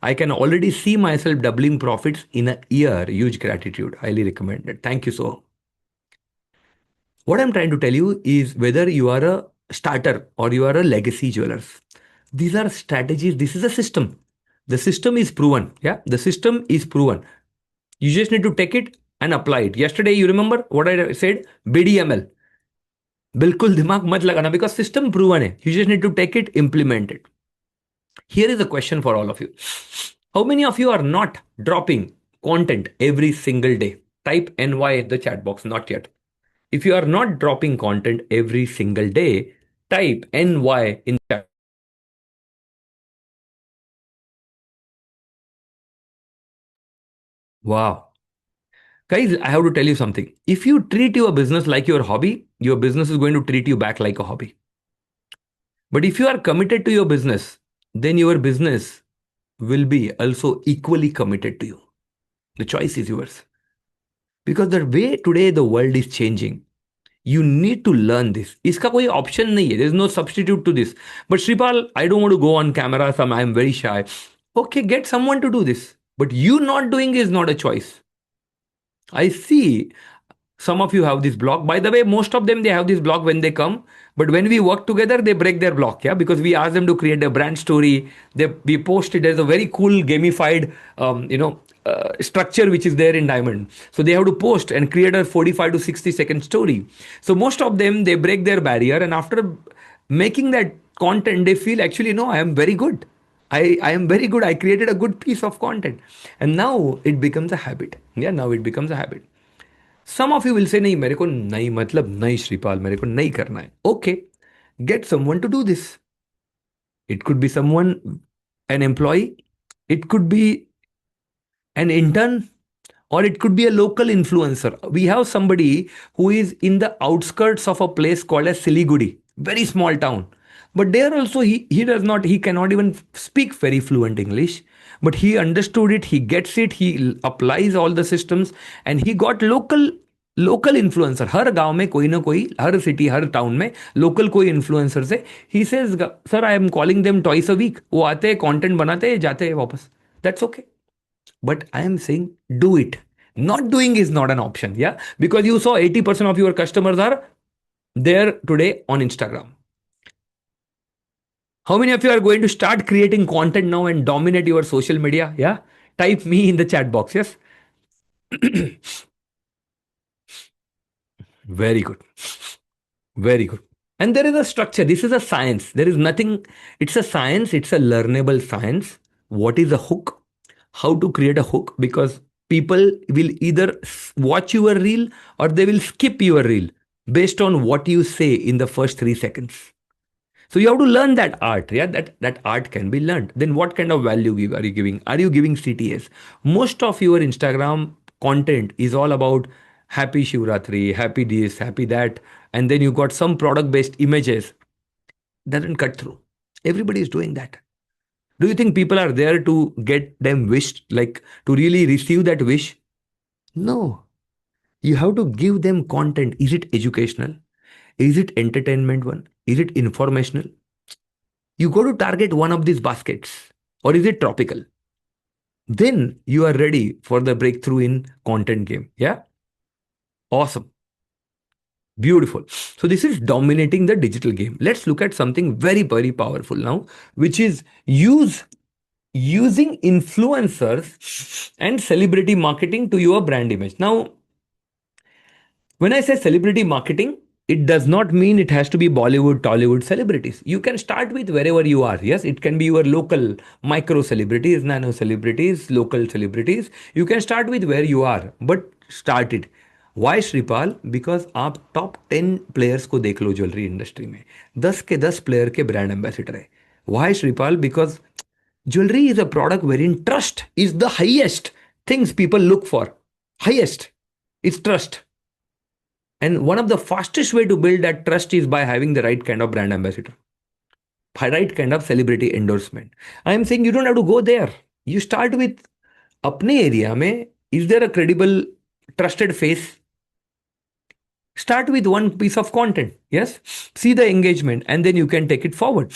I can already see myself doubling profits in a year. Huge gratitude. Highly recommended. Thank you so. What I'm trying to tell you is, whether you are a starter or you are a legacy jeweler, these are strategies. This is a system. The system is proven. Yeah, the system is proven. You just need to take it and apply it. Yesterday, you remember what I said? BDML. बिल्कुल दिमाग मत लगाना, because system proven है. You just need to take it, implement it. Here is a question for all of you. How many of you are not dropping content every single day? Type NY in the chat box. Not yet. If you are not dropping content every single day, type NY in chat. Wow. Guys, I have to tell you something. If you treat your business like your hobby, your business is going to treat you back like a hobby. But if you are committed to your business, then your business will be also equally committed to you. The choice is yours. Because the way today the world is changing, you need to learn this. इसका कोई option नहीं है. There is no substitute to this. But Sripal, I don't want to go on camera. I am very shy. Okay, get someone to do this. But you not doing is not a choice. I see some of you have this block. By the way, most of them, they have this block when they come. But when we work together, they break their block. Yeah, because we ask them to create a brand story. We post it. There's a very cool gamified, structure which is there in Diamond. So they have to post and create a 45 to 60-second story. So most of them, they break their barrier. And after making that content, they feel, actually, no, I am very good. I am very good. I created a good piece of content. And now it becomes a habit. Yeah, now it becomes a habit. Some of you will say, नहीं मेरे को नहीं, मतलब नहीं श्रीपाल, मेरे को नहीं करना है. Okay, get someone to do this. It could be someone, an employee. It could be an intern, or it could be a local influencer. We have somebody who is in the outskirts of a place called as Siliguri, very small town. But there also he cannot even speak very fluent English, but he understood it, he gets it, he applies all the systems, and he got local influencer. हर गांव में कोई ना कोई, हर city, हर town में local कोई influencer से. He says, sir, I am calling them twice a week. वो आते हैं, कंटेंट बनाते हैं, जाते हैं वापस. That's okay. But I am saying, do it. Not doing is not an option. Yeah, because you saw 80% of your customers are there today on Instagram. How many of you are going to start creating content now and dominate your social media? Yeah. Type me in the chat box. Yes. Very good. Very good. And there is a structure. This is a science. There is nothing. It's a science. It's a learnable science. What is a hook? How to create a hook? Because people will either watch your reel or they will skip your reel based on what you say in the first 3 seconds. So you have to learn that art. Yeah, that art can be learned. Then what kind of value are you giving? Are you giving CTS? Most of your Instagram content is all about happy Shivratri, happy this, happy that, and then you got some product based images. Doesn't cut through. Everybody is doing that. Do you think people are there to get them wished, like to really receive that wish? No. You have to give them content. Is it educational? Is it entertainment one? Is it informational? You go to target one of these baskets, or is it tropical? Then you are ready for the breakthrough in content game. Yeah. Awesome. Beautiful. So this is dominating the digital game. Let's look at something very, very powerful now, which is using influencers and celebrity marketing to your brand image. Now, when I say celebrity marketing, it does not mean it has to be Bollywood, Tollywood celebrities. You can start with wherever you are. Yes, it can be your local micro celebrities, nano celebrities, local celebrities. You can start with where you are, but start it. Why Shripal? Because आप top 10 players को देख लो jewellery industry में, 10 के 10 player के brand ambassador है. Why Shripal? Because jewelry is a product wherein trust is the highest things people look for. Highest. It's trust. And one of the fastest way to build that trust is by having the right kind of brand ambassador, right kind of celebrity endorsement. I am saying you don't have to go there. You start with apne area mein, is there a credible, trusted face? Start with one piece of content. Yes. See the engagement and then you can take it forward.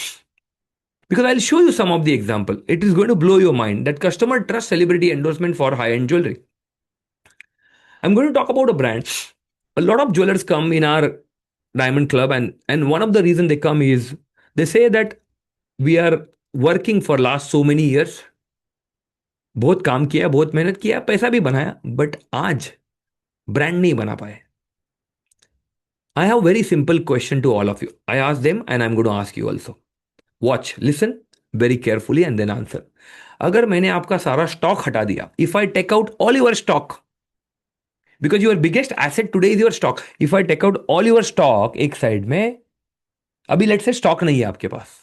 Because I'll show you some of the example. It is going to blow your mind that customer trust celebrity endorsement for high-end jewelry. I'm going to talk about a brand. A lot of jewelers come in our diamond club, and one of the reason they come is they say that we are working for last so many years. बहुत काम किया, बहुत मेहनत किया, पैसा भी बनाया, but आज ब्रांड नहीं बना पाए. I have very simple question to all of you. I ask them and I'm going to ask you also. Watch, listen very carefully and then answer. अगर मैंने आपका सारा स्टॉक हटा दिया, if I take out all your stock, because your biggest asset today is your stock. If I take out all your stock, एक side में अभी let's say stock नहीं है आपके पास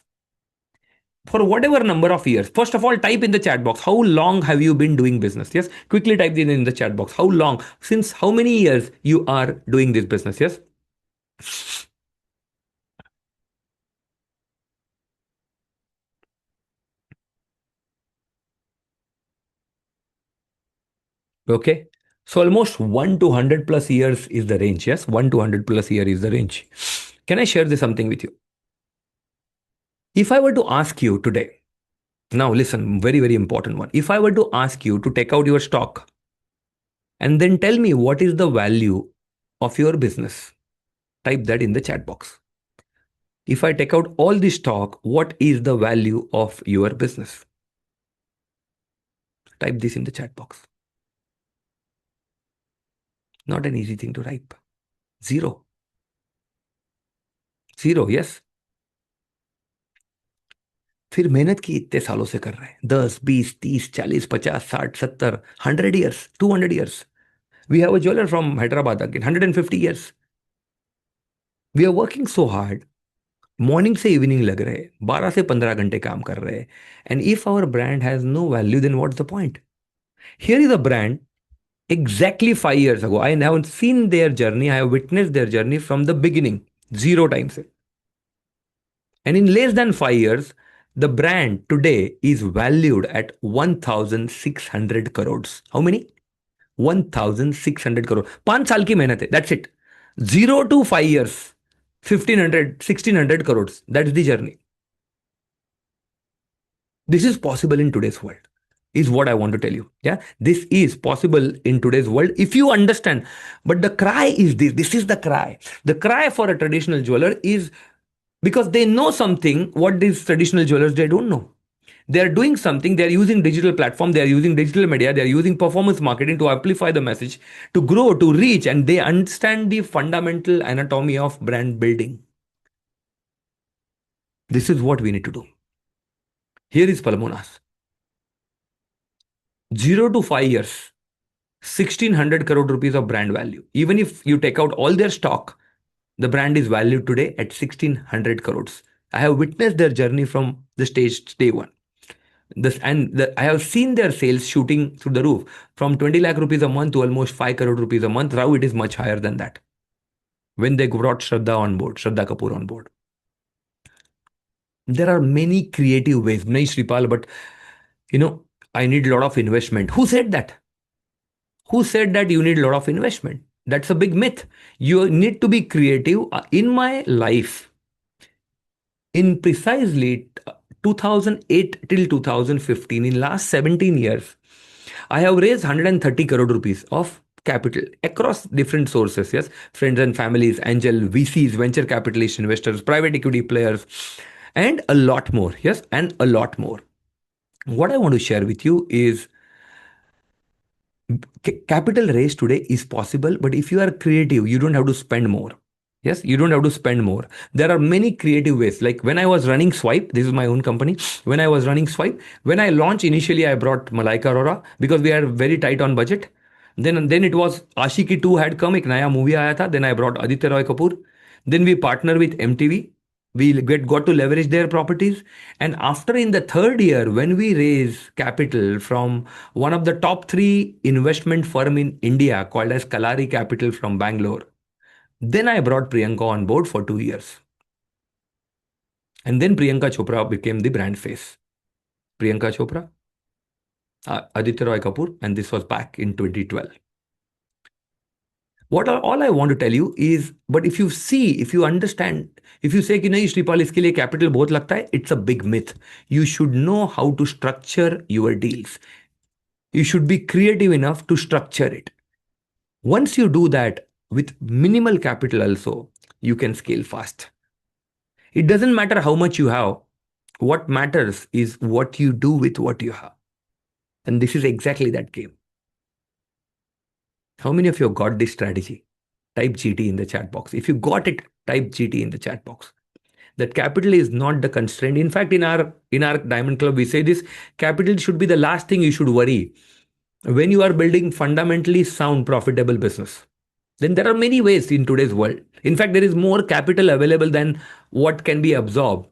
for whatever number of years. First of all, type in the chat box, how long have you been doing business? Yes, quickly type in the chat box, how long, since how many years you are doing this business? Yes. Okay. So almost 1 to 100 plus years is the range. Yes, 1 to 100 plus year is the range. Can I share this something with you? If I were to ask you today, now listen, very, very important one. If I were to ask you to take out your stock and then tell me what is the value of your business, type that in the chat box. If I take out all the stock, what is the value of your business? Type this in the chat box. Not an easy thing to type. Zero. Zero, yes. फिर मेहनत की इतने सालों से कर रहे हैं, 10, 20, 30, 40, 50, 60, 70, 100 years, 200 years. We have a jeweler from Hyderabad again, 150 years. We are working so hard. Morning से इवनिंग लग रहे हैं, 12 से 15 घंटे काम कर रहे हैं. And if our brand has no value, then what's the point? Here is a brand exactly 5 years ago. I have seen their journey. I have witnessed their journey from the beginning, zero times. And in less than 5 years, the brand today is valued at 1,600 crores. How many? 1,600 crore. 5 साल की मेहनत है. That's it. 0 to 5 years. 1,500, 1,600 crores. That's the journey. This is possible in today's world, is what I want to tell you. Yeah, this is possible in today's world if you understand. But the cry is this. This is the cry. The cry for a traditional jeweler is because they know something what these traditional jewelers they don't know. They are doing something. They are using digital platform. They are using digital media. They are using performance marketing to amplify the message, to grow, to reach, and they understand the fundamental anatomy of brand building. This is what we need to do. Here is Palmonas. 0 to 5 years, 1600 crore rupees of brand value. Even if you take out all their stock, the brand is valued today at 1600 crores. I have witnessed their journey from the stage day one. I have seen their sales shooting through the roof from 20 lakh rupees a month to almost 5 crore rupees a month. Now it is much higher than that. When they brought Shraddha Kapoor on board. There are many creative ways. Nahi Shripal, but I need a lot of investment. Who said that? Who said that you need a lot of investment? That's a big myth. You need to be creative. In my life, in precisely 2008 till 2015, in last 17 years, I have raised 130 crore rupees of capital across different sources. Yes, friends and families, angel, VCs, venture capitalist investors, private equity players, and a lot more. Yes, and a lot more. What I want to share with you is capital raise today is possible, but if you are creative, you don't have to spend more. Yes, you don't have to spend more. There are many creative ways. Like when I was running Swipe, this is my own company. When I was running Swipe, when I launched initially, I brought Malaika Arora because we are very tight on budget. Then it was Ashiki 2 had come, एक नया movie आया था. Then I brought Aditya Roy Kapoor. Then we partner with MTV. We got to leverage their properties. And after in the third year, when we raise capital from one of the top 3 investment firm in India called as Kalari Capital from Bangalore, then I brought Priyanka on board for 2 years. And then Priyanka Chopra became the brand face. Priyanka Chopra, Aditya Roy Kapoor, and this was back in 2012. All I want to tell you is, but if you see, if you understand, if you say कि नहीं श्रीपाल इसके लिए capital बहुत लगता है, it's a big myth. You should know how to structure your deals. You should be creative enough to structure it. Once you do that with minimal capital also, you can scale fast. It doesn't matter how much you have. What matters is what you do with what you have. And this is exactly that game. How many of you got this strategy? Type GT in the chat box. If you got it, type GT in the chat box. That capital is not the constraint. In fact, in our Diamond Club, we say this: capital should be the last thing you should worry when you are building fundamentally sound, profitable business. Then there are many ways in today's world. In fact, there is more capital available than what can be absorbed.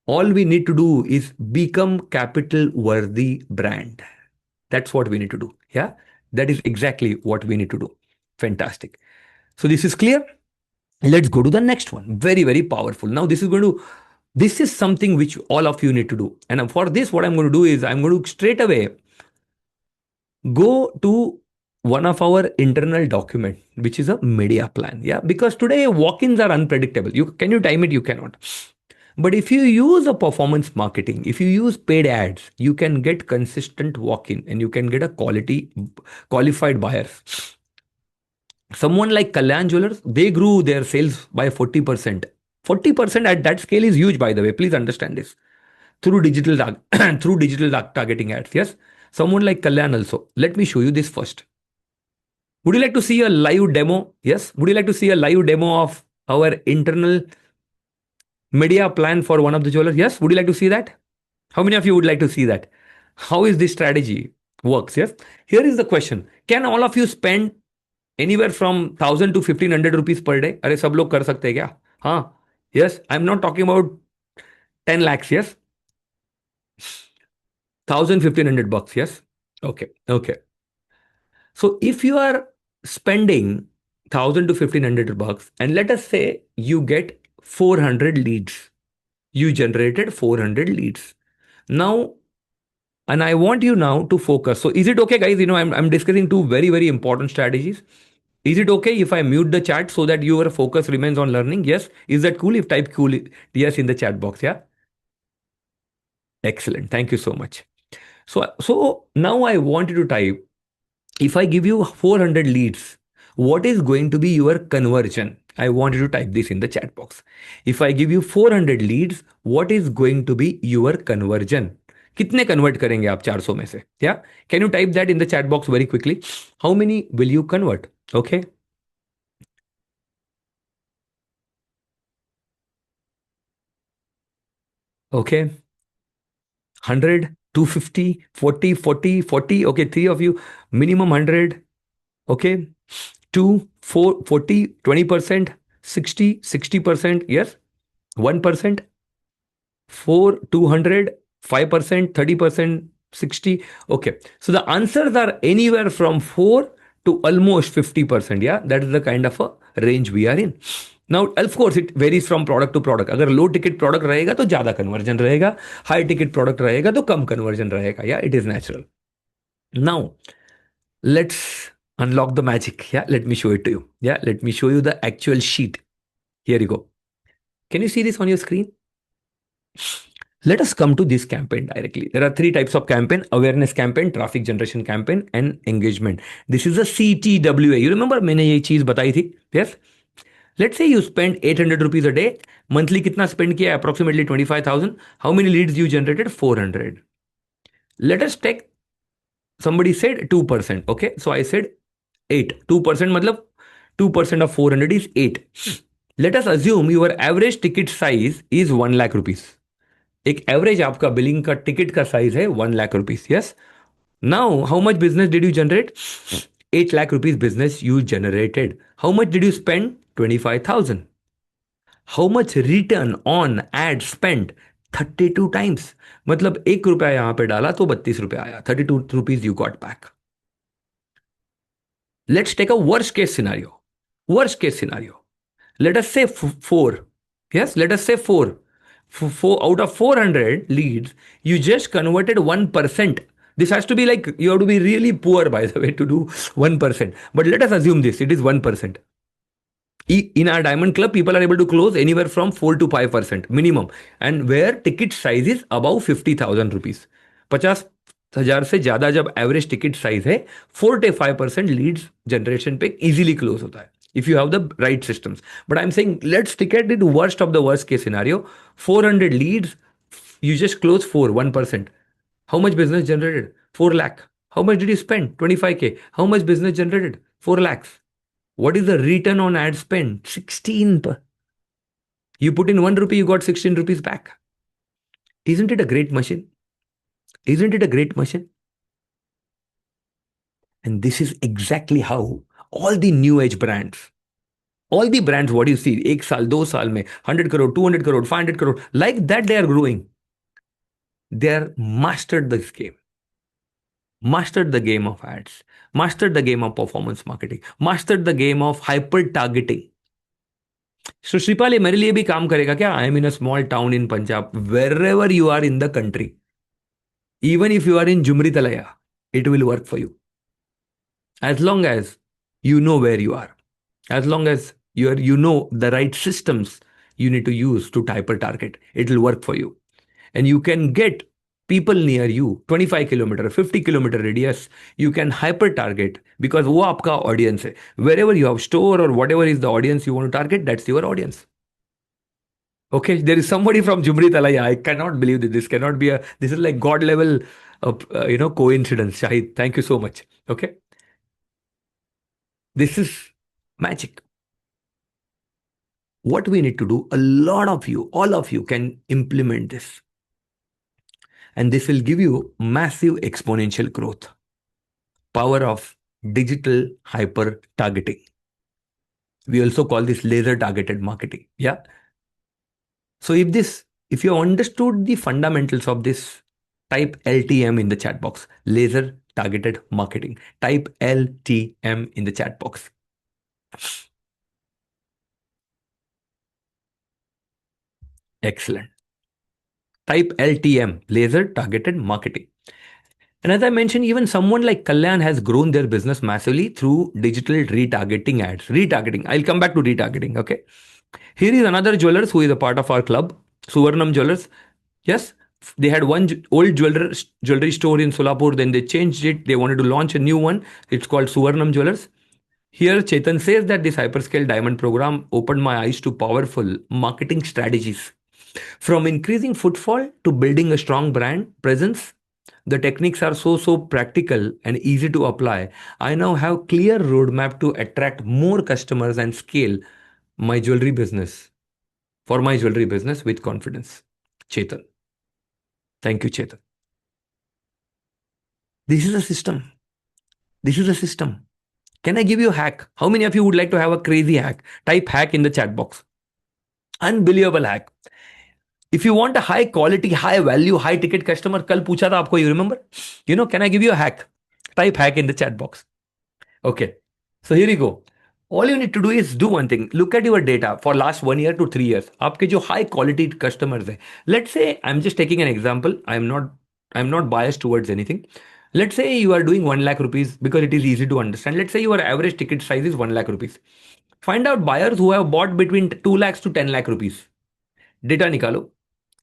All we need to do is become capital worthy brand. That's what we need to do. Yeah, that is exactly what we need to do. Fantastic. So this is clear. Let's go to the next one. Very, very powerful. Now this is something which all of you need to do. And for this, what I'm going to do is I'm going to straight away go to one of our internal document, which is a media plan. Yeah, because today walk-ins are unpredictable. Can you time it? You cannot. But if you use a performance marketing, if you use paid ads, you can get consistent walk-in and you can get a qualified buyers. Someone like Kalyan Jewelers, they grew their sales by 40%. 40% at that scale is huge, by the way. Please understand this. Through digital targeting ads. Yes. Someone like Kalyan also. Let me show you this first. Would you like to see a live demo? Yes. Would you like to see a live demo of our internal media plan for one of the jewelers? Yes. Would you like to see that? How many of you would like to see that? How is this strategy works? Yes. Here is the question. Can all of you spend anywhere from 1000 to 1500 rupees per day? अरे सब लोग कर सकते हैं क्या? हाँ. Yes. I'm not talking about 10 lakhs. Yes. 1500 bucks. Yes. Okay. Okay. So if you are spending 1000 to 1500 bucks, and let us say you get 400 leads, you generated 400 leads. Now, and I want you now to focus. So is it okay, guys? I'm discussing 2 very, very important strategies. Is it okay if I mute the chat so that your focus remains on learning? Yes. Is that cool? If type cool, yes, in the chat box. Yeah. Excellent. Thank you so much. So now I want you to type, if I give you 400 leads, what is going to be your conversion? I want you to type this in the chat box. If I give you 400 leads, what is going to be your conversion? कितने convert करेंगे आप 400 में से? या can you type that in the chat box very quickly? How many will you convert? Okay, okay, 100, 250, 40, 40, 40. Okay, three of you, minimum 100. Okay, 2, 4, 40, 20%, 60, 60%. Yes, 1%, 4, 200, 5%, 30%, 60. Okay, so the answers are anywhere from 4 to almost 50%. Yeah, that is the kind of a range we are in. Now, of course, it varies from product to product. अगर लो ticket product रहेगा तो ज्यादा conversion रहेगा, high ticket product रहेगा तो कम conversion रहेगा. या it is natural. Now, let's unlock the magic. Yeah, let me show it to you. Yeah, let me show you the actual sheet. Here you go. Can you see this on your screen? Let us come to this campaign directly. There are three types of campaign: awareness campaign, traffic generation campaign, and engagement. This is a CTWA. You remember मैंने ये चीज बताई थी? Yes. Let's say you spend 800 rupees a day. Monthly कितना spend किया? Approximately 25,000. How many leads you generated? 400. Let us take, somebody said 2%. Okay, so I said 8. 2% मतलब 2% of 400 is 8. Let us assume your average ticket size is 1 lakh rupees. एक average आपका billing का ticket का size है 1 lakh rupees. Yes. Now how much business did you generate? 8 lakh rupees business you generated. How much did you spend? 25,000. How much return on ad spend? 32 times. मतलब 1 रुपया यहां पे डाला तो 32 रुपया आया. 32 rupees you got back. Let's take a worst case scenario. Worst case scenario. Let us say 4. Yes, let us say 4. Out of 400 leads, you just converted 1%. This has to be like, you have to be really poor, by the way, to do 1%. But let us assume this, it is 1%. In our diamond club, people are able to close anywhere from 4 to 5% minimum. And where ticket size is above 50,000 rupees. 50,000 से ज्यादा जब average ticket size है, 45% Leeds generation पे easily close होता है. If you have the right systems. But I'm saying, let's take it worst of the worst case scenario. 400 leads, you just close 1%. How much business generated? 4 lakh. How much did you spend? 25K. How much business generated? 4 lakhs. What is the return on ad spend? 16. You put in 1 rupee, you got 16 rupees back. Isn't it a great machine? Isn't it a great machine? And this is exactly how all the new age brands, all the brands, what you see, 1 साल 2 साल में 100 crore, 200 crore, 500 crore, like that they are growing. They are mastered this game, mastered the game of ads, mastered the game of performance marketing, mastered the game of hyper targeting. So Shripal, ये मेरे लिए भी काम करेगा क्या? I am in a small town in Punjab. Wherever you are in the country, even if you are in Jumri Talaya, it will work for you. As long as you know where you are, as long as you know the right systems you need to use to hyper target, it will work for you. And you can get people near you, 25 kilometer, 50 kilometer radius, you can hyper target because वो आपका audience है. Wherever you have store or whatever is the audience you want to target, that's your audience. Okay, there is somebody from Jumri Talaya. I cannot believe that this cannot be this is like God level coincidence. Shahid, thank you so much. Okay. This is magic. What we need to do, a lot of you, all of you can implement this. And this will give you massive exponential growth. Power of digital hyper targeting. We also call this laser targeted marketing. Yeah. So if you understood the fundamentals of this, type LTM in the chat box. Laser targeted marketing. Type LTM in the chat box. Excellent. Type LTM, laser targeted marketing. And as I mentioned, even someone like Kalyan has grown their business massively through digital retargeting ads. Retargeting. I'll come back to retargeting. Okay. Here is another jewelers who is a part of our club, Suvarnam Jewelers. Yes, they had one old jewelry store in Solapur. Then they changed it. They wanted to launch a new one. It's called Suvarnam Jewelers. Here, Chetan says that this hyperscale diamond program opened my eyes to powerful marketing strategies. From increasing footfall to building a strong brand presence, the techniques are so practical and easy to apply. I now have clear roadmap to attract more customers and scale my jewelry business for my jewelry business with confidence. Chetan. Thank you, Chetan. This is a system. This is a system. Can I give you a hack? How many of you would like to have a crazy hack? Type hack in the chat box. Unbelievable hack. If you want a high quality, high value, high ticket customer, कल पूछा था आपको, you remember? Can I give you a hack? Type hack in the chat box. Okay. So here you go. All you need to do is do one thing. Look at your data for last 1 year to 3 years. आपके जो high quality customers हैं. Let's say I'm just taking an example. I'm not biased towards anything. Let's say you are doing 1 lakh rupees because it is easy to understand. Let's say your average ticket size is 1 lakh rupees. Find out buyers who have bought between 2 lakhs to 10 lakh rupees. Data निकालो.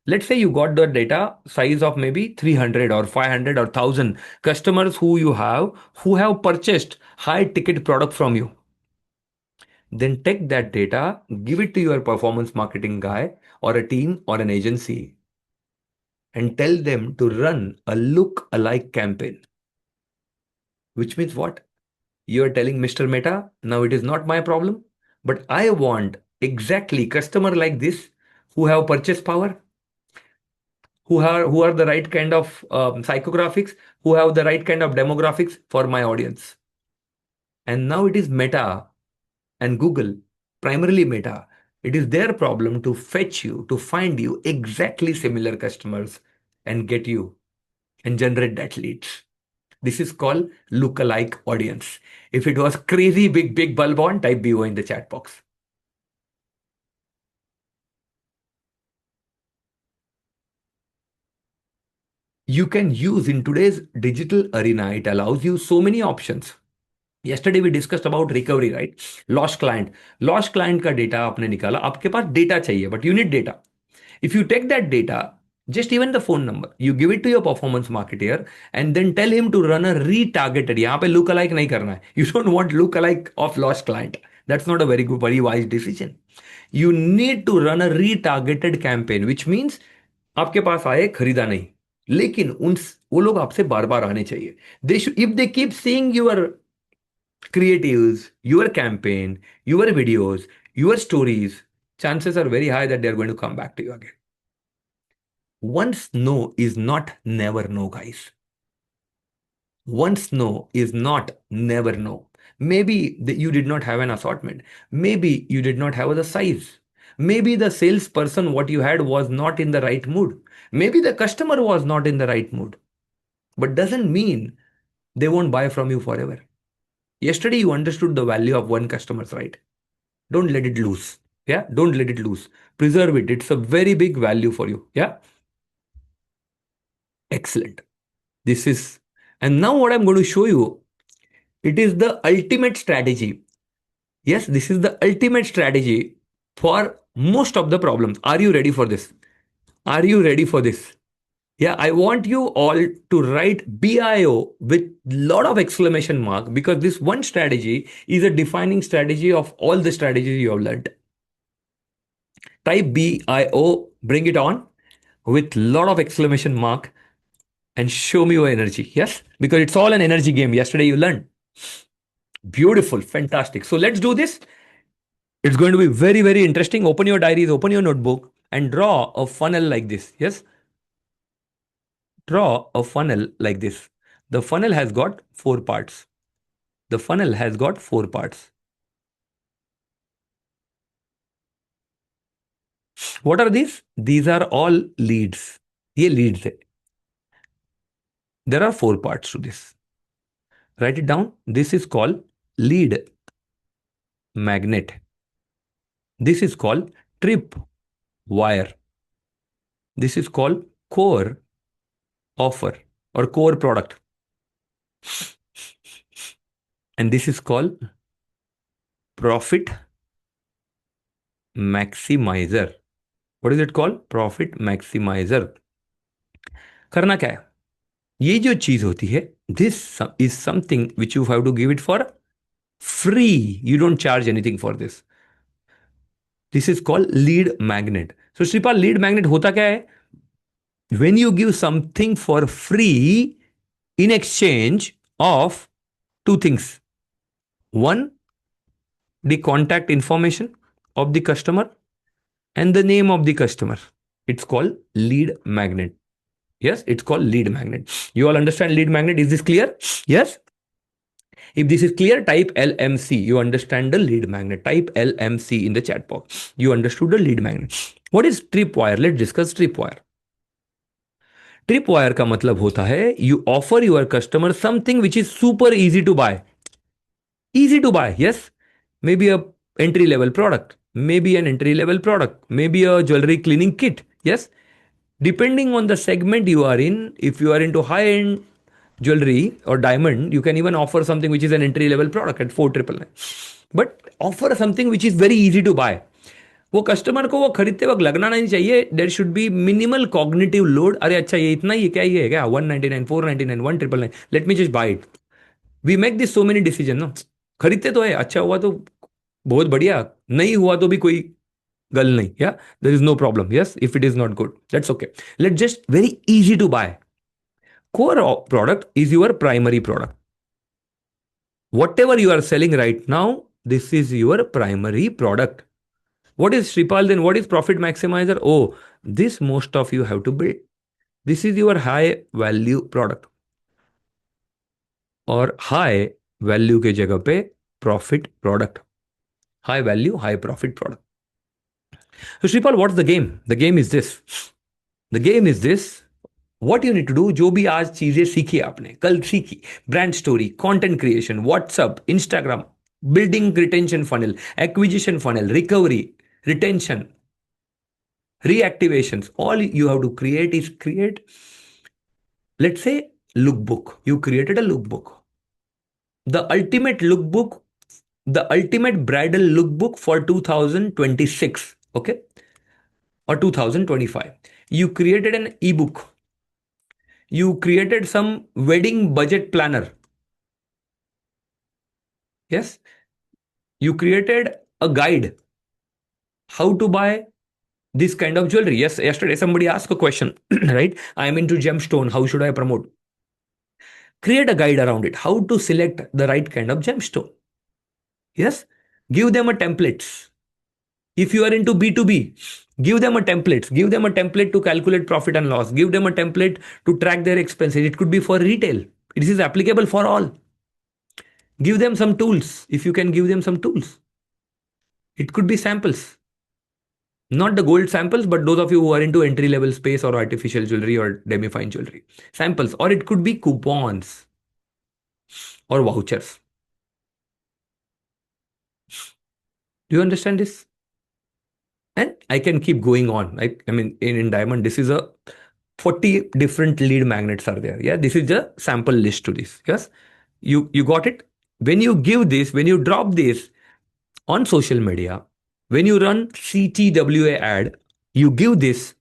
Let's say you got the data size of maybe 300 or 500 or 1000 customers who have purchased high ticket product from you. Then take that data, give it to your performance marketing guy or a team or an agency and tell them to run a look alike campaign. Which means what? You are telling Mr. Meta, now it is not my problem, but I want exactly customer like this who have purchase power, who are the right kind of psychographics, who have the right kind of demographics for my audience. And now it is Meta and Google, primarily Meta. It is their problem to fetch you, to find you exactly similar customers and get you and generate that leads. This is called lookalike audience. If it was crazy big bulb on, type BO in the chat box. You can use in today's digital arena, it allows you so many options. Yesterday we discussed about recovery, right? Lost client का data आपने निकाला, आपके पास data चाहिए, but you need data. If you take that data, just even the phone number, you give it to your performance marketer and then tell him to run a retargeted. यहाँ पे look alike नहीं करना है. You don't want look alike of lost client. That's not a very wise decision. You need to run a retargeted campaign, which means आपके पास आए, खरीदा नहीं, लेकिन वो लोग आपसे बार बार आने चाहिए. If they keep seeing your creatives, your campaign, your videos, your stories, chances are very high that they're going to come back to you again. Once no is not never no, guys. Once no is not never no. Maybe you did not have an assortment. Maybe you did not have the size. Maybe the salesperson, what you had, was not in the right mood. Maybe the customer was not in the right mood. But doesn't mean they won't buy from you forever. Yesterday, you understood the value of one customer's right. Don't let it loose. Yeah, don't let it loose. Preserve it. It's a very big value for you. Yeah. Excellent. And now what I'm going to show you, it is the ultimate strategy. Yes, this is the ultimate strategy for most of the problems. Are you ready for this? Are you ready for this? Yeah, I want you all to write BIO with lot of exclamation mark, because this one strategy is a defining strategy of all the strategies you have learned. Type BIO, bring it on with lot of exclamation mark and show me your energy. Yes, because it's all an energy game. Yesterday you learned. Beautiful, fantastic. So let's do this. It's going to be very interesting. Open your diaries, open your notebook and draw a funnel like this. Yes. Draw a funnel like this. The funnel has got 4 parts. The funnel has got 4 parts. What are these? These are all leads. ये leads है. There are 4 parts to this. Write it down. This is called lead magnet. This is called trip wire. This is called core offer or core product. And this is called profit maximizer. What is it called? Profit maximizer. करना क्या है? ये जो चीज होती है, this is something which you have to give it for free. You don't charge anything for this. This is called lead magnet. So Shripal, lead magnet होता क्या है? When you give something for free in exchange of two things. One, the contact information of the customer and the name of the customer. It's called lead magnet. Yes, it's called lead magnet. You all understand lead magnet? Is this clear? Yes. If this is clear, type LMC. You understand the lead magnet. Type LMC in the chat box. You understood the lead magnet. What is tripwire? Let's discuss tripwire. Tripwire का मतलब होता है you offer your customer something which is super easy to buy. Easy to buy, yes. Maybe a entry level product, maybe an entry level product, maybe a jewelry cleaning kit, yes. Depending on the segment you are in, if you are into high end jewelry or diamond, you can even offer something which is an entry level product at 4,999. But offer something which is very easy to buy. वो customer को वो खरीदते वक्त लगना नहीं चाहिए there should be minimal cognitive load. अरे अच्छा ये इतना ही क्या ये है क्या 199 499 1999 let me just buy it. We make this so many decision ना. खरीदते तो है अच्छा हुआ तो बहुत बढ़िया नहीं हुआ तो भी कोई गल नहीं. या there is no problem. Yes if it is not good that's okay. Let just very easy to buy. Core product is your primary product. Whatever you are selling right now, this is your primary product. What is Shripal then? What is profit maximizer? Oh, this most of you have to build. This is your high value product. और high value के जगह पे profit product. High value, high profit product. So Shripal, what's the game? The game is this. The game is this. What you need to do, जो भी आज चीजें सीखी आपने कल सीखी, brand story, content creation, WhatsApp, Instagram, building retention funnel, acquisition funnel, recovery, retention, reactivations, all you have to create is create, let's say, lookbook. You created a lookbook, the ultimate lookbook, the ultimate bridal lookbook for 2026, okay, or 2025. You created an ebook. You created some wedding budget planner. Yes, you created a guide how to buy this kind of jewelry. Yes, yesterday somebody asked a question, right? I am into gemstone. How should I promote? Create a guide around it. How to select the right kind of gemstone. Yes, give them a templates. If you are into B2B, give them a template. Give them a template to calculate profit and loss. Give them a template to track their expenses. It could be for retail. This is applicable for all. Give them some tools. If you can give them some tools. It could be samples. Not the gold samples, but those of you who are into entry level space or artificial jewelry or demi-fine jewelry. Samples. Or it could be coupons or vouchers. Do you understand this? And I can keep going on. I mean, in diamond, this is a 40 different lead magnets are there. Yeah, this is the sample list to this. Yes, you got it. When you give this, when you drop this on social media, when you run CTWA ad, you give this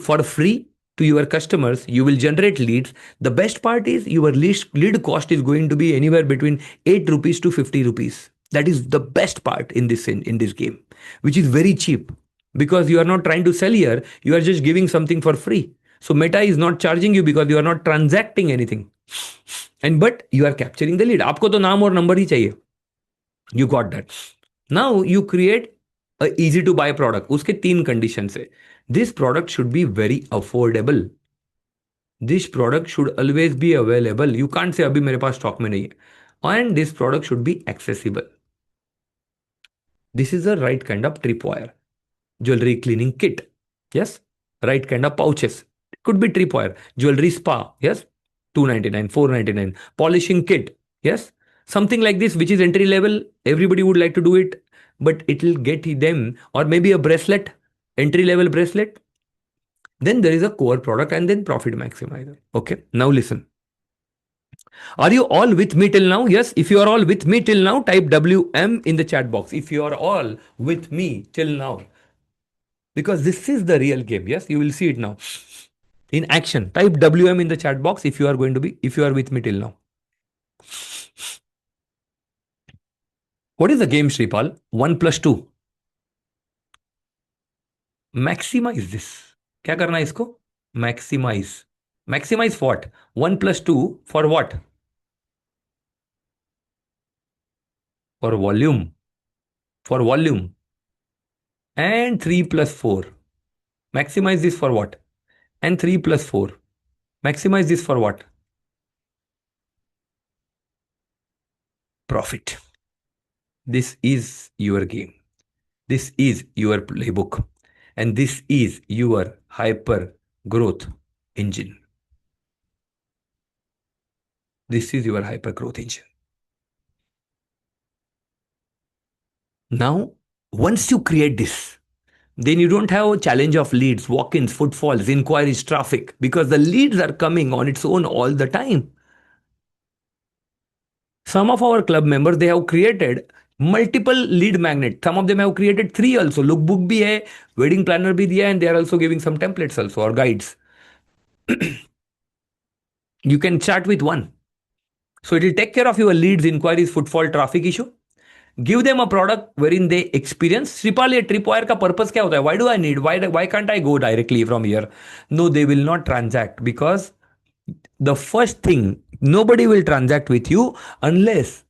for free to your customers. You will generate leads. The best part is your lead cost is going to be anywhere between 8 rupees to 50 rupees. That is the best part in this game, which is very cheap because you are not trying to sell here. You are just giving something for free. So Meta is not charging you because you are not transacting anything. But you are capturing the lead. आपको तो नाम और number ही चाहिए. You got that. Now you create a easy to buy product. उसके 3 conditions है. This product should be very affordable. This product should always be available. You can't say अभी मेरे पास stock में नहीं है. And this product should be accessible. This is the right kind of tripwire. Jewelry cleaning kit. Yes. Right kind of pouches. It could be tripwire. Jewelry spa. Yes. 299, 499. Polishing kit. Yes. Something like this, which is entry level. Everybody would like to do it, but it will get them. Or maybe a bracelet, entry level bracelet. Then there is a core product and then profit maximizer. Okay. Now listen. Are you all with me till now? Yes. If you are all with me till now, type WM in the chat box. If you are all with me till now. Because this is the real game. Yes. You will see it now. In action. Type WM in the chat box if you are with me till now. What is the game, Shripal? 1 plus 2. Maximise this. क्या करना है इसको? Maximise. Maximise what? 1 + 2 for what? For volume. For volume. And 3 + 4. Maximize this for what? And 3 + 4. Maximize this for what? Profit. This is your game. This is your playbook. And this is your hyper growth engine. This is your hyper growth engine. Now, once you create this, then you don't have a challenge of leads, walk-ins, footfalls, inquiries, traffic, because the leads are coming on its own all the time. Some of our club members, they have created multiple lead magnets. Some of them have created 3 also. Lookbook bhi hai, wedding planner bhi diya, and they are also giving some templates also or guides. You can chat with one. So it will take care of your leads, inquiries, footfall, traffic issue. Give them a product wherein they experience. Sripal, ye tripwire ka purpose kya hota hai? Why do I need? Why can't I go directly from here? No, they will not transact, because the first thing, nobody will transact with you unless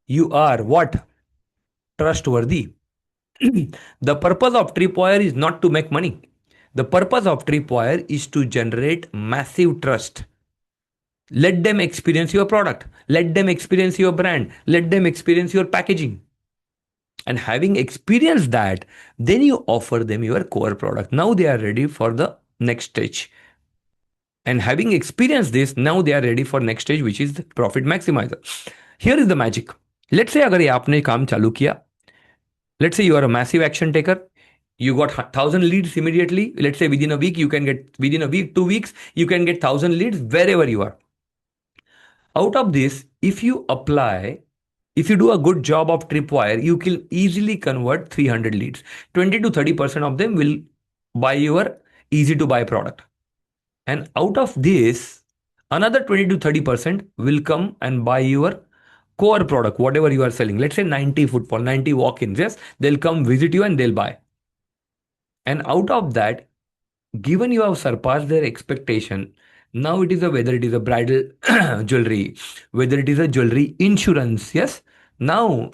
you are what? Trustworthy. The purpose of tripwire is not to make money. The purpose of tripwire is to generate massive trust. Let them experience your product. Let them experience your brand. Let them experience your packaging. And having experienced that, then you offer them your core product. Now they are ready for the next stage. And having experienced this, now they are ready for next stage, which is the profit maximizer. Here is the magic. Let's say अगर ये आपने काम चालू किया, let's say you are a massive action taker, you got 1,000 leads immediately. Let's say within a week, you can get, within a week, 2 weeks, you can get 1,000 leads wherever you are. Out of this, if you apply, if you do a good job of tripwire, you can easily convert 300 leads. 20 to 30% of them will buy your easy to buy product. And out of this, another 20 to 30% will come and buy your core product, whatever you are selling. Let's say 90 footfall, 90 walk-ins. Yes, they'll come visit you and they'll buy. And out of that, given you have surpassed their expectation, now it is a, whether it is a bridal jewelry, whether it is a jewelry insurance. Yes, now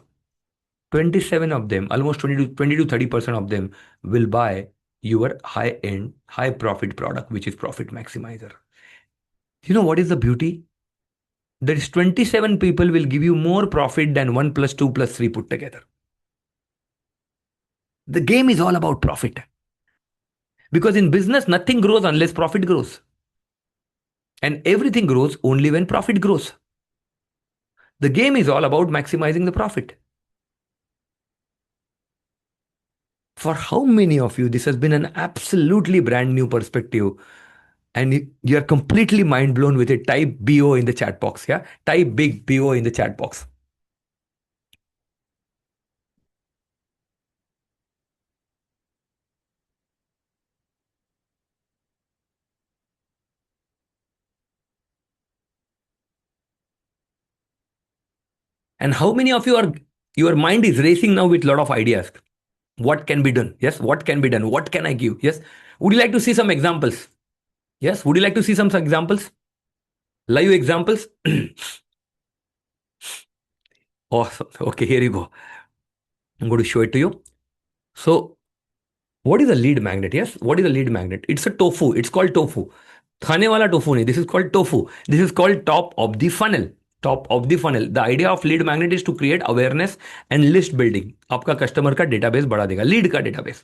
27 of them, almost 20 to 30% of them will buy your high end, high profit product, which is profit maximizer. You know what is the beauty? There is 27 people will give you more profit than 1 + 2 + 3 put together. The game is all about profit. Because in business, nothing grows unless profit grows. And everything grows only when profit grows. The game is all about maximizing the profit. For how many of you, this has been an absolutely brand new perspective, and you're completely mind blown with it? Type BO in the chat box. Yeah, type big BO in the chat box. And how many of you are, your mind is racing now with a lot of ideas? What can be done? Yes, what can be done? What can I give? Yes, would you like to see some examples? Yes, would you like to see some examples? Live examples? Awesome. Okay, here you go. I'm going to show it to you. So, what is a lead magnet? Yes, what is a lead magnet? It's a tofu. It's called tofu. खाने वाला tofu नहीं. This is called tofu. This is called top of the funnel. Top of the funnel. The idea of lead magnet is to create awareness and list building. आपका customer का database बढ़ा देगा, lead का database.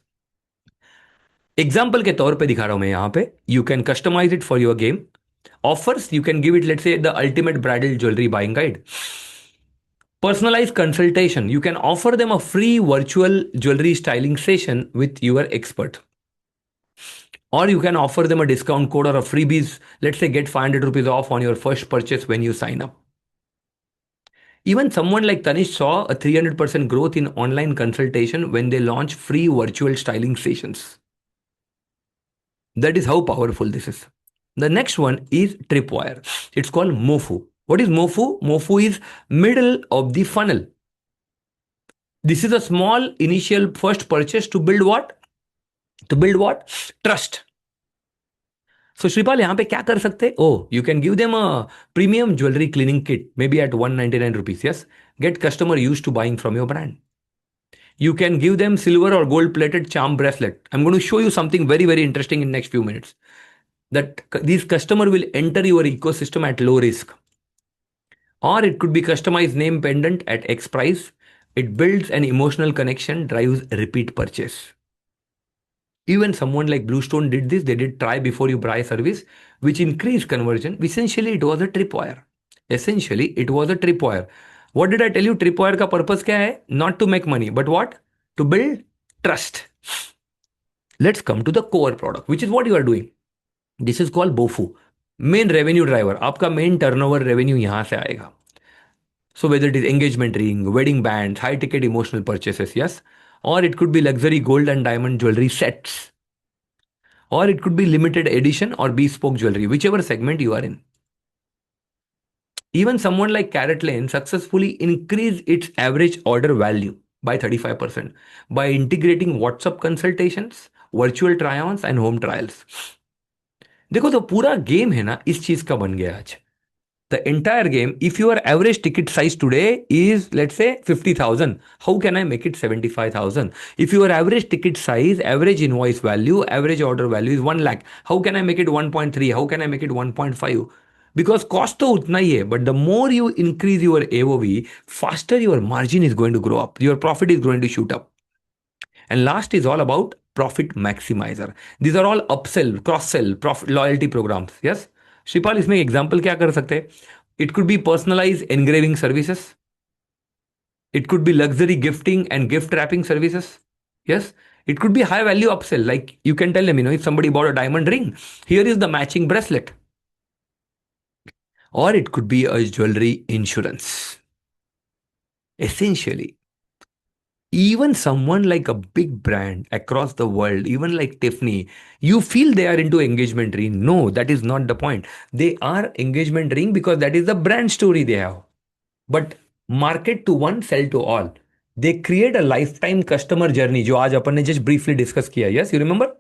Example के तौर पे दिखा रहा हूं मैं यहां पे. You can customise it for your game. Offers, you can give it, let's say the ultimate bridal jewellery buying guide. Personalized consultation. You can offer them a free virtual jewelry styling session with your expert. Or you can offer them a discount code or a freebies. Let's say get 500 rupees off on your first purchase when you sign up. Even someone like Tanish saw a 300% growth in online consultation when they launched free virtual styling sessions. That is how powerful this is. The next one is Tripwire. It's called MOFU. What is MOFU? MOFU is middle of the funnel. This is a small initial first purchase to build what? To build what? Trust. So Shripal, यहाँ पे क्या कर सकते? Oh, you can give them a premium jewelry cleaning kit, maybe at 199 rupees. Yes, get customer used to buying from your brand. You can give them silver or gold plated charm bracelet. I'm going to show you something very, very interesting in next few minutes. That these customer will enter your ecosystem at low risk. Or it could be customized name pendant at X price. It builds an emotional connection, drives repeat purchase. Even someone like Bluestone did this. They did try before you buy service, which increased conversion. Essentially, it was a tripwire. Essentially, it was a tripwire. What did I tell you? Tripwire का purpose क्या है? Not to make money, but what? To build trust. Let's come to the core product, which is what you are doing. This is called BOFU. Main revenue driver. आपका main turnover revenue यहाँ से आएगा. So whether it is engagement ring, wedding bands, high ticket emotional purchases, yes, or it could be luxury gold and diamond jewelry sets, or it could be limited edition or bespoke jewelry, whichever segment you are in. Even someone like Carrot Lane successfully increased its average order value by 35% by integrating WhatsApp consultations, virtual try-ons and home trials. देखो तो पूरा game है ना इस चीज का बन गया आज. The entire game, if your average ticket size today is, let's say, 50,000, how can I make it 75,000? If your average ticket size, average invoice value, average order value is 1 lakh, how can I make it 1.3? How can I make it 1.5? Because cost तो उतना ही है, but the more you increase your AOV, faster your margin is going to grow up. Your profit is going to shoot up. And last is all about profit maximizer. These are all upsell, cross sell, profit loyalty programs. Yes. Shripal इसमें example क्या कर सकते हैं? It could be personalise engraving services. It could be luxury gifting and gift wrapping services. Yes, it could be high value upsell. Like you can tell them, if somebody bought a diamond ring, here is the matching bracelet. Or it could be a jewelry insurance. Essentially, even someone like a big brand across the world, even like Tiffany, you feel they are into engagement ring. No, that is not the point. They are engagement ring because that is the brand story they have. But market to one, sell to all. They create a lifetime customer journey, जो आज अपन ने just briefly discuss किया. Yes, you remember?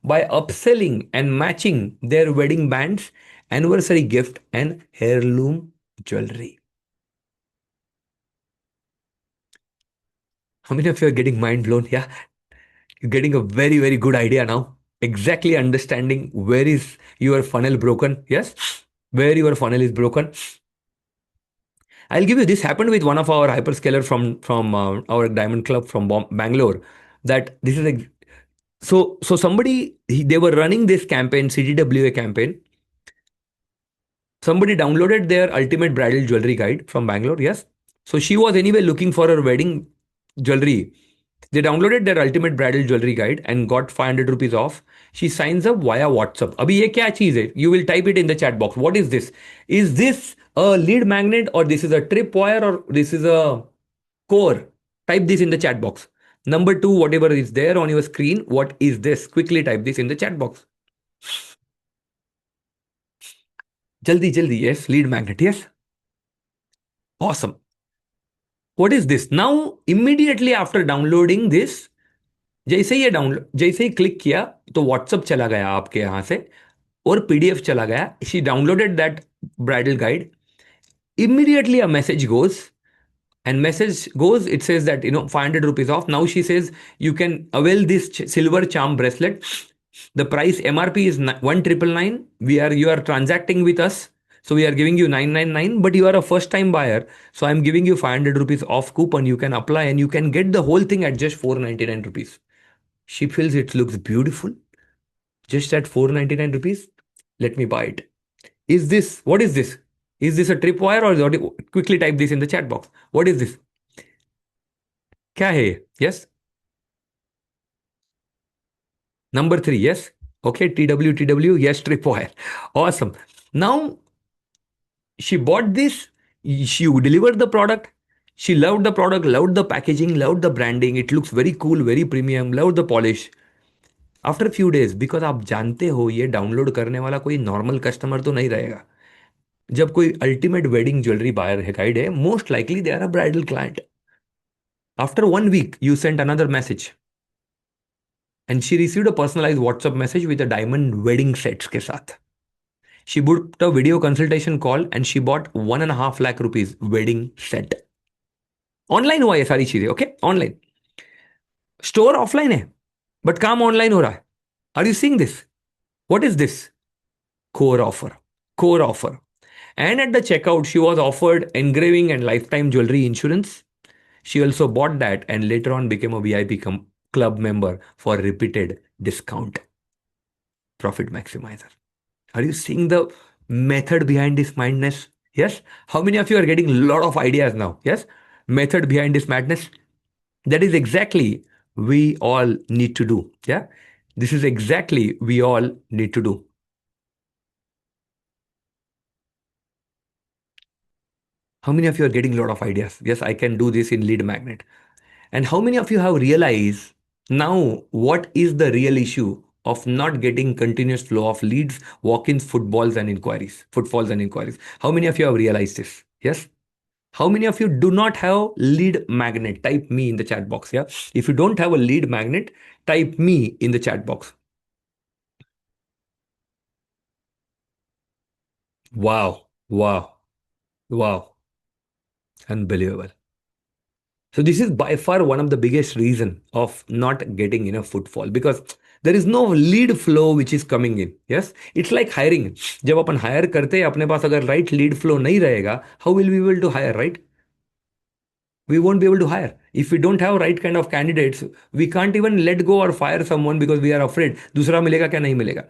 By upselling and matching their wedding bands, anniversary gift and heirloom jewelry. How many of you are getting mind blown? Yeah, you're getting a very, very good idea now. Exactly understanding where is your funnel broken. Yes, where your funnel is broken. I'll give you this happened with one of our hyperscaler from our Diamond Club from Bangalore. That this is a so somebody they were running this campaign, CDWA campaign. Somebody downloaded their ultimate bridal jewelry guide from Bangalore. Yes, so she was anyway looking for her wedding jewelry. They downloaded their ultimate bridal jewelry guide and got 500 rupees off. She signs up via WhatsApp. अभी ये क्या चीज है? You will type it in the chat box. What is this? Is this a lead magnet or this is a tripwire or this is a core? Type this in the chat box. Number 2, whatever is there on your screen, what is this? Quickly type this in the chat box. Jaldi, jaldi. Yes, lead magnet. Yes. Awesome. What is this? Now, immediately after downloading this, जैसे ही click किया तो WhatsApp चला गया आपके यहां से और PDF चला गया. She downloaded that bridal guide. Immediately a message goes and message goes, it says that 500 rupees off. Now she says you can avail this silver charm bracelet. The price MRP is 1,999. You are transacting with us, so we are giving you 999, but you are a first time buyer, so I'm giving you 500 rupees off coupon. You can apply and you can get the whole thing at just 499 rupees. She feels it looks beautiful. Just at 499 rupees, let me buy it. What is this? Is this a tripwire or quickly type this in the chat box. What is this? क्या है ये? Yes. Number 3, yes. Okay, TW, yes, tripwire. Awesome. Now, she bought this. She delivered the product. She loved the product, loved the packaging, loved the branding. It looks very cool, very premium, loved the polish. After a few days, because आप जानते हो ये download करने वाला कोई normal customer तो नहीं रहेगा. जब कोई अल्टीमेट वेडिंग ज्वेलरी बायर है गाइड है, most likely they are a bridal client. After 1 week, you sent another message And she received a personalized WhatsApp message with a diamond wedding sets के साथ. She booked a video consultation call and she bought 1.5 lakh rupees wedding set. Online हुआ ये सारी चीजें, okay, online. Store offline है but काम online हो रहा है. Are you seeing this? What is this? Core offer. Core offer. And at the checkout, she was offered engraving and lifetime jewelry insurance. She also bought that and later on became a VIP club member for repeated discount. Profit maximizer. Are you seeing the method behind this madness? Yes. How many of you are getting a lot of ideas now? Yes. Method behind this madness. That is exactly we all need to do. Yeah. This is exactly we all need to do. How many of you are getting a lot of ideas? Yes, I can do this in lead magnet. And how many of you have realized now what is the real issue of not getting continuous flow of leads, walk-ins, footfalls and inquiries? How many of you have realized this? Yes. How many of you do not have lead magnet? Type me in the chat box. Yeah. If you don't have a lead magnet, type me in the chat box. Wow. Wow. Wow. Unbelievable. So this is by far one of the biggest reason of not getting enough footfall because there is no lead flow which is coming in. Yes, it's like hiring. जब अपन hire करते हैं अपने पास अगर right lead flow नहीं रहेगा, how will we be able to hire, right? We won't be able to hire. If we don't have right kind of candidates, we can't even let go or fire someone because we are afraid दूसरा मिलेगा क्या नहीं मिलेगा.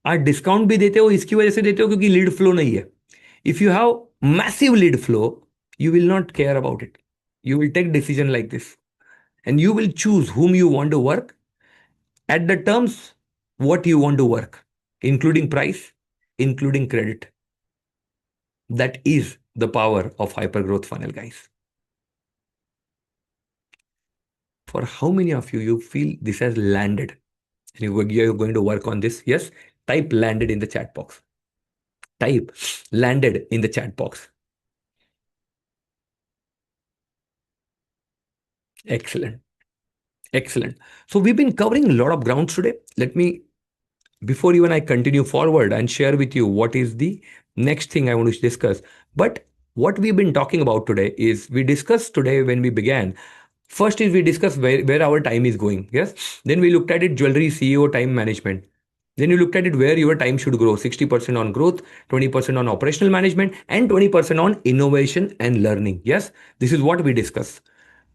आप discount भी देते हो इसकी वजह से देते हो क्योंकि लीड फ्लो नहीं है. If you have massive lead flow, you will not care about it. You will take decision like this and you will choose whom you want to work at the terms what you want to work, including price, including credit. That is the power of hypergrowth funnel, guys. For how many of you feel this has landed and you're going to work on this? Yes, type landed in the chat box. Type landed in the chat box. Excellent. Excellent. So we've been covering a lot of grounds today. Let me, before even I continue forward and share with you what is the next thing I want to discuss. But what we've been talking about today is we discussed today when we began. First is we discussed where our time is going. Yes. Then we looked at it, jewelry, CEO, time management. Then you looked at it where your time should grow, 60% on growth, 20% on operational management, and 20% on innovation and learning. Yes, this is what we discussed.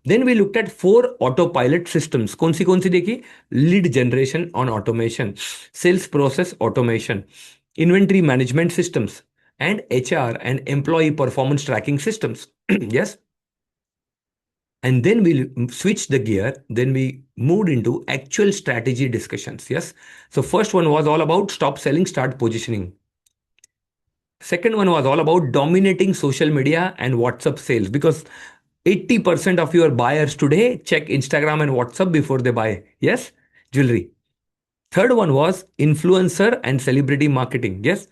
Then we looked at 4 autopilot systems. कौन सी देखी? Lead generation on automation, sales process automation, inventory management systems, and HR and employee performance tracking systems. Yes. And then we switched the gear. Then we moved into actual strategy discussions. Yes. So first one was all about stop selling, start positioning. Second one was all about dominating social media and WhatsApp sales because 80% of your buyers today check Instagram and WhatsApp before they buy. Yes, jewelry. Third one was influencer and celebrity marketing. Yes,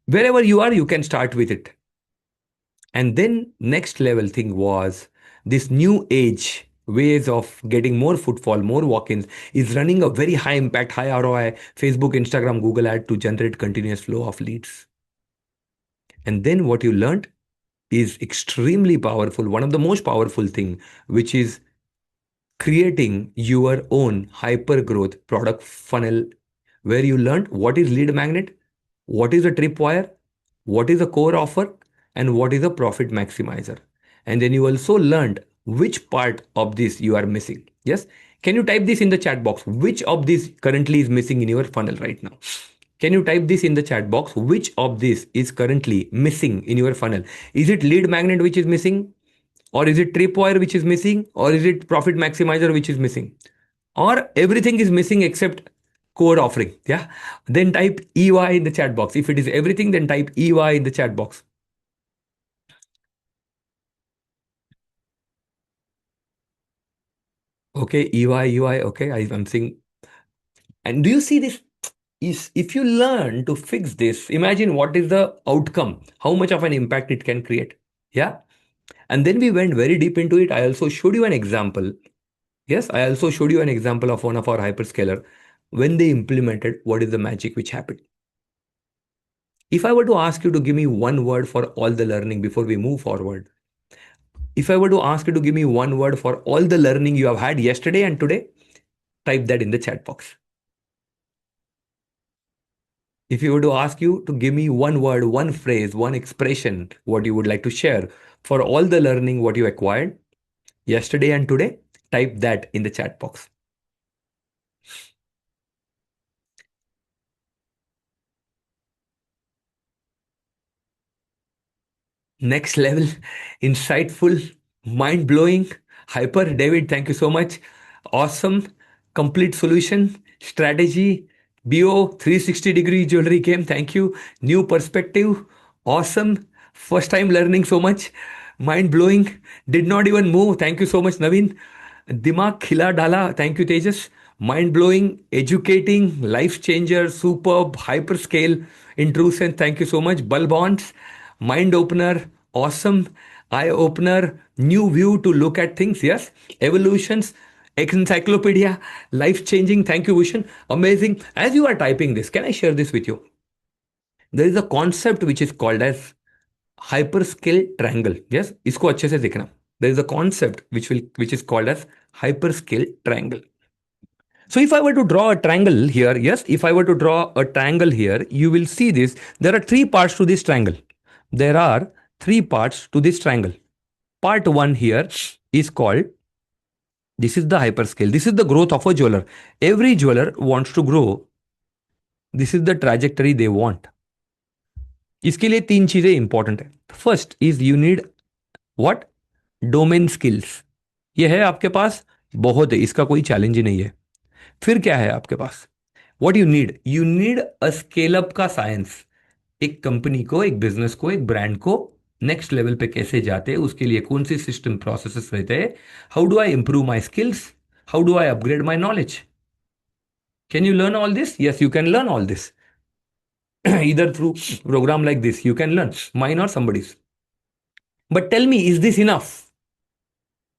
wherever you are, you can start with it. And then next level thing was this new age ways of getting more footfall, more walk-ins is running a very high impact, high ROI, Facebook, Instagram, Google ad to generate continuous flow of leads. And then what you learned is extremely powerful. One of the most powerful thing, which is creating your own hyper growth product funnel, where you learned what is lead magnet, what is a tripwire, what is a core offer, and what is a profit maximizer. And then you also learned which part of this you are missing. Yes. Can you type this in the chat box? Which of these currently is missing in your funnel right now? Can you type this in the chat box? Which of this is currently missing in your funnel? Is it lead magnet which is missing? Or is it tripwire which is missing? Or is it profit maximizer which is missing? Or everything is missing except core offering? Yeah. Then type EY in the chat box. If it is everything, then type EY in the chat box. Okay, EY. Okay, I'm seeing. And do you see this? Is if you learn to fix this, imagine what is the outcome, how much of an impact it can create. Yeah. And then we went very deep into it. I also showed you an example. Yes, I also showed you an example of one of our hyperscaler. When they implemented, what is the magic which happened? If I were to ask you to give me one word for all the learning before we move forward, if I were to ask you to give me one word for all the learning you have had yesterday and today, type that in the chat box. If you were to ask you to give me one word, one phrase, one expression, what you would like to share for all the learning what you acquired yesterday and today, type that in the chat box. Next level, insightful, mind blowing, hyper. David, thank you so much. Awesome, complete solution, strategy, BO 360-degree jewelry came. Thank you. New perspective, awesome. First time learning so much, mind blowing. Did not even move. Thank you so much, Naveen. Dimag khila dala. Thank you, Tejas. Mind blowing, educating, life changer, superb, hyper scale, intrusion. Thank you so much. Bulbons, mind opener, awesome, eye opener, new view to look at things. Yes, evolutions, encyclopedia, life changing. Thank you, Bhushan. Amazing. As you are typing this, can I share this with you? There is a concept which is called as hyperscale triangle. Yes, इसको अच्छे से देखना. There is a concept which is called as hyperscale triangle. So if I were to draw a triangle here, yes, if I were to draw a triangle here, you will see this. There are three parts to this triangle. There are three parts to this triangle. Part one here is called, this is the hyperscale. This is the growth of a jeweler. Every jeweler wants to grow. This is the trajectory they want. इसके लिए तीन चीजें important है. First is you need what? Domain skills. ये है आपके पास, बहुत है, इसका कोई चैलेंज ही नहीं है. फिर क्या है आपके पास? What you need? You need a scale up का साइंस. एक कंपनी को, एक बिजनेस को, एक ब्रांड को नेक्स्ट लेवल पे कैसे जाते हैं, उसके लिए कौन सी सिस्टम प्रोसेसेस रहते हैं. How do I improve my skills? How do I upgrade my knowledge? Can you learn all this? Yes, you can learn all this. Either through program like this, you can learn mine or somebody's. But tell me, is this enough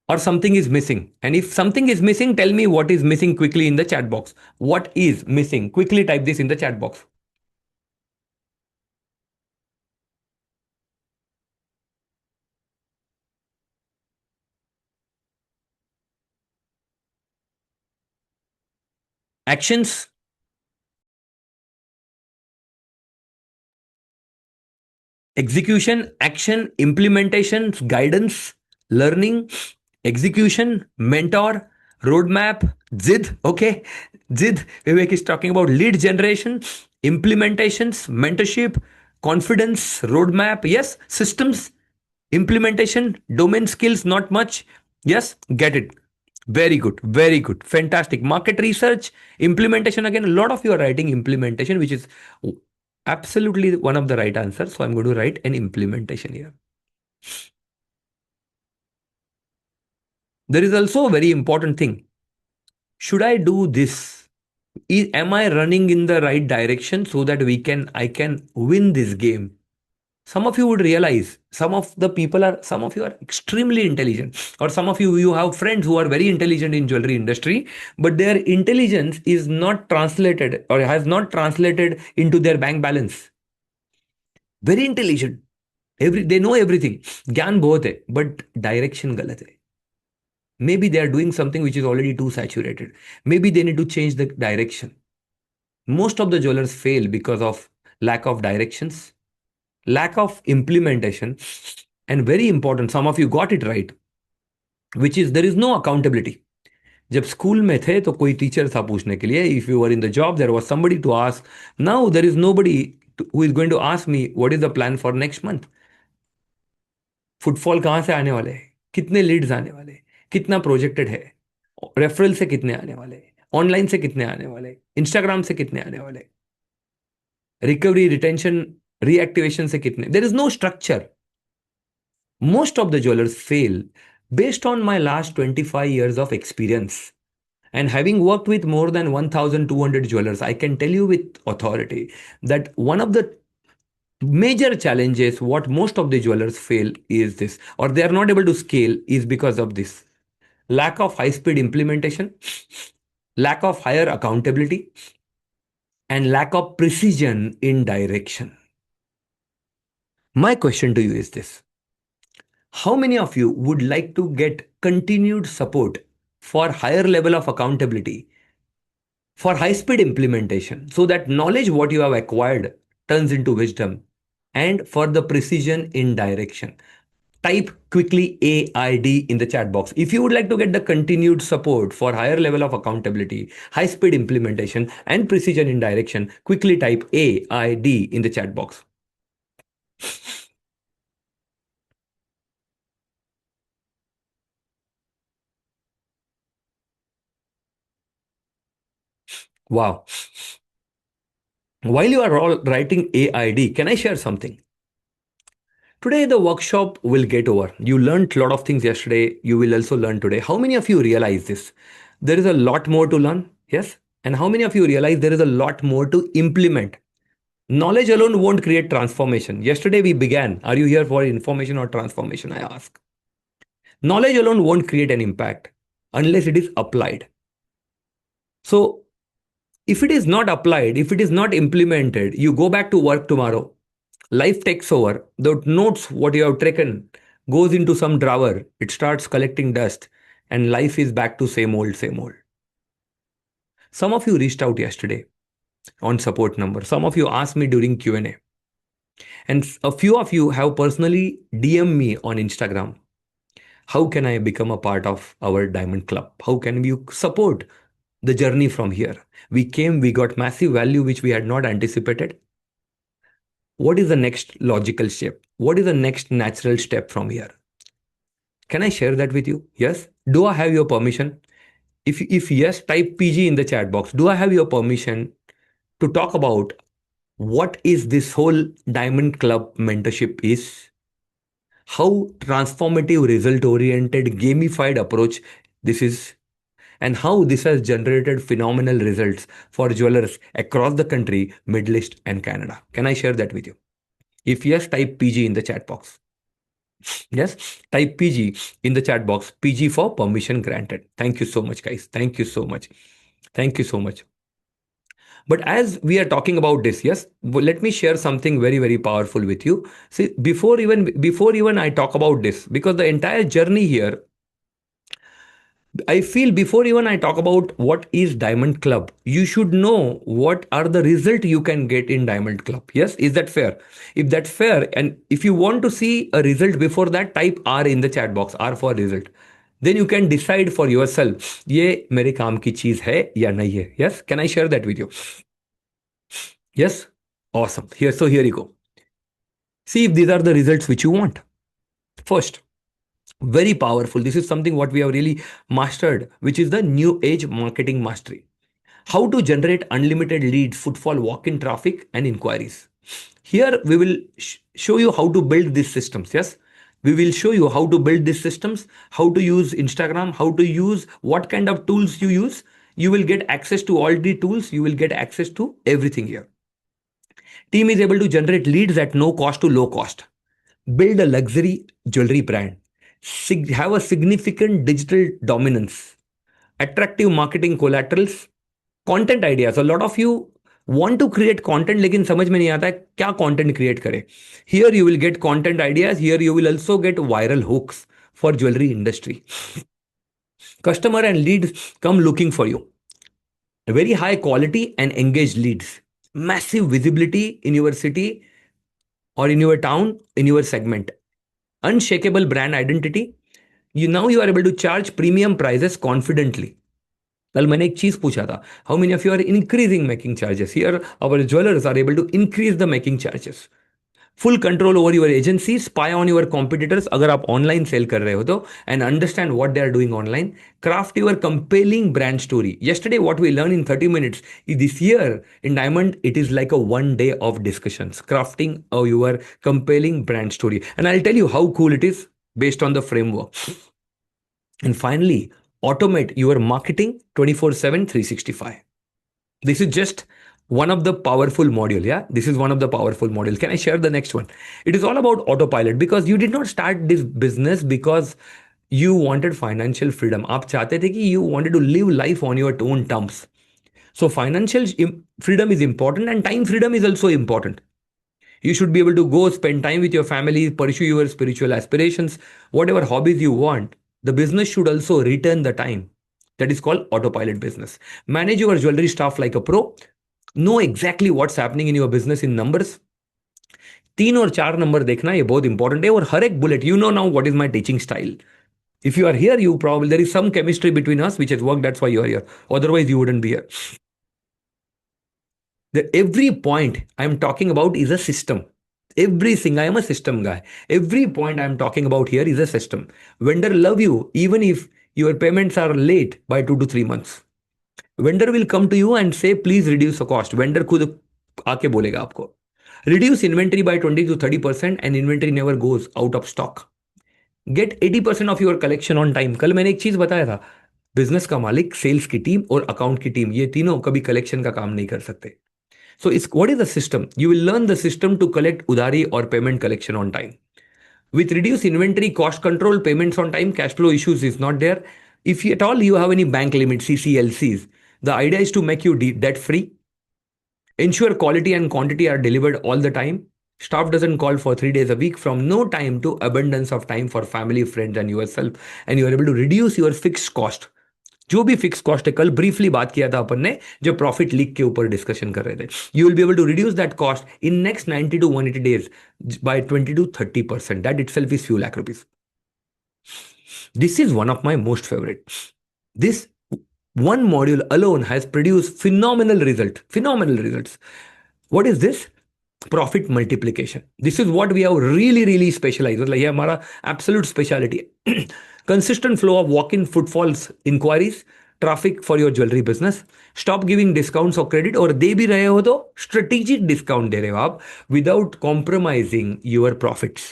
or something is missing? And if something is missing, tell me what is missing quickly in the chat box. What is missing? Quickly type this in the chat box. Actions, execution, action, implementation, guidance, learning, execution, mentor, roadmap, ZID. Okay, ZID. Vivek is talking about lead generation, implementations, mentorship, confidence, roadmap. Yes, systems, implementation, domain skills, not much. Yes, get it. Very good, very good, fantastic. Market research, implementation. Again, a lot of you are writing implementation, which is absolutely one of the right answers. So I'm going to write an implementation here. There is also a very important thing. Should I do this? Am I running in the right direction so that I can win this game? Some of you would realize, some of you are extremely intelligent, or some of you have friends who are very intelligent in jewelry industry, but their intelligence is not translated or has not translated into their bank balance. Very intelligent. They know everything. ज्ञान बहुत है, but direction गलत है. Maybe they are doing something which is already too saturated. Maybe they need to change the direction. Most of the jewelers fail because of lack of directions, lack of implementation, and very important, some of you got it right, which is there is no accountability. जब school में थे तो कोई teacher था पूछने के लिए. If you are in the job, there was somebody to ask. Now there is nobody who is going to ask me what is the plan for next month. Footfall कहाँ से आने वाले हैं, कितने लीड्स आने वाले, कितना प्रोजेक्टेड है, रेफरल से कितने आने वाले, ऑनलाइन से कितने आने वाले, इंस्टाग्राम से कितने आने वाले, रिकवरी, रिटेंशन, reactivation से कितने. There is no structure. Most of the jewelers fail. Based on my last 25 years of experience and having worked with more than 1,200 jewelers, I can tell you with authority that one of the major challenges what most of the jewelers fail is this, or they are not able to scale, is because of this. lack of high speed implementation, lack of higher accountability, and lack of precision in direction. My question to you is this: how many of you would like to get continued support for higher level of accountability, for high speed implementation, so that knowledge what you have acquired turns into wisdom, and for the precision in direction? Type quickly AID in the chat box. If you would like to get the continued support for higher level of accountability, high speed implementation, and precision in direction, quickly type AID in the chat box. Wow. While you are all writing AID, can I share something? Today, the workshop will get over. You learned a lot of things yesterday. You will also learn today. How many of you realize this? There is a lot more to learn. Yes. And how many of you realize there is a lot more to implement? Knowledge alone won't create transformation. Yesterday we began. Are you here for information or transformation? I ask. Knowledge alone won't create an impact unless it is applied. So, if it is not applied, if it is not implemented, you go back to work tomorrow. Life takes over. The notes, what you have taken, goes into some drawer. It starts collecting dust, and life is back to same old, same old. Some of you reached out yesterday on support number. Some of you asked me during Q&A. And a few of you have personally DM me on Instagram. How can I become a part of our Diamond Club? How can you support the journey from here? We came, we got massive value which we had not anticipated. What is the next logical step? What is the next natural step from here? Can I share that with you? Yes? Do I have your permission? If yes, type PG in the chat box. Do I have your permission to talk about what is this whole Diamond Club mentorship is? How transformative, result-oriented, gamified approach this is, and how this has generated phenomenal results for jewelers across the country, Middle East, and Canada. Can I share that with you? If yes, type PG in the chat box. Yes, type PG in the chat box. PG for permission granted. Thank you so much, guys. Thank you so much. Thank you so much. But as we are talking about this, yes, let me share something very, very powerful with you. See, before even I talk about this, because the entire journey here, I feel before even I talk about what is Diamond Club, you should know what are the result you can get in Diamond Club. Yes, is that fair? If that's fair, and if you want to see a result before that, type R in the chat box, R for result. Then you can decide for yourself, ये मेरे काम की चीज है या नहीं है. Yes, can I share that with you? Yes, awesome. Here you go. See if these are the results which you want. First, very powerful. This is something what we have really mastered, which is the new age marketing mastery. How to generate unlimited leads, footfall, walk-in traffic, and inquiries. Here we will show you how to build these systems. Yes, we will show you how to build these systems, how to use Instagram, how to use what kind of tools you use. You will get access to all the tools. You will get access to everything here. Team is able to generate leads at no cost to low cost. Build a luxury jewelry brand. Have a significant digital dominance. Attractive marketing collaterals. Content ideas. A lot of you want to create content, लेकिन समझ में नहीं आता है क्या content create करें. Here you will get content ideas. Here you will also get viral hooks for jewelry industry. Customer and leads come looking for you. Very high quality and engaged leads. Massive visibility in your city or in your town, in your segment. Unshakable brand identity. Now you are able to charge premium prices confidently. कल मैंने एक चीज पूछा था, how many of you are increasing making charges? Here our jewelers are able to increase the making charges. Full control over your agency, spy on your competitors अगर आप online sell कर रहे हो तो, and understand what they are doing online. Craft your compelling brand story. Yesterday what we learned in 30 minutes, this year in Diamond it is like a 1 day of discussions, crafting your compelling brand story. And I'll tell you how cool it is based on the framework. And finally, automate your marketing 24/7, 365. This is just one of the powerful module. Yeah, this is one of the powerful module. Can I share the next one? It is all about autopilot, because you did not start this business because You wanted financial freedom. आप चाहते थे कि you wanted to live life on your own terms. So financial freedom is important and time freedom is also important. You should be able to go spend time with your family, pursue your spiritual aspirations, whatever hobbies you want. The business should also return the time. That is called autopilot business. Manage your jewelry staff like a pro. Know exactly what's happening in your business in numbers. 3 और 4 number देखना ये बहुत important है और हर एक bullet you know now what is my teaching style. If you are here, you probably there is some chemistry between us which has worked. That's why you are here. Otherwise, you wouldn't be here. Every point I'm talking about is a system. I am a system guy. Every point I'm talking about here is a system. Vendor love you even if your payments are late by 2 to 3 months. Vendor will come to you and say, please reduce the cost. Vendor खुद आके बोलेगा आपको. Reduce inventory by 20 to 30% and inventory never goes out of stock. Get 80% of your collection on time. कल मैंने एक चीज बताया था. बिजनेस का मालिक, सेल्स की टीम और अकाउंट की टीम, ये तीनों कभी कलेक्शन का काम नहीं कर सकते. So it's what is the system? You will learn the system to collect udari or payment collection on time. With reduced inventory, cost control, payments on time, cash flow issues is not there. If at all you have any bank limits, CCLCs, the idea is to make you debt free. Ensure quality and quantity are delivered all the time. Staff doesn't call for 3 days a week. From no time to abundance of time for family, friends, and yourself. And you are able to reduce your fixed cost. जो भी fix cost है, कल briefly बात किया था अपन ने जब profit leak के ऊपर डिस्कशन कर रहे थे. You will be able to reduce that cost in next 90 to 180 days by 20 to 30%. That itself is few lakh rupees. This is one of my most favorite. This one module alone has produced phenomenal results. What is this? Profit multiplication. This is what we have really specialized. Like, ये हमारा absolute specialty है. Consistent flow of walk-in footfalls, inquiries, traffic for your jewelry business. Stop giving discounts or credit, और दे भी रहे हो तो strategic discount दे रहे हो आप without compromising your profits.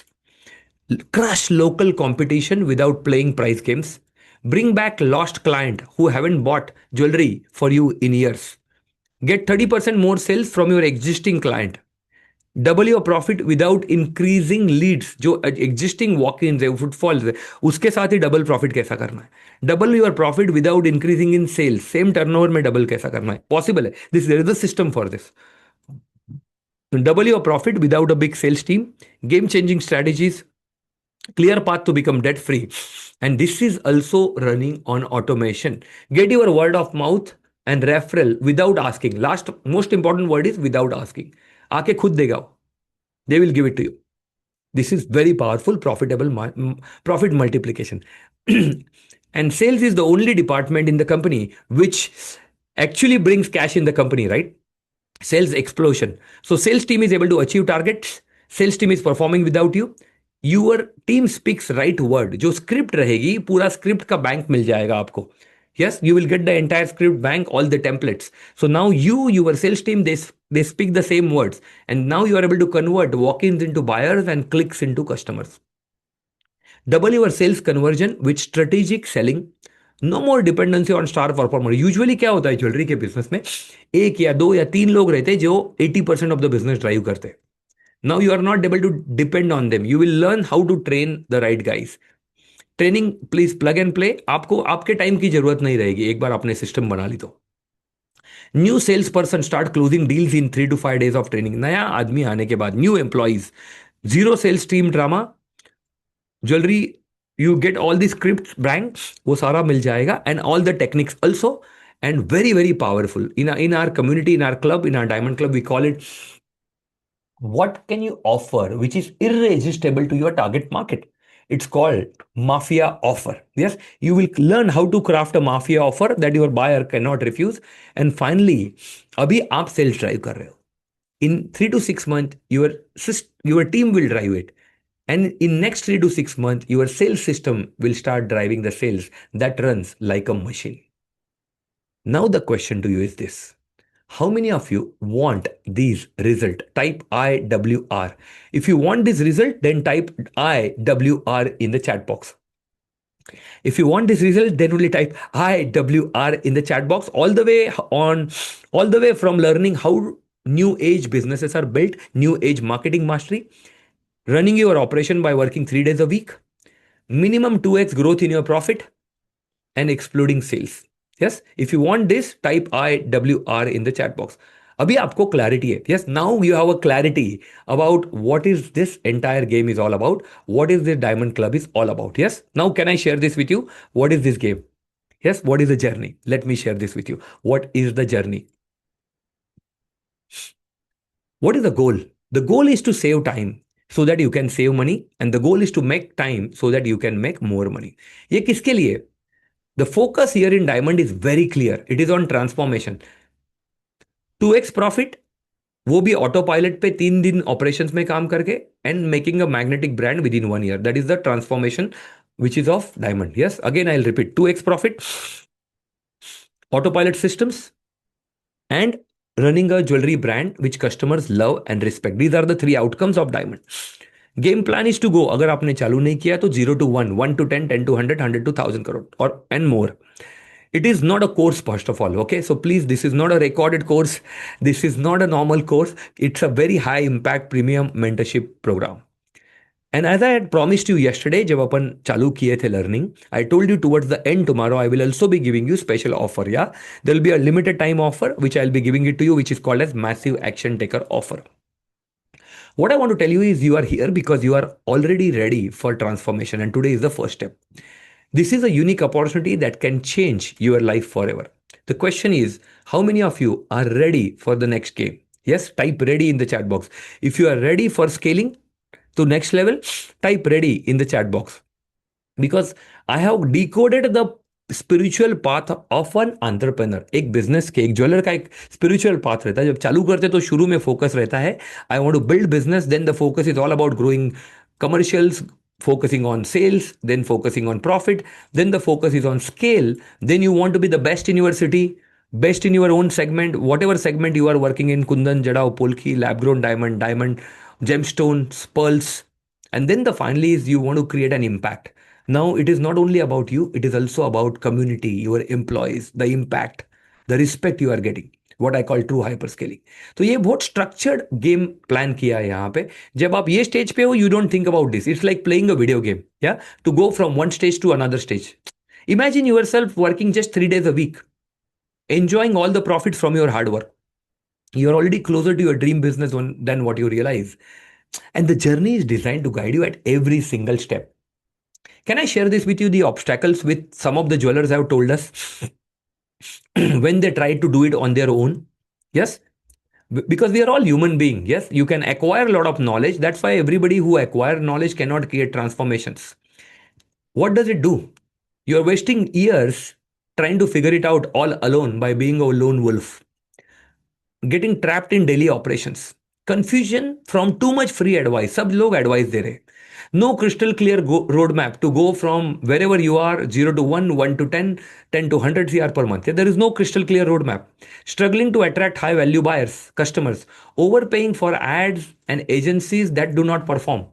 Crush local competition without playing price games. Bring back lost client who haven't bought jewelry for you in years. Get 30% more sales from your existing client. Double your profit without increasing leads. जो existing walk in है, footfalls है, उसके साथ ही double profit कैसा करना है. Double your profit without increasing in sales. Same turnover में double कैसा करना है. पॉसिबल है. This there is a system for this. Double your profit without a big sales team. Game changing strategies. Clear path to become debt free. And this is also running on automation. Get your word of mouth and referral without asking. Last most important word is without asking. आके खुद देगा वो. They will give it to you. This is very powerful, profitable profit multiplication. And sales is the only department in the company which actually brings cash in the company, right? Sales explosion. So sales team is able to achieve targets. Sales team is performing without you. Your team speaks right word. जो script रहेगी, पूरा script का bank मिल जाएगा आपको. Yes, you will get the entire script bank, all the templates. So now your sales team, they speak the same words. And now you are able to convert walk-ins into buyers and clicks into customers. Double your sales conversion with strategic selling. No more dependency on star performer. Usually क्या होता है jewellery के business में, 1 या 2 या 3 लोग रहते हैं जो 80% ऑफ द बिजनेस ड्राइव करते हैं. Now you are not able to depend on them. You will learn how to train the right guys. Training please plug and play. आपको आपके टाइम की जरूरत नहीं रहेगी एक बार आपने सिस्टम बना ली तो. New sales person start closing deals in 3 to 5 days of training. नया आदमी आने के बाद, new employees, zero sales team drama, jewellery, you get all the script bank, वो सारा मिल जाएगा. And all the techniques also. And very powerful in our community, in our club, in our diamond club, we call it what can you offer which is irresistible to your target market. It's called mafia offer. Yes, you will learn how to craft a mafia offer that your buyer cannot refuse. And finally, abhi aap sales drive kar rahe ho. In 3 to 6 months, your team will drive it. And in next 3 to 6 months, your sales system will start driving the sales that runs like a machine. Now the question to you is this. How many of you want these result? Type IWR. If you want this result, then type IWR in the chat box. If you want this result, then only type IWR in the chat box. All the way from learning how new age businesses are built, new age marketing mastery, running your operation by working 3 days a week, minimum 2x growth in your profit and excluding sales. Yes, if you want this, type IWR in the chat box. अभी आपको clarity है. Yes, now you have a clarity about what is this entire game is all about, what is this Diamond Club is all about. Yes, now can I share this with you? What is this game? Yes, what is the journey? Let me share this with you. What is the journey? What is the goal? The goal is to save time so that you can save money, and the goal is to make time so that you can make more money. ये किसके लिए? The focus here in Diamond is very clear. It is on transformation. 2x profit, वो भी auto pilot पे 3 दिन operations में काम करके and making a magnetic brand with in 1 year. That is the transformation which is of diamond. Yes, again I will repeat. 2x profit, auto pilot systems, and running a jewelry brand which customers love and respect. These are the 3 outcomes of diamond. Game plan is to go, अगर आपने चालू नहीं किया तो 0 to 1, 1 to 10, 10 to 100, 100 to 1000 crore or and more. It is not a course, first of all. Okay, so please, this is not a recorded course. This is not a normal course. It's a very high impact premium mentorship program. And as I had promised you yesterday, जब अपन चालू किए थे learning, I told you towards the end tomorrow I will also be giving you special offer. Yeah, there will be a limited time offer which I'll be giving it to you, which is called as massive action taker offer. What I want to tell you is you are here because you are already ready for transformation, and today is the first step. This is a unique opportunity that can change your life forever. The question is, how many of you are ready for the next game? Yes, type ready in the chat box. If you are ready for scaling to next level, type ready in the chat box. Because I have decoded the spiritual path of an entrepreneur. एक business के, एक jeweller का एक spiritual path रहता है. जब चालू करते तो शुरू में फोकस रहता है, I want to build business, then the focus is all about growing commercials, focusing on sales, then focusing on profit, then the focus is on scale. Then you want to be the best in your city, best in your own segment, whatever segment you are working in: kundan, jada, polki, lab grown diamond, diamond, gemstones, pearls. And then the finally is you want to create an impact. Now it is not only about you, it is also about community, your employees, the impact, the respect you are getting, what I call true hyperscaling. तो ये बहुत structured game plan किया है यहाँ पे. जब आप ये स्टेज पे हो, you don't think about this. It's like playing a video game, या to go from one stage to another stage. Imagine yourself working just 3 days a week, enjoying all the profits from your hard work. You're already closer to your dream business than what you realize. And the journey is designed to guide you at every single step. Can I share this with you, the obstacles with some of the jewelers have told us when they tried to do it on their own? Yes, because we are all human beings. Yes, you can acquire a lot of knowledge. That's why everybody who acquire knowledge cannot create transformations. What does it do? You're wasting years trying to figure it out all alone by being a lone wolf, getting trapped in daily operations, confusion from too much free advice. सब लोग advice दे रहे. No crystal clear roadmap to go from wherever you are, 0 to 1, 1 to 10, 10 to 100 CR per month. There is no crystal clear roadmap. Struggling to attract high value buyers, customers, overpaying for ads and agencies that do not perform.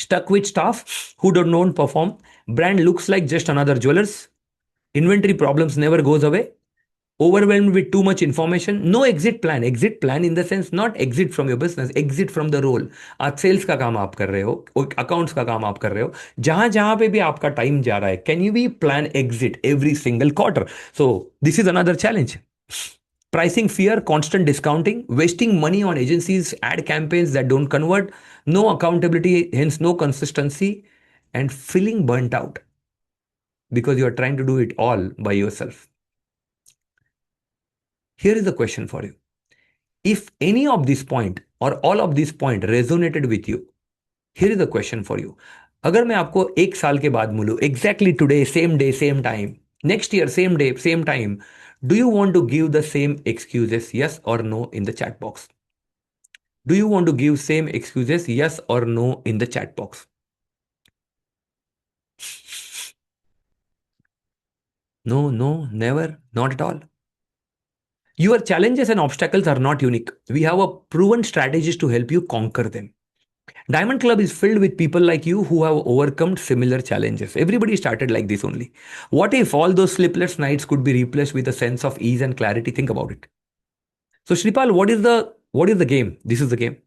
Stuck with staff who don't perform. Brand looks like just another jewelers. Inventory problems never goes away. Overwhelmed with too much information. No exit plan. Exit plan in the sense not exit from your business, exit from the role. आज sales का काम आप कर रहे हो, accounts का काम आप कर रहे हो, जहां जहां पे भी आपका टाइम जा रहा है, can you be plan exit every single quarter? So this is another challenge. Pricing fear, constant discounting, wasting money on agencies, ad campaigns that don't convert, no accountability, hence no consistency, and feeling burnt out because you are trying to do it all by yourself. Here is the question for you. If any of this point or all of this point resonated with you, here is the question for you. अगर मैं आपको 1 साल के बाद मिलूं, exactly today, same day, same time, next year, same day, same time, do you want to give the same excuses, yes or no, in the chat box? Do you want to give same excuses, yes or no, in the chat box? No, no, never, not at all. Your challenges and obstacles are not unique. We have a proven strategies to help you conquer them. Diamond Club is filled with people like you who have overcome similar challenges. Everybody started like this only. What if all those sleepless nights could be replaced with a sense of ease and clarity? Think about it. So Shripal, what is the game? This is the game.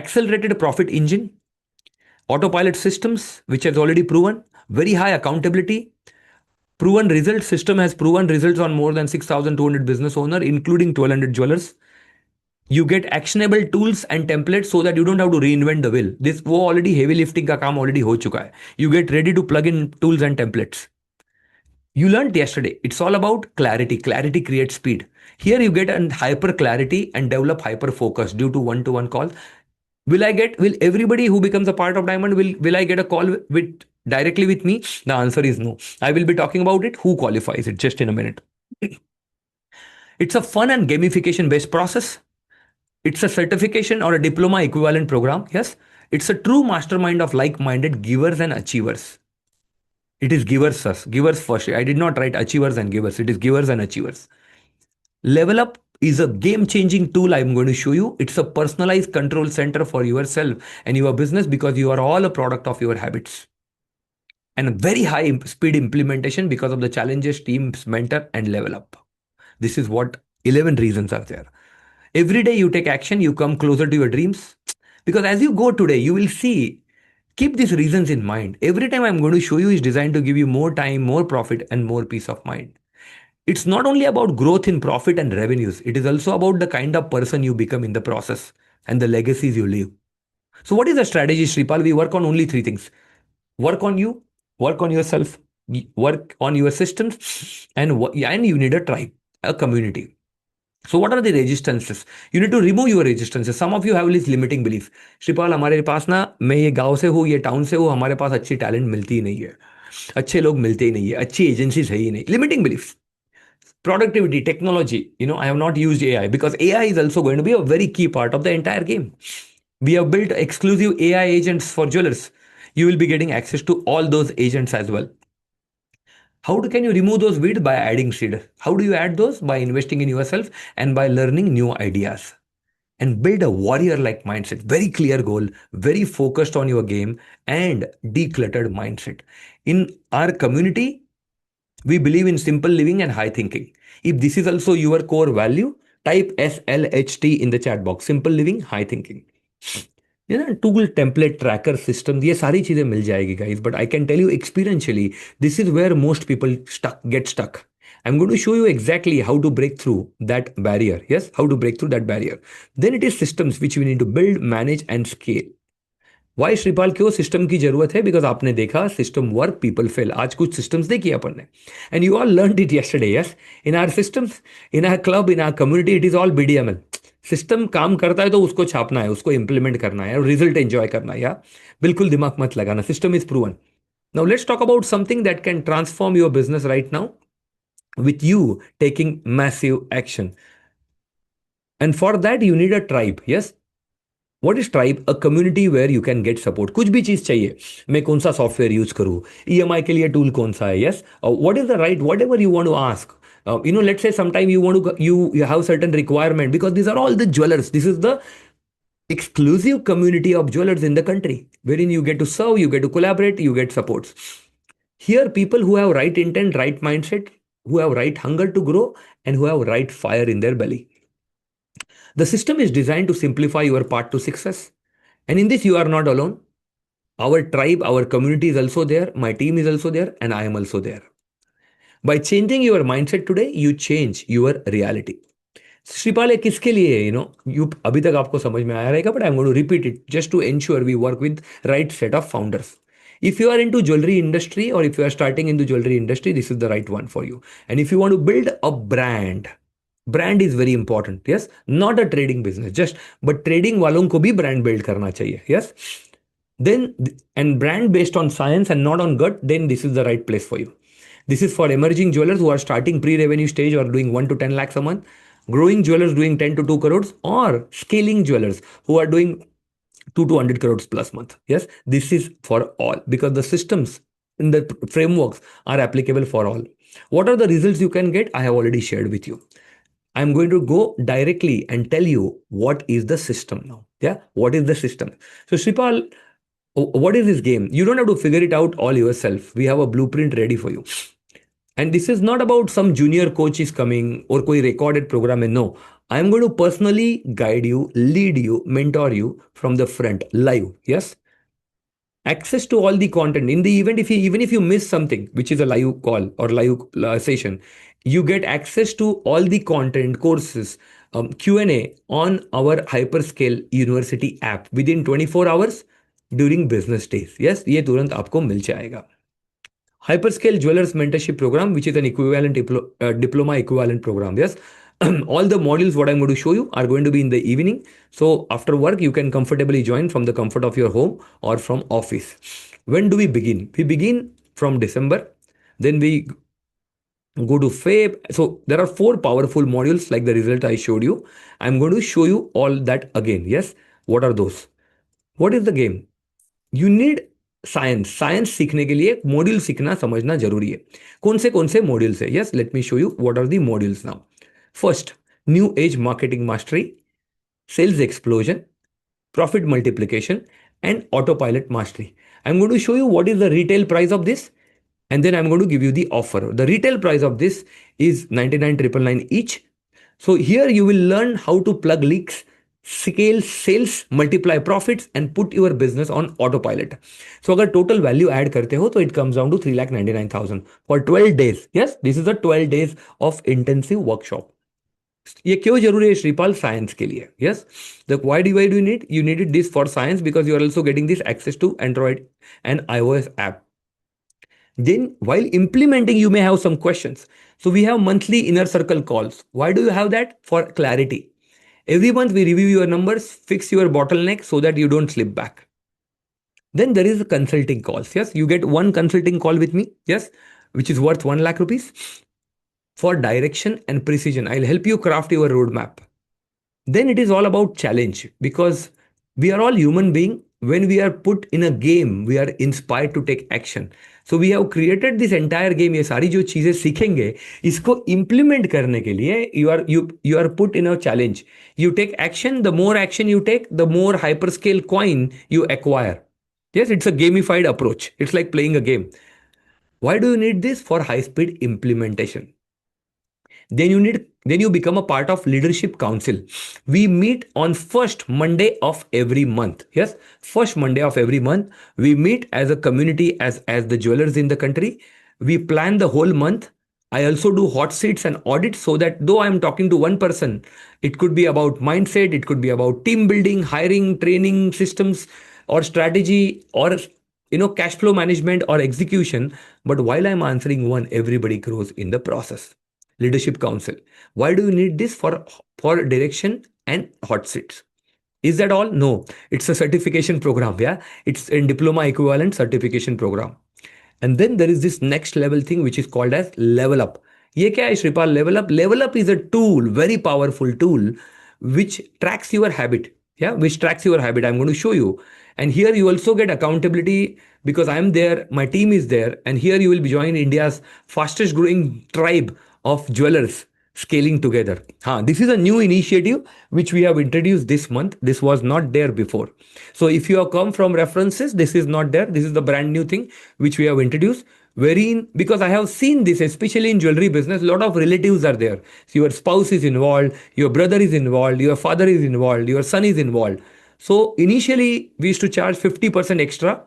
Accelerated profit engine, Autopilot systems, which has already proven, very high accountability, proven results. System has proven results on more than 6,200 business owner, including 1,200 jewelers. You get actionable tools and templates so that you don't have to reinvent the wheel. This वो already heavy lifting का काम already हो चुका है. You get ready to plug in tools and templates. You learned yesterday. It's all about clarity. Clarity creates speed. Here you get a hyper clarity and develop hyper focus due to one call. Will everybody who becomes a part of Diamond, will I get a call with directly with me? The answer is no. I will be talking about it. Who qualifies it just in a minute. It's a fun and gamification based process. It's a certification or a diploma equivalent program. Yes. It's a true mastermind of like minded givers and achievers. It is givers first. Givers first. I did not write achievers and givers. It is givers and achievers. Level Up is a game changing tool I'm going to show you. It's a personalized control center for yourself and your business because you are all a product of your habits. And a very high speed implementation because of the challenges teams mentor and level up. This is what 11 reasons are there. Every day you take action, you come closer to your dreams. Because as you go today, you will see, keep these reasons in mind. Every time I'm going to show you is designed to give you more time, more profit, and more peace of mind. It's not only about growth in profit and revenues, it is also about the kind of person you become in the process and the legacies you leave. So, what is the strategy, Sripal? We work on only three things: work on you, work on yourself, work on your systems, and you need a tribe, a community. So what are the resistances? You need to remove your resistances. Some of you have this limiting belief. Shripal हमारे पास ना, मैं ये गांव से हूँ, ये town से हूँ, हमारे पास अच्छी टैलेंट मिलती ही नहीं है, अच्छे लोग मिलते ही नहीं है, अच्छी एजेंसीज है ही नहीं. Limiting beliefs. Productivity, technology. I have not used AI because AI is also going to be a very key part of the entire game. We have built exclusive AI agents for jewelers. You will be getting access to all those agents as well. Can you remove those weeds? By adding seed. How do you add those? By investing in yourself and by learning new ideas. And build a warrior-like mindset. Very clear goal, very focused on your game and decluttered mindset. In our community, we believe in simple living and high thinking. If this is also your core value, type SLHT in the chat box. Simple living, high thinking. Tool template tracker system, ये सारी चीजें मिल जाएगी guys. But I can tell you experientially, this is where most people get stuck. I'm going to show you exactly how to break through that barrier. Yes, how to break through that barrier. Then it is systems which we need to build, manage and scale. Why Shripal, क्यों system की जरूरत है? Because आपने देखा system work, people fail. आज कुछ systems देखिए अपन ने, and you all learn it yesterday. Yes, in our systems, in our club, in our community, it is all BDML. System काम करता है तो उसको छापना है, उसको इंप्लीमेंट करना है और रिजल्ट एंजॉय करना है. या बिल्कुल दिमाग मत लगाना. System is proven. Now let's talk about something that can transform your business right now with you taking massive action. And for that you need a tribe. Yes, what is tribe? A community where you can get support. कुछ भी चीज चाहिए, मैं कौन सा software use करूँ, EMI के लिए टूल कौन सा है. Yes, what is the right, whatever you want to ask. Let's say sometime you want to, you have certain requirement, because these are all the jewelers. This is the exclusive community of jewelers in the country, wherein you get to serve, you get to collaborate, you get supports. Here people who have right intent, right mindset, who have right hunger to grow, and who have right fire in their belly. The system is designed to simplify your path to success. And in this, you are not alone. Our tribe, our community is also there. My team is also there. And I am also there. By changing your mindset today, you change your reality. Shripal, किसके लिए है? You अभी तक आपको समझ में आया रहेगा, but I am going to repeat it just to ensure we work with right set of founders. If you are into jewelry industry, or if you are starting into jewelry industry, this is the right one for you. And if you want to build a brand is very important. Yes, not a trading business, but trading वालों को भी brand build करना चाहिए. Yes, then, and brand based on science and not on gut, then this is the right place for you. This is for emerging jewelers who are starting pre-revenue stage or doing 1 to 10 lakhs a month, growing jewelers doing 10 to 2 crores, or scaling jewelers who are doing 200 crores plus month. Yes, this is for all, because the systems in the frameworks are applicable for all. What are the results you can get? I have already shared with you. I'm going to go directly and tell you what is the system now. Yeah, what is the system? So Sripal, what is this game? You don't have to figure it out all yourself. We have a blueprint ready for you. And this is not about some junior coach is coming or koi recorded program. No, I'm going to personally guide you, lead you, mentor you from the front, live. Yes. access to all the content in the event. If you, even if you miss something, which is a live call or live session, you get access to all the content, courses, Q&A on our hyperscale university app within 24 hours during business days. Yes, ये तुरंत आपको मिल जाएगा. Hyperscale Jewelers Mentorship Program, which is an equivalent diploma equivalent program. Yes, all the modules what I'm going to show you are going to be in the evening. So after work, you can comfortably join from the comfort of your home or from office. When do we begin? We begin from December. Then we go to Feb. So there are 4 powerful modules like the result I showed you. I'm going to show you all that again. Yes, what are those? What is the game? You need science. Science सीखने के लिए module सीखना समझना जरूरी है. कौन से modules है? Yes, let me show you what are the modules now. First, new age marketing mastery, sales explosion, profit multiplication, and autopilot mastery. I'm going to show you what is the retail price of this, and then I'm going to give you the offer. The retail price of this is 99,999 each. So here you will learn how to plug leaks, scale sales, multiply profits, and put your business on autopilot. So अगर total value add करते हो तो it comes down to 3,99,000 for 12 days. Yes, this is a 12 days of intensive workshop. ये क्यों जरूरी है Shripal? Science के लिए. Yes, why do you need? You needed this for science because you are also getting this access to Android and iOS app. Then while implementing, you may have some questions. So we have monthly inner circle calls. Why do you have that? For clarity. Every month we review your numbers, fix your bottleneck so that you don't slip back. Then there is a consulting calls. Yes, you get one consulting call with me. Yes, which is worth 1 lakh rupees. For direction and precision, I'll help you craft your roadmap. Then it is all about challenge because we are all human beings. When we are put in a game, we are inspired to take action. So we have created this entire game. ये सारी जो चीजें सीखेंगे इसको implement करने के लिए you are put in a challenge. You take action. The more action you take, the more hyperscale coin you acquire. Yes, it's a gamified approach. It's like playing a game. Why do you need this? For high speed implementation. Then you become a part of leadership council. We meet on first Monday of every month. Yes, first Monday of every month we meet as a community, as the jewelers in the country. We plan the whole month. I also do hot seats and audits so that though I'm talking to one person, it could be about mindset, it could be about team building, hiring, training systems, or strategy, or cash flow management or execution. But while I'm answering one, everybody grows in the process. Leadership Council. Why do you need this? For direction and hot seats. Is that all? No. It's a certification program. Yeah. It's a diploma equivalent certification program. And then there is this next level thing which is called as level up. ये क्या है Shripal? Level up. Level up is a tool, very powerful tool, which tracks your habit. Yeah, which tracks your habit. I'm going to show you. And here you also get accountability because I'm there, my team is there, and here you will be joining India's fastest growing tribe of jewelers scaling together. This is a new initiative which we have introduced this month. This was not there before. So if you have come from references, this is not there. This is the brand new thing which we have introduced. Wherein, because I have seen this, especially in jewelry business, a lot of relatives are there. So your spouse is involved, your brother is involved, your father is involved, your son is involved. So initially we used to charge 50% extra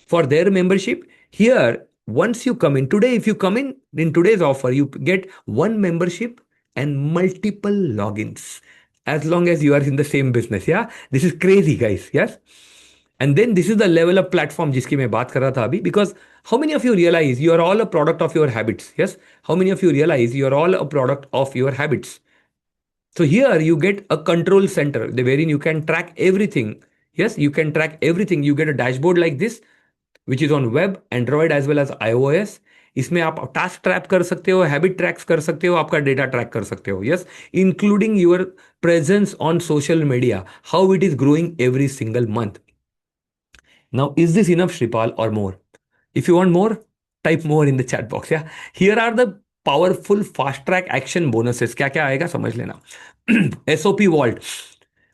for their membership. Here, once you come in today, if you come in today's offer, you get one membership and multiple logins as long as you are in the same business. Yeah, this is crazy, guys. Yes. And then this is the level of platform जिसकी मैं बात कर रहा था अभी. Because how many of you realize you are all a product of your habits? Yes. How many of you realize you are all a product of your habits? So here you get a control center wherein you can track everything. Yes, you can track everything. You get a dashboard like this, which is on web, Android as well as iOS. इसमें आप task trap कर सकते हो, habit tracks कर सकते हो, आपका data track कर सकते हो. Yes, including your presence on social media, how it is growing every single month. Now, is this enough, Shripal, or more? If you want more, type more in the chat box. Yeah, here are the powerful fast track action bonuses. क्या क्या आएगा समझ लेना. SOP Vault.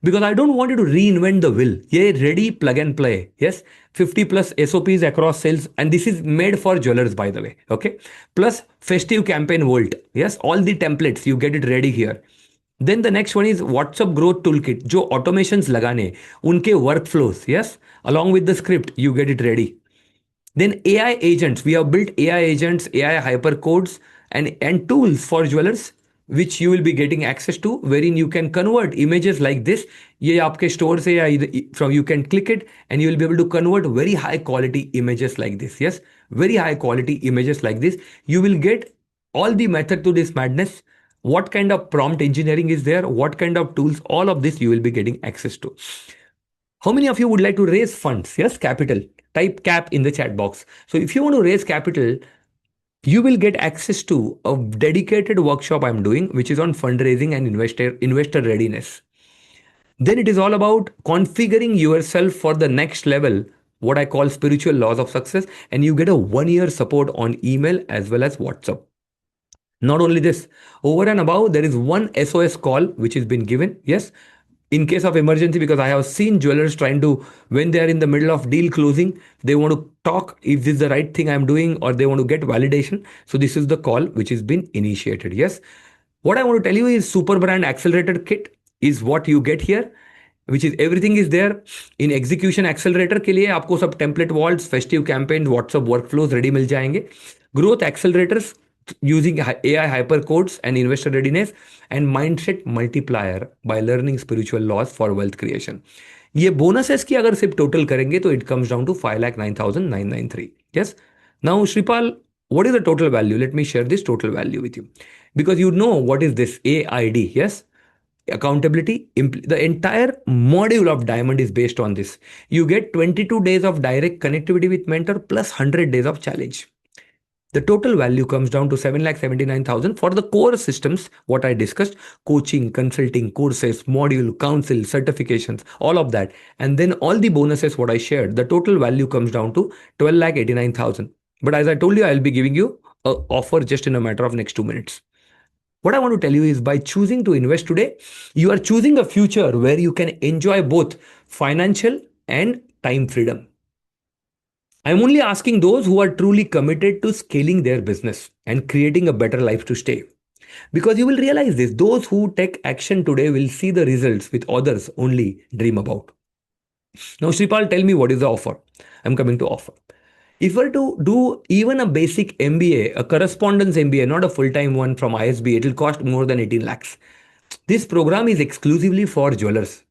Because I don't want you to reinvent the wheel. ये ready plug and play. Yes, 50 plus SOPs across sales, and this is made for jewelers, by the way. Okay, plus festive campaign Vault. Yes, all the templates you get it ready here. Then the next one is WhatsApp growth toolkit, जो automations लगाने उनके workflows, yes, along with the script you get it ready. Then AI agents, we have built AI agents, AI hypercodes, and tools for jewelers, which you will be getting access to, wherein you can convert images like this. ये आपके store से या from you can click it and you will be able to convert very high quality images like this. Yes, very high quality images like this. You will get all the method to this madness. What kind of prompt engineering is there? What kind of tools? All of this you will be getting access to. How many of you would like to raise funds? Yes, capital. Type cap in the chat box. So if you want to raise capital, you will get access to a dedicated workshop I'm doing, which is on fundraising and investor readiness. Then it is all about configuring yourself for the next level, what I call spiritual laws of success, and you get a 1 year support on email as well as WhatsApp. Not only this, over and above, there is one SOS call which has been given. Yes, in case of emergency, because I have seen jewelers trying to, when they are in the middle of deal closing, they want to talk if this is the right thing I'm doing, or they want to get validation. So this is the call which has been initiated. Yes. What I want to tell you is Super Brand Accelerator Kit is what you get here, which is everything is there in execution accelerator के लिए आपको सब template vaults, festive campaigns, WhatsApp workflows ready मिल जाएंगे. Growth accelerators using AI hypercodes and investor readiness, and mindset multiplier by learning spiritual laws for wealth creation. ये bonuses की अगर सिर्फ total करेंगे तो it comes down to 5,09,993. Yes. Now Shripal, what is the total value? Let me share this total value with you, because you know what is this AID. Yes. Accountability, the entire module of diamond is based on this. You get 22 days of direct connectivity with mentor plus 100 days of challenge. The total value comes down to 7,79,000 for the core systems, what I discussed: coaching, consulting, courses, module, council, certifications, all of that. And then all the bonuses, what I shared, the total value comes down to 12,89,000. But as I told you, I'll be giving you an offer just in a matter of next 2 minutes. What I want to tell you is, by choosing to invest today, you are choosing a future where you can enjoy both financial and time freedom. I'm only asking those who are truly committed to scaling their business and creating a better life to stay. Because you will realize this: those who take action today will see the results with others only dream about. Now, Sripal, tell me, what is the offer? I'm coming to offer. If we were to do even a basic MBA, a correspondence MBA, not a full-time one from ISB, it will cost more than 18 lakhs. This program is exclusively for jewelers.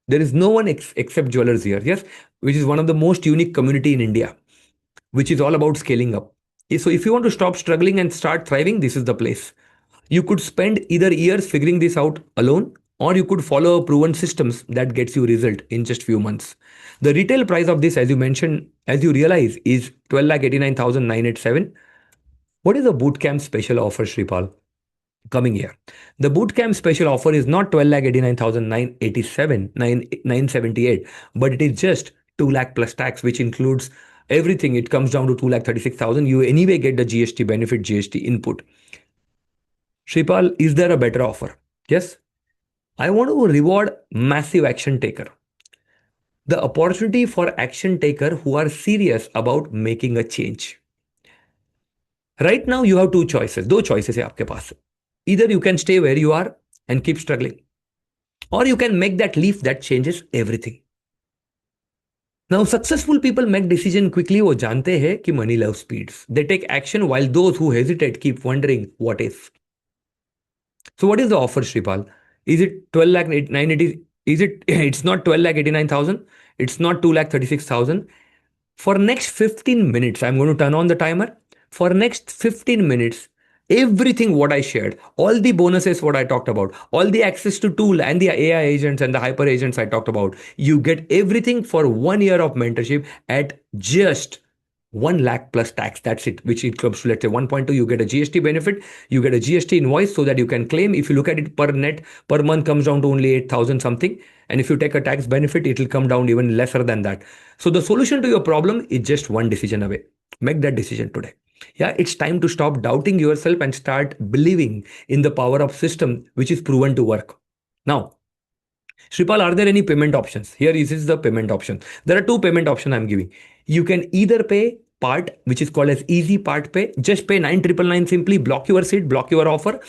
There is no one except jewelers here, yes, which is one of the most unique community in India, which is all about scaling up. So if you want to stop struggling and start thriving, this is the place. You could spend either years figuring this out alone, or you could follow proven systems that gets you result in just few months. The retail price of this, as you mentioned, as you realize, is 12,89,987. What is the bootcamp special offer, Shripal? Coming here, the bootcamp special offer is not 12,89,987, 978, but it is just 2 lakh plus tax, which includes everything. It comes down to 2,36,000. You anyway get the GST benefit, GST input. Shripal, is there a better offer? Yes. I want to reward massive action taker. The opportunity for action taker who are serious about making a change. Right now you have two choices. दो choices है आपके पास. Either you can stay where you are and keep struggling, or you can make that leap that changes everything. Now, successful people make decision quickly. वो जानते हैं कि money loves speeds. They take action, while those who hesitate keep wondering what if. So what is the offer, Shripal? Is it 12 lakh 980? Is it? It's not 12 lakh 89,000. It's not 2 lakh 36,000. For next 15 minutes, I'm going to turn on the timer. For next 15 minutes, everything what I shared, all the bonuses what I talked about, all the access to tool and the AI agents and the hyper agents I talked about, you get everything for 1 year of mentorship at just 1 lakh plus tax. That's it, which it comes to, let's say, 1.2. You get a GST benefit, you get a GST invoice so that you can claim. If you look at it per net, per month comes down to only 8,000 something. And if you take a tax benefit, it will come down even lesser than that. So the solution to your problem is just one decision away. Make that decision today. Yeah, it's time to stop doubting yourself and start believing in the power of system, which is proven to work. Now, Shripal, are there any payment options? Here is the payment option. There are two payment options I'm giving. You can either pay part, which is called as easy part pay. Just pay 9,999 simply, block your seat, block your offer,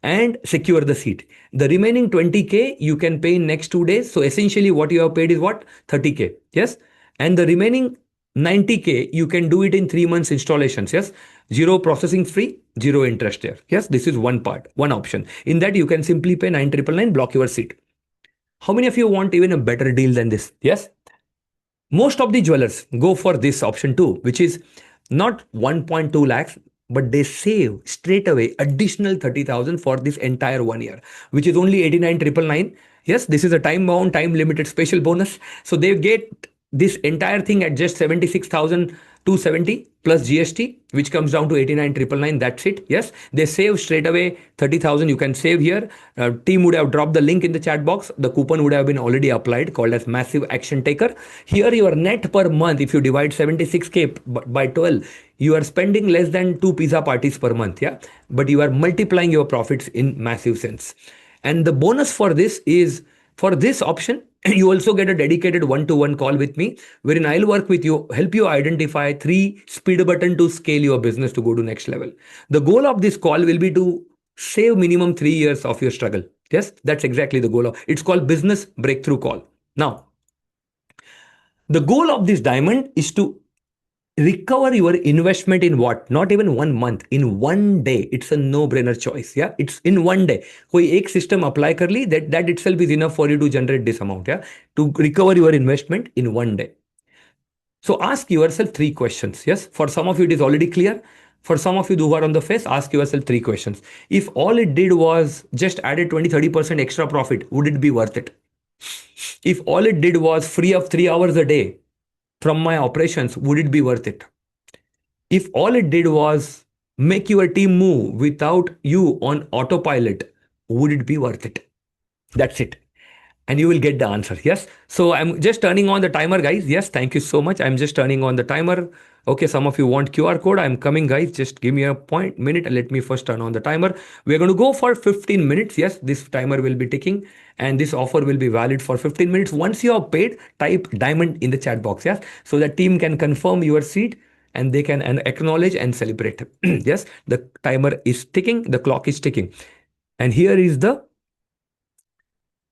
and secure the seat. The remaining 20K you can pay in next 2 days. So essentially what you have paid is what? 30K. Yes. And the remaining 90K you can do it in 3 months installations. Yes. Zero processing fee, zero interest there. Yes. This is one part, one option. In that you can simply pay 9,999, block your seat. How many of you want even a better deal than this? Yes. Most of the jewelers go for this option too, which is not 1.2 lakhs, but they save straight away additional 30,000 for this entire 1 year, which is only 89,999. Yes, this is a time bound, time limited special bonus. So they get this entire thing at just 76,270 plus GST, which comes down to 89,999. That's it. Yes, they save straight away 30,000. You can save here. Team would have dropped the link in the chat box. The coupon would have been already applied, called as massive action taker. Here, your net per month, if you divide 76K by 12, you are spending less than 2 pizza parties per month. Yeah, but you are multiplying your profits in massive sense. And the bonus for this is, for this option, you also get a dedicated one-to-one call with me, wherein I'll work with you, help you identify 3 speed button to scale your business to go to next level. The goal of this call will be to save minimum 3 years of your struggle. Yes, that's exactly the goal of it's called business breakthrough call. Now, the goal of this diamond is to recover your investment in what? Not even 1 month, in 1 day. It's a no-brainer choice. Yeah, it's in 1 day. कोई एक system apply कर ली, that itself is enough for you to generate this amount. Yeah, to recover your investment in 1 day. So ask yourself 3 questions. Yes, for some of you it is already clear. For some of you who are on the fence, ask yourself 3 questions. If all it did was just added 20-30% extra profit, would it be worth it? If all it did was free up 3 hours a day from my operations, would it be worth it? If all it did was make your team move without you on autopilot, would it be worth it? That's it. And you will get the answer. Yes. So I'm just turning on the timer, guys. Yes. Thank you so much. I'm just turning on the timer. Okay. Some of you want QR code. I'm coming, guys. Just give me a minute and let me first turn on the timer. We're going to go for 15 minutes. Yes. This timer will be ticking and this offer will be valid for 15 minutes. Once you have paid, type diamond in the chat box. Yes. So the team can confirm your seat and they can acknowledge and celebrate. Yes. The timer is ticking. The clock is ticking. And here is the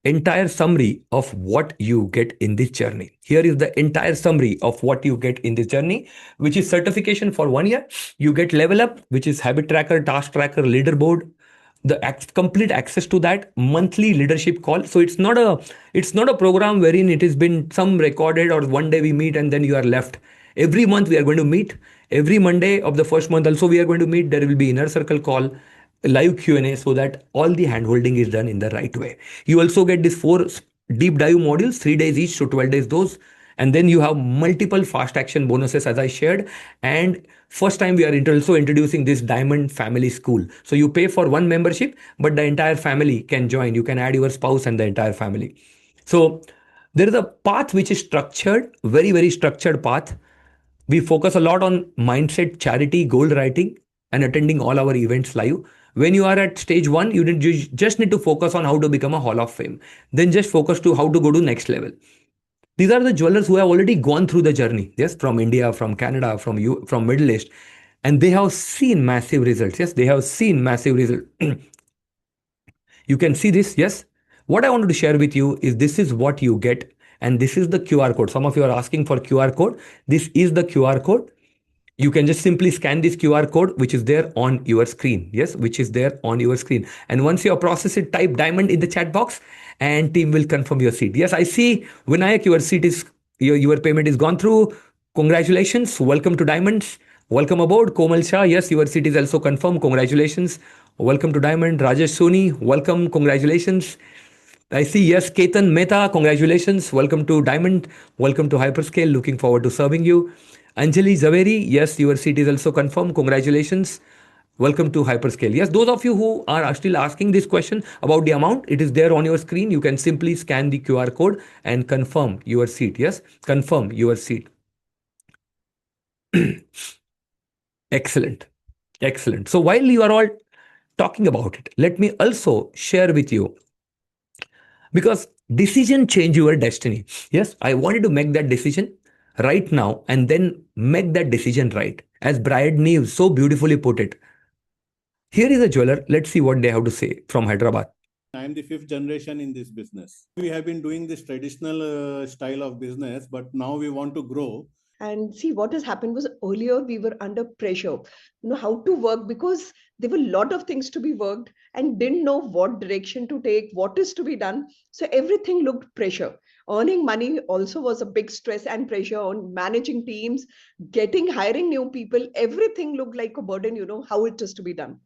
entire summary of what you get in this journey. Here is the entire summary of what you get in this journey, which is certification for 1 year. You get level up, which is habit tracker, task tracker, leaderboard, the complete access to that monthly leadership call. So it's not a program wherein it has been some recorded or one day we meet and then you are left. Every month we are going to meet. Every Monday of the first month also we are going to meet. There will be inner circle call, live Q&A, so that all the handholding is done in the right way. You also get these 4 deep dive modules, 3 days each, so 12 days those. And then you have multiple fast action bonuses as I shared. And first time we are also introducing this Diamond Family School. So you pay for one membership, but the entire family can join. You can add your spouse and the entire family. So there is a path which is structured, very, very structured path. We focus a lot on mindset, charity, goal writing, and attending all our events live. When you are at stage 1, you just need to focus on how to become a Hall of Fame. Then just focus to how to go to next level. These are the jewelers who have already gone through the journey. Yes, from India, from Canada, from Middle East, and they have seen massive results. Yes, they have seen massive results. You can see this. Yes. What I wanted to share with you is this is what you get, and this is the QR code. Some of you are asking for QR code. This is the QR code. You can just simply scan this QR code, which is there on your screen. Yes, which is there on your screen. And once you have processed it, type diamond in the chat box and team will confirm your seat. Yes, I see Vinayak, your seat is, your payment is gone through. Congratulations. Welcome to Diamonds. Welcome aboard. Komal Shah. Yes, your seat is also confirmed. Congratulations. Welcome to Diamond. Rajesh Soni. Welcome. Congratulations. I see, yes, Ketan Mehta, congratulations. Welcome to Diamond. Welcome to Hyperscale. Looking forward to serving you. Anjali Zaveri, yes, your seat is also confirmed. Congratulations. Welcome to Hyperscale. Yes, those of you who are still asking this question about the amount, it is there on your screen. You can simply scan the QR code and confirm your seat. Yes, confirm your seat. Excellent. Excellent. So while you are all talking about it, let me also share with you, because decision change your destiny. Yes, I wanted to make that decision right now and then make that decision right. As Brad Neves so beautifully put it, Here is a jeweler. Let's see what they have to say from Hyderabad. I am the fifth generation in this business. We have been doing this traditional style of business, but now we want to grow. And see, what has happened was earlier we were under pressure, how to work, because there were a lot of things to be worked and didn't know what direction to take, what is to be done. So everything looked pressure. Earning money also was a big stress and pressure on managing teams, hiring new people. Everything looked like a burden, how it is to be done.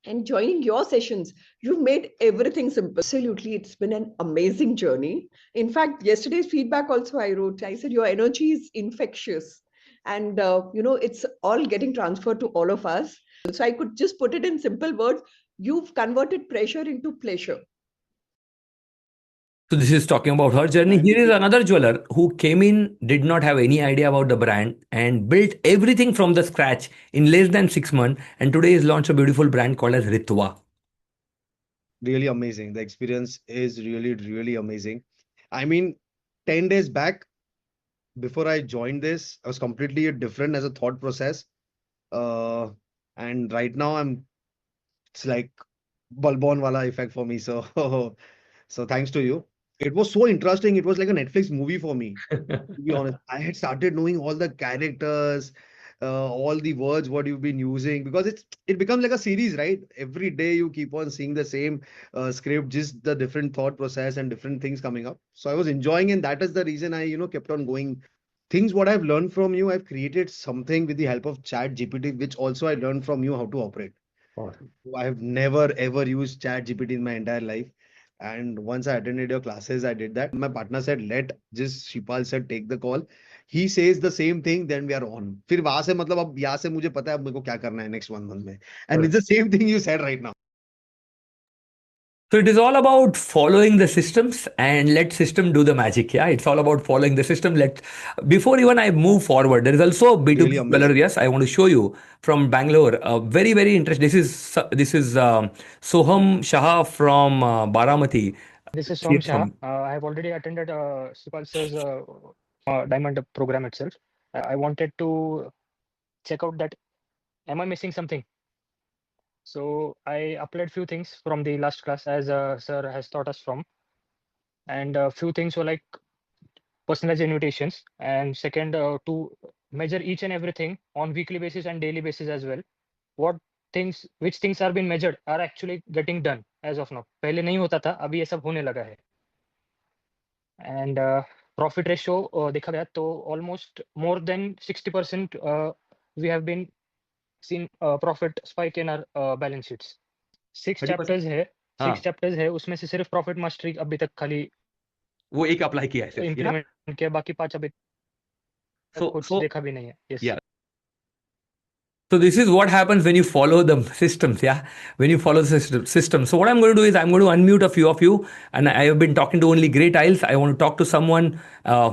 And joining your sessions, you've made everything simple. Absolutely, it's been an amazing journey. In fact, yesterday's feedback also I wrote, I said your energy is infectious, and it's all getting transferred to all of us. So I could just put it in simple words: you've converted pressure into pleasure. So this is talking about her journey. Here is another jeweler who came in, did not have any idea about the brand, and built everything from the scratch in less than 6 months. And today has launched a beautiful brand called as Ritva. Really amazing. The experience is really, really amazing. I mean, 10 days back, before I joined this, I was completely different as a thought process. And right now it's like Balbon wala effect for me. So, so thanks to you. It was so interesting. It was like a Netflix movie for me, to be honest. I had started knowing all the characters, all the words, what you've been using, because it becomes like a series, right? Every day you keep on seeing the same script, just the different thought process and different things coming up. So I was enjoying, and that is the reason I, kept on going. Things what I've learned from you, I've created something with the help of Chat GPT, which also I learned from you how to operate. Awesome. I have never ever used Chat GPT in my entire life. And once I attended your classes, I did that. My partner said, let just Shipal said, take the call. He says the same thing, then we are on. फिर वहां से मतलब अब यहाँ से मुझे पता है अब मेरे को क्या करना है next 1 month में. And it's the same thing you said right now. So it is all about following the systems and let system do the magic. Yeah, it's all about following the system. Before even I move forward, there is also a B2B Really jeweler. amazing. Yes, I want to show you from Bangalore. Very very interesting. This is Soham Shah from Baramati. This is See Som it Shah. from I have already attended Sipal sir's diamond program itself. I wanted to check out that am I missing something? So I applied few things from the last class as sir has taught us from, and a few things were like personalized invitations, and second to measure each and everything on weekly basis and daily basis as well. Which things are being measured are actually getting done as of now. पहले नहीं होता था, अभी ये सब होने लगा है. And profit ratio देखा गया तो almost more than 60% we have been seen profit spike in our balance sheets. 6 chapters है, 6 chapters है, उसमें से सिर्फ profit mastery अभी तक खाली वो एक अप्लाई किया है सिर्फ, implement किया, बाकी 5 अभी तक कुछ देखा भी नहीं है. Yes. Yeah. So this is what happens when you follow the systems, yeah? When you follow the system. So what I'm going to do is I'm going to unmute a few of you, and I have been talking to only great eyes. I want to talk to someone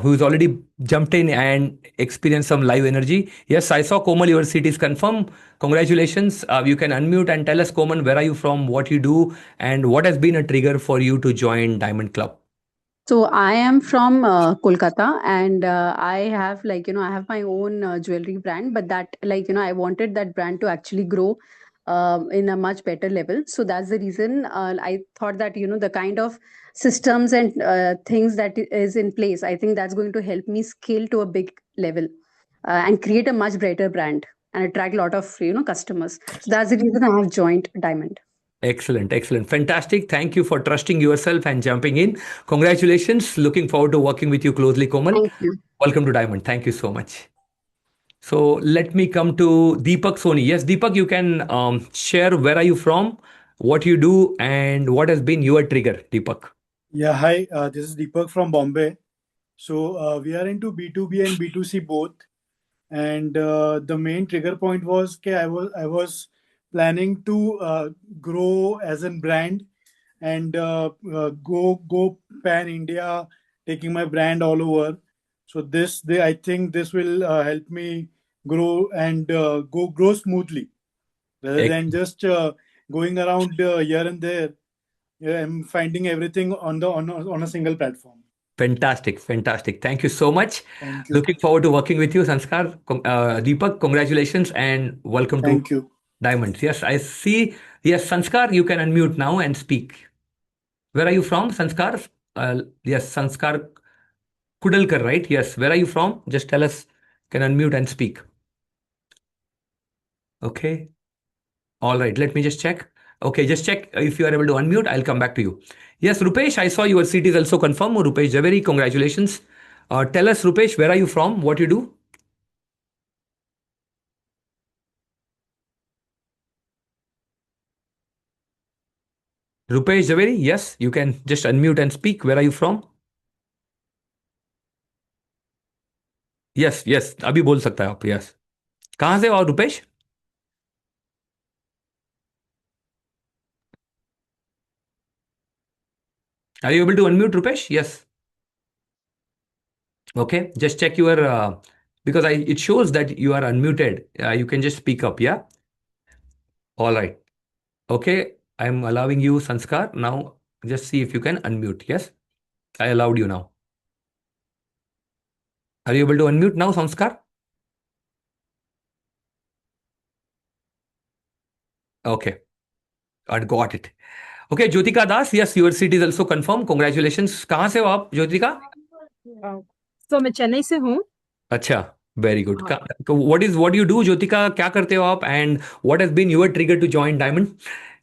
who's already jumped in and experienced some live energy. Yes, I saw Komal, your seat is confirmed. Congratulations. You can unmute and tell us, Komal, where are you from, what you do, and what has been a trigger for you to join Diamond Club? So I am from Kolkata, and I have I have my own jewelry brand, but that I wanted that brand to actually grow in a much better level. So that's the reason I thought that the kind of systems and things that is in place, I think that's going to help me scale to a big level and create a much brighter brand and attract a lot of customers. So that's the reason I have joined Diamond. Excellent, excellent. Fantastic. Thank you for trusting yourself and jumping in. Congratulations. Looking forward to working with you closely, Komal. Thank you. Welcome to Diamond. Thank you so much. So let me come to Deepak Soni. Yes, Deepak, you can share where are you from, what you do, and what has been your trigger, Deepak. Yeah, hi. This is Deepak from Bombay. So we are into B2B and B2C both. And the main trigger point was I was planning to grow as a brand and go pan India, taking my brand all over. So I think this will help me grow and grow smoothly rather than just going around here and there. Yeah, I'm finding everything on a single platform. Fantastic, fantastic. Thank you so much. Thank you. Looking forward to working with you, Sanskar. Deepak, congratulations and welcome Thank to you. Diamonds. Yes, I see Yes, Sanskar, you can unmute now and speak. Where are you from, Sanskar? Yes, Sanskar Kudalkar, right? Yes. Where are you from? Just tell us. Can unmute and speak. Okay. All right. Let me just check. Okay, just check if you are able to unmute. I'll come back to you. Yes, Rupesh, I saw your seat is also confirmed. Rupesh Javeri, congratulations. Tell us, Rupesh, where are you from? What you do? Rupesh Javeri, yes, you can just unmute and speak. Where are you from? Yes, yes, अभी बोल सकता है आप. Yes. कहाँ से हो आप, Rupesh? Are you able to unmute, Rupesh? Yes. Okay, just check your because it shows that you are unmuted. You can just speak up. Yeah. All right. Okay, I'm allowing you, Sanskar. Now, just see if you can unmute. Yes, I allowed you now. Are you able to unmute now, Sanskar? Okay, I got it. Okay, Jyotika Das, yes, your seat is also confirmed. Congratulations. कहाँ से हो आप, ज्योतिका? तो मैं चेन्नई से हूँ. अच्छा, very good. What do you do, Jyotika? क्या करते हो आप? And what has been your trigger to join Diamond?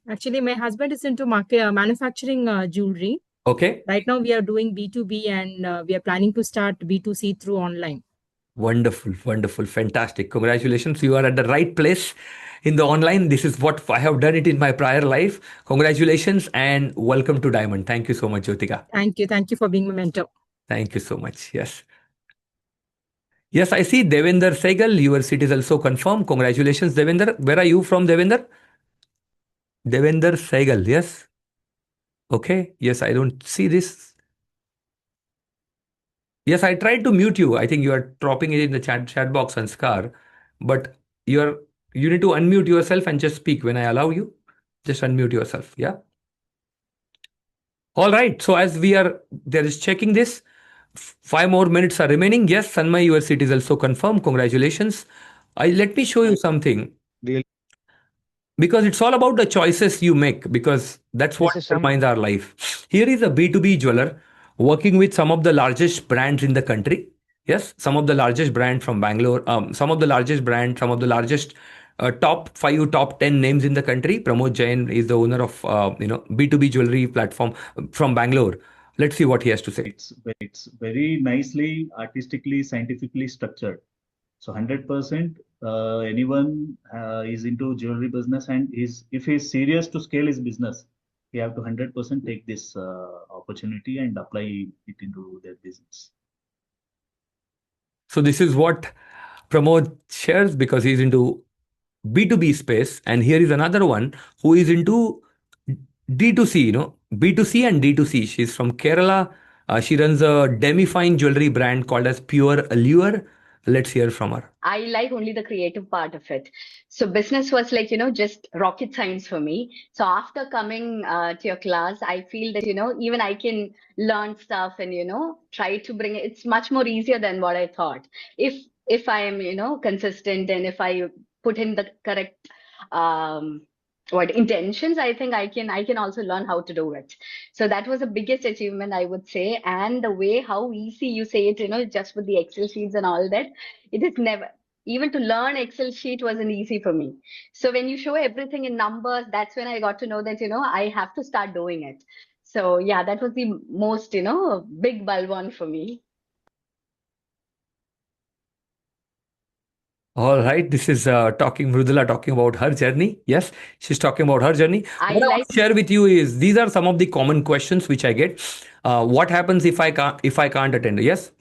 Actually, my husband is into manufacturing jewelry. Okay. Right now, we are doing B2B and we are planning to start B2C through online. Wonderful, wonderful, fantastic. Congratulations. You are at the right place in the online. This is what I have done it in my prior life. Congratulations and welcome to Diamond. Thank you so much, Jyotika. Thank you. Thank you for being my mentor. Thank you so much. Yes. Yes, I see Devender Sehgal. Your seat is also confirmed. Congratulations, Devender. Where are you from, Devender? Devender Sehgal. Yes. Okay. Yes, I don't see this. Yes, I tried to mute you. I think you are dropping it in the chat box, Sanskar. But you need to unmute yourself and just speak when I allow you. Just unmute yourself. Yeah. All right. So as there is checking this, 5 more minutes are remaining. Yes, Sanmay, your seat is also confirmed. Congratulations. Let me show you something. Because it's all about the choices you make, because that's what determines our life. Here is a B2B jeweler working with some of the largest brands in the country. Yes, some of the largest brands from Bangalore, some of the largest brands, some of the largest top 5, top 10 names in the country. Pramod Jain is the owner of B2B jewelry platform from Bangalore. Let's see what he has to say. It's very nicely, artistically, scientifically structured. So 100% anyone is into jewelry business and if he's serious to scale his business, he have to 100% take this opportunity and apply it into their business. So this is what Pramod shares because he's into B2B space. And here is another one who is into D2C, B2C and D2C. She's from Kerala. She runs a demi-fine jewelry brand called as Pure Allure. Let's hear from her. I like only the creative part of it. So business was like, just rocket science for me. So after coming to your class, I feel that, even I can learn stuff and, try to bring it. It's much more easier than what I thought. If I am, consistent and if I put in the correct intentions, I think I can also learn how to do it. So that was the biggest achievement, I would say. And the way how easy you say it, just with the Excel sheets and all that, it is never, even to learn Excel sheet wasn't easy for me. So when you show everything in numbers, that's when I got to know that, I have to start doing it. So yeah, that was the most, big balwan for me. All right, this is Mrudula talking about her journey. Yes, she's talking about her journey. What I want to share with you is these are some of the common questions which I get. What happens if I can't attend? Yes,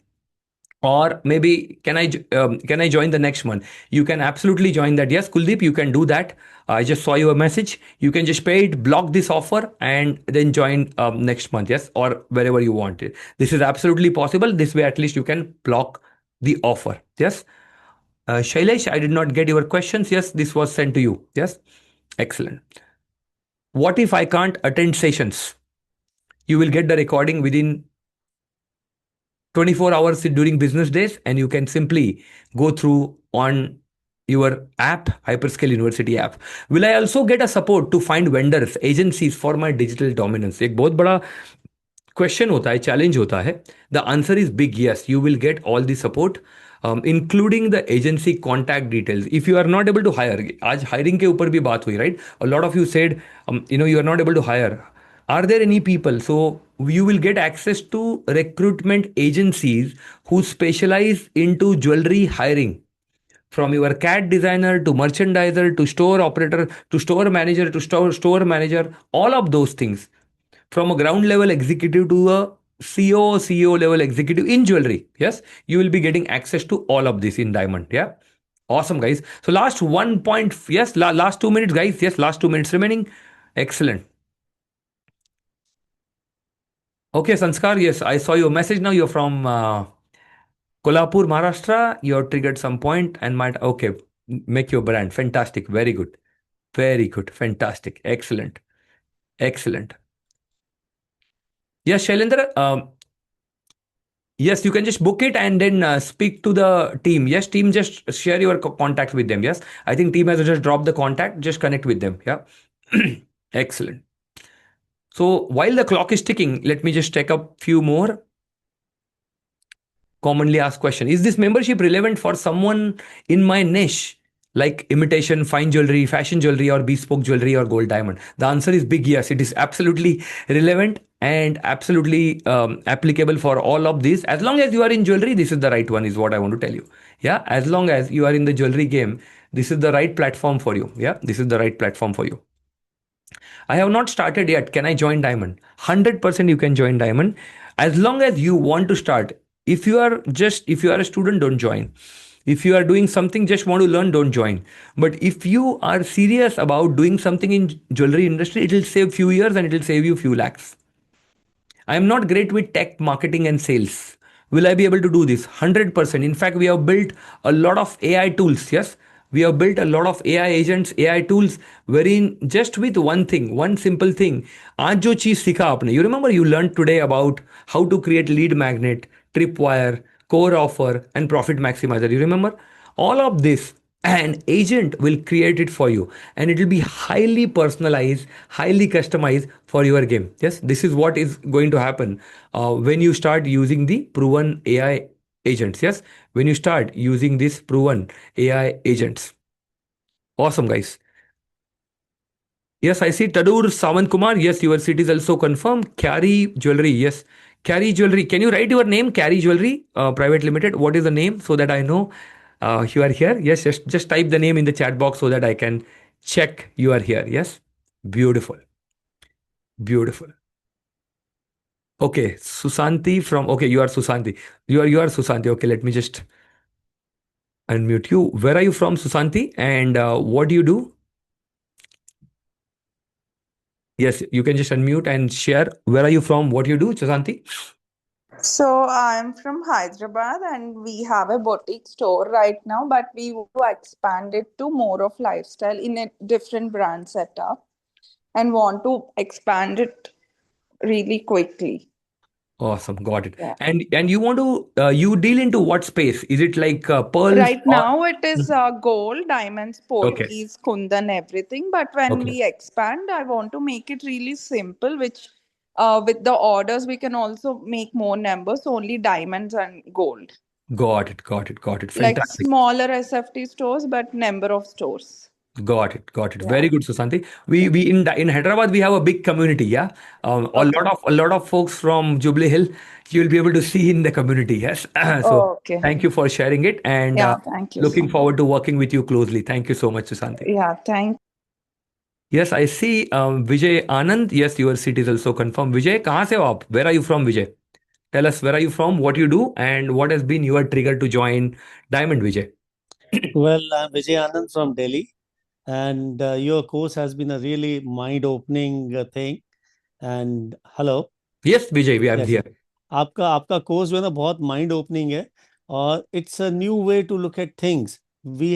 or maybe can I join the next one? You can absolutely join that. Yes, Kuldeep, you can do that. I just saw your message. You can just pay it, block this offer, and then join next month. Yes, or wherever you want it. This is absolutely possible. This way, at least you can block the offer. Yes. Shailesh, I did not get your questions. Yes, this was sent to you. Yes, excellent. What if I can't attend sessions? You will get the recording within 24 hours during business days, and you can simply go through on your app, Hyperscale University app? Will I also get a support to find vendors, agencies for my digital dominance? एक बहुत बड़ा question होता है, challenge होता है. The answer is big yes, you will get all the support, including the agency contact details. If you are not able to hire, आज hiring के ऊपर भी बात हुई, right? A lot of you said you are not able to hire. Are there any people? So you will get access to recruitment agencies who specialize into jewelry hiring, from your CAD designer to merchandiser to store operator to store manager to store manager, all of those things, from a ground level executive to a CEO level executive in jewelry. Yes, you will be getting access to all of this in diamond. Yeah, awesome, guys. So last one point. Yes, last 2 minutes, guys. Yes, last 2 minutes remaining. Excellent. Okay, Sanskar. Yes, I saw your message now. You're from Kolhapur, Maharashtra. You're triggered some point and might, okay, make your brand. Fantastic. Very good. Very good. Fantastic. Excellent. Excellent. Yes, Shailendra. Yes, you can just book it and then speak to the team. Yes, team, just share your contact with them. Yes, I think team has just dropped the contact. Just connect with them. Yeah. Excellent. So while the clock is ticking, let me just take up few more commonly asked question. Is this membership relevant for someone in my niche, like imitation fine jewelry, fashion jewelry, or bespoke jewelry, or gold diamond? The answer is big yes. It is absolutely relevant and absolutely applicable for all of these. As long as you are in jewelry, this is the right one, is what I want to tell you. Yeah, as long as you are in the jewelry game, this is the right platform for you. Yeah, this is the right platform for you. I have not started yet. Can I join Diamond? 100% you can join Diamond as long as you want to start. If you are a student, don't join. If you are doing something, just want to learn, don't join. But if you are serious about doing something in jewelry industry, it will save few years and it will save you few lakhs. I am not great with tech marketing and sales. Will I be able to do this? 100%. In fact, we have built a lot of AI tools. Yes, we have built a lot of AI agents, AI tools, wherein just with one thing, one simple thing, आज जो चीज सीखा आपने, you remember you learned today about how to create lead magnet, tripwire, core offer, and profit maximizer. You remember all of this? An agent will create it for you, and it will be highly personalized, highly customized for your game. Yes, this is what is going to happen when you start using the proven AI agents. Yes, when you start using these proven AI agents. Awesome, guys. Yes, I see Tadur Savant Kumar. Yes, your city is also confirmed. Carry Jewelry. Yes, Carry Jewelry. Can you write your name? Carry Jewelry Private Limited. What is the name so that I know you are here? Yes, just type the name in the chat box so that I can check you are here. Yes, beautiful, beautiful. Okay, Susanti from. Okay, you are Susanti. You are Susanti. Okay, let me just unmute you. Where are you from, Susanti? And what do you do? Yes, you can just unmute and share. Where are you from? What you do, Susanti? So I'm from Hyderabad and we have a boutique store right now, but we want to expand it to more of lifestyle in a different brand setup and want to expand it really quickly. Awesome, got it. Yeah. And you want to you deal into what space? Is it like pearls Right or now it is gold, diamonds, okay, polkis, kundan, everything. But when okay, we expand, I want to make it really simple, which with the orders we can also make more numbers, only diamonds and gold. got it, got it, got it. Like Fantastic. smaller SFT stores, but number of stores. Got it, got it. Yeah. Very good, Susanti. We in Hyderabad we have a big community. Yeah, Okay. a lot of folks from Jubilee Hill you will be able to see in the community. Yes, so Okay. thank you for sharing it and Yeah, thank you so looking much. forward to working with you closely. Thank you so much, Susanti. Yeah, thank Yes, I see Vijay Anand. Yes, your city is also confirmed. Vijay, कहाँ से हो आप? Where are you from, Vijay? Tell us where are you from, what you do, and what has been your trigger to join Diamond, Vijay. Well, I'm Vijay Anand from Delhi, and your course has been a really mind-opening thing. And hello. Yes, Vijay, we are Yes. here. आपका आपका course जो है ना बहुत mind opening है और it's a new way to look at things we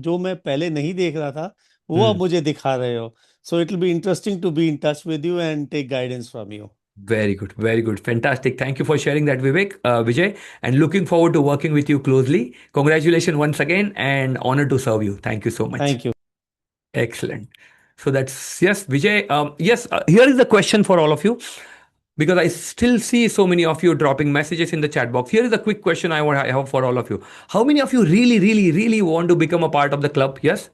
जो मैं पहले नहीं देख रहा था वो अब मुझे दिखा रहे हो so it will be interesting to be in touch with you and take guidance from you Very good, very good. Fantastic. Thank you for sharing that, Vijay, and looking forward to working with you closely. Congratulations once again and honor to serve you. Thank you so much. Thank you. Excellent. So that's yes, Vijay. Yes, here is the question for all of you because I still see so many of you dropping messages in the chat box. Here is a quick question I have for all of you. How many of you really, really, really want to become a part of the club? Yes,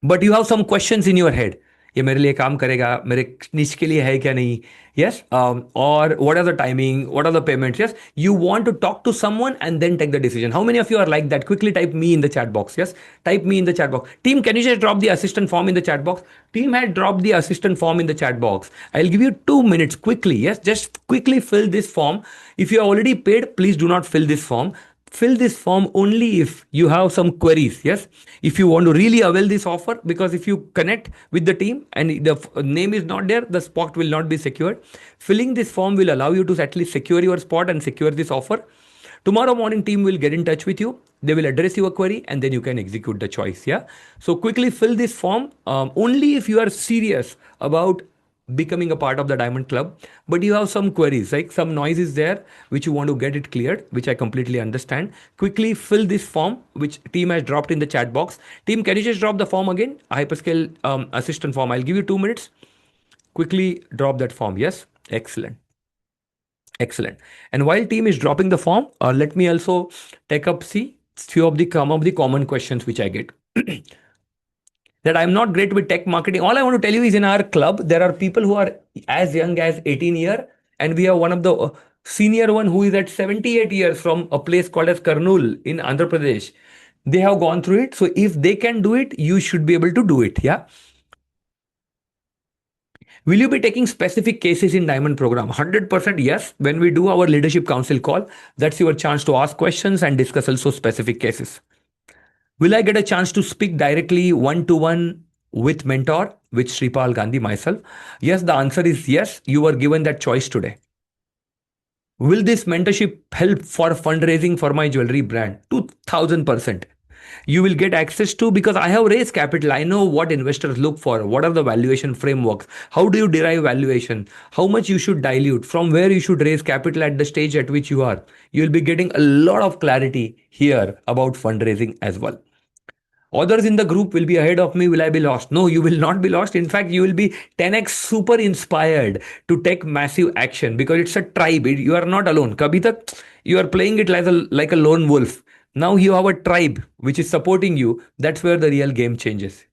but you have some questions in your head. ये मेरे लिए काम करेगा मेरे niche के लिए है क्या नहीं. Yes, or what are the timing, what are the payments? Yes, you want to talk to someone and then take the decision. How many of you are like that? Quickly type me in the chat box. Yes, type me in the chat box. Team, can you just drop the assistant form in the chat box? Team had dropped the assistant form in the chat box. I'll give you 2 minutes quickly. Yes, just quickly fill this form. If you are already paid, please do not fill this form. Fill this form only if you have some queries. Yes, if you want to really avail this offer, because if you connect with the team and the name is not there, the spot will not be secured. Filling this form will allow you to at least secure your spot and secure this offer. Tomorrow morning team will get in touch with you. They will address your query and then you can execute the choice. Yeah, so quickly fill this form only if you are serious about becoming a part of the diamond club, but you have some queries, like some noise is there which you want to get it cleared, which I completely understand. Quickly fill this form which team has dropped in the chat box. Team, can you just drop the form again? Hyperscale assistant form. I'll give you 2 minutes. Quickly drop that form. Yes, excellent. Excellent. And while team is dropping the form, let me also take up see few of the common questions which I get. That I'm not great with tech marketing. All I want to tell you is in our club, there are people who are as young as 18 years, and we have one of the senior one who is at 78 years from a place called as Karnool in Andhra Pradesh. They have gone through it. So if they can do it, you should be able to do it. Yeah. Will you be taking specific cases in Diamond program? 100% yes. When we do our leadership council call, that's your chance to ask questions and discuss also specific cases. Will I get a chance to speak directly one to one with mentor, with Sripal Gandhi, myself? Yes, the answer is yes. You were given that choice today. Will this mentorship help for fundraising for my jewelry brand? 2000%. You will get access to, because I have raised capital. I know what investors look for. What are the valuation frameworks? How do you derive valuation? How much you should dilute? From where you should raise capital at the stage at which you are? You will be getting a lot of clarity here about fundraising as well. Others in the group will be ahead of me. Will I be lost? No, you will not be lost. In fact, you will be 10x super inspired to take massive action because it's a tribe. You are not alone. Kabhi tak you are playing it like a lone wolf. Now you have a tribe which is supporting you. That's where the real game changes.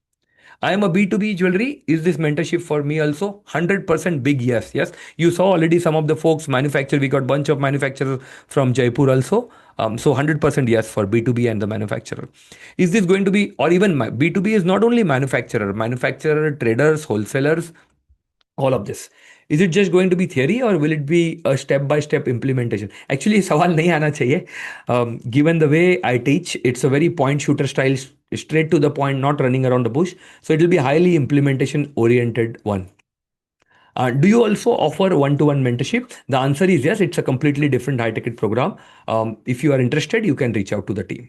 I am a B2B jewelry. Is this mentorship for me also? 100% big yes. Yes. You saw already some of the folks manufacture. We got bunch of manufacturers from Jaipur also. So 100% yes for B2B and the manufacturer. Is this going to be, or even B2B is not only manufacturer, traders, wholesalers, all of this. Is it just going to be theory or will it be a step-by-step implementation? Actually, सवाल नहीं आना चाहिए. Given the way I teach, it's a very point shooter style, straight to the point, not running around the bush. So it will be highly implementation oriented one. Do you also offer one-to-one mentorship? The answer is yes. It's a completely different high-ticket program. If you are interested, you can reach out to the team.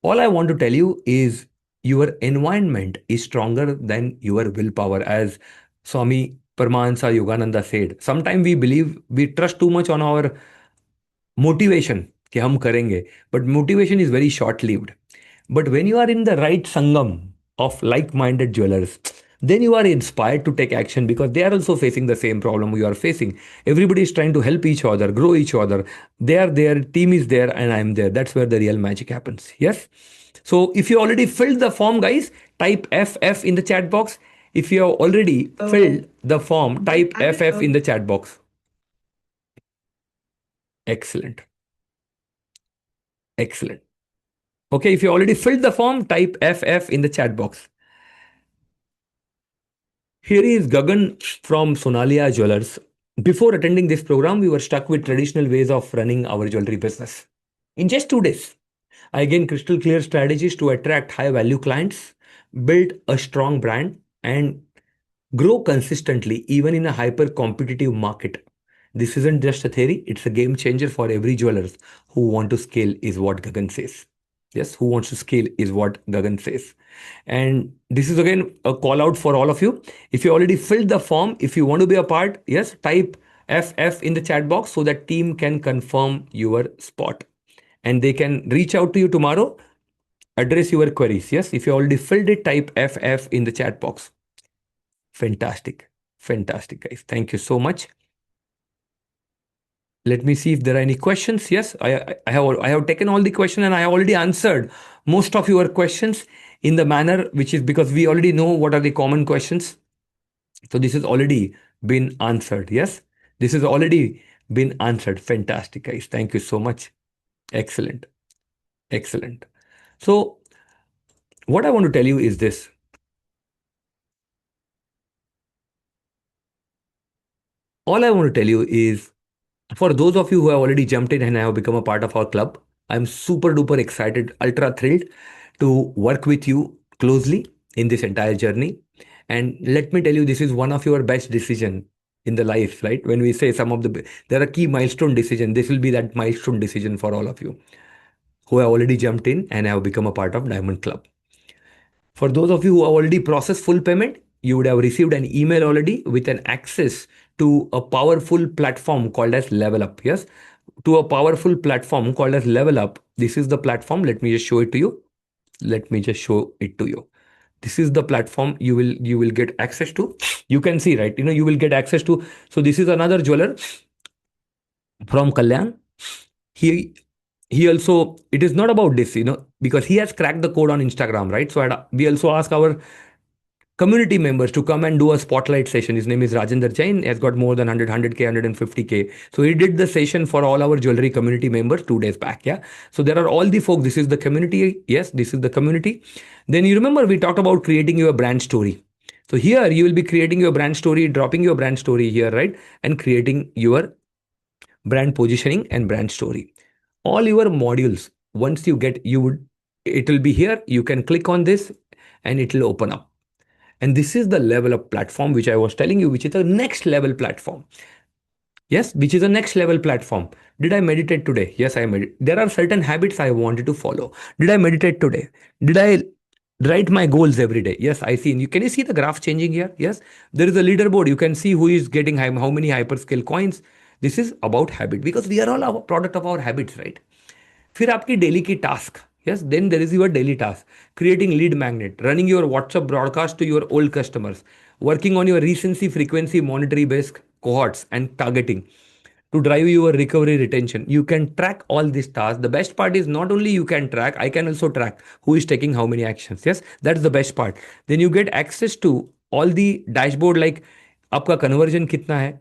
All I want to tell you is your environment is stronger than your willpower. As Swami Paramahansa Yogananda said, sometimes we believe we trust too much on our motivation कि हम करेंगे, but motivation is very short-lived. But when you are in the right sangam of like-minded jewelers, then you are inspired to take action because they are also facing the same problem you are facing. Everybody is trying to help each other, grow each other. They are there, team is there, and I'm there. That's where the real magic happens. Yes. So if you already filled the form, guys, type FF in the chat box. If you have already filled the form, type FF in the chat box. Excellent. Excellent. Okay, if you already filled the form, type FF in the chat box. Here is Gagan from Sonalia Jewelers. Before attending this program, we were stuck with traditional ways of running our jewelry business. In just 2 days, I gained crystal clear strategies to attract high value clients, build a strong brand, and grow consistently even in a hyper competitive market. This isn't just a theory, it's a game changer for every jeweler who want to scale, is what Gagan says. Yes, who wants to scale is what Gagan says. And this is again a call out for all of you. If you already filled the form, if you want to be a part, yes, type FF in the chat box so that team can confirm your spot and they can reach out to you tomorrow, address your queries. Yes, if you already filled it, type FF in the chat box. Fantastic. Fantastic, guys. Thank you so much. Let me see if there are any questions. Yes, I have taken all the questions and I have already answered most of your questions in the manner which is because we already know what are the common questions. So this has already been answered. Yes, this has already been answered. Fantastic, guys. Thank you so much. Excellent. Excellent. So what I want to tell you is this. All I want to tell you is for those of you who have already jumped in and have become a part of our club, I'm super duper excited, ultra thrilled to work with you closely in this entire journey. And let me tell you, this is one of your best decision in the life, right? When we say there are key milestone decision, this will be that milestone decision for all of you who have already jumped in and have become a part of Diamond Club. For those of you who have already processed full payment, you would have received an email already with an access to a powerful platform called as Level Up. Yes, to a powerful platform called as Level Up. This is the platform. Let me just show it to you. Let me just show it to you. This is the platform you will get access to. You can see, right? You will get access to. So this is another jeweler from Kalyan. He also, it is not about this, because he has cracked the code on Instagram, right? So we also ask our community members to come and do a spotlight session. His name is Rajendra Jain. He has got more than 100K, 150K. So he did the session for all our jewelry community members 2 days back. Yeah. So there are all the folks. This is the community. Yes, this is the community. Then you remember we talked about creating your brand story. So here you will be creating your brand story, dropping your brand story here, right? And creating your brand positioning and brand story. All your modules, once you get, it will be here. You can click on this and it will open up. And this is the Level Up platform, which I was telling you, which is a next level platform. Yes, which is a next level platform. Did I meditate today? Yes, I meditate. There are certain habits I wanted to follow. Did I meditate today? Did I write my goals every day? Yes, I see. Can you see the graph changing here? Yes, there is a leaderboard. You can see who is getting how many hyperscale coins. This is about habit because we are all a product of our habits, right? फिर आपकी daily की task yes then there is your daily task creating lead magnet running your WhatsApp broadcast to your old customers working on your recency frequency monetary based cohorts and targeting to drive your recovery retention. You can track all these tasks. The best part is not only you can track, I can also track who is taking how many actions. Yes, that's the best part. Then you get access to all the dashboard like आपका conversion कितना है,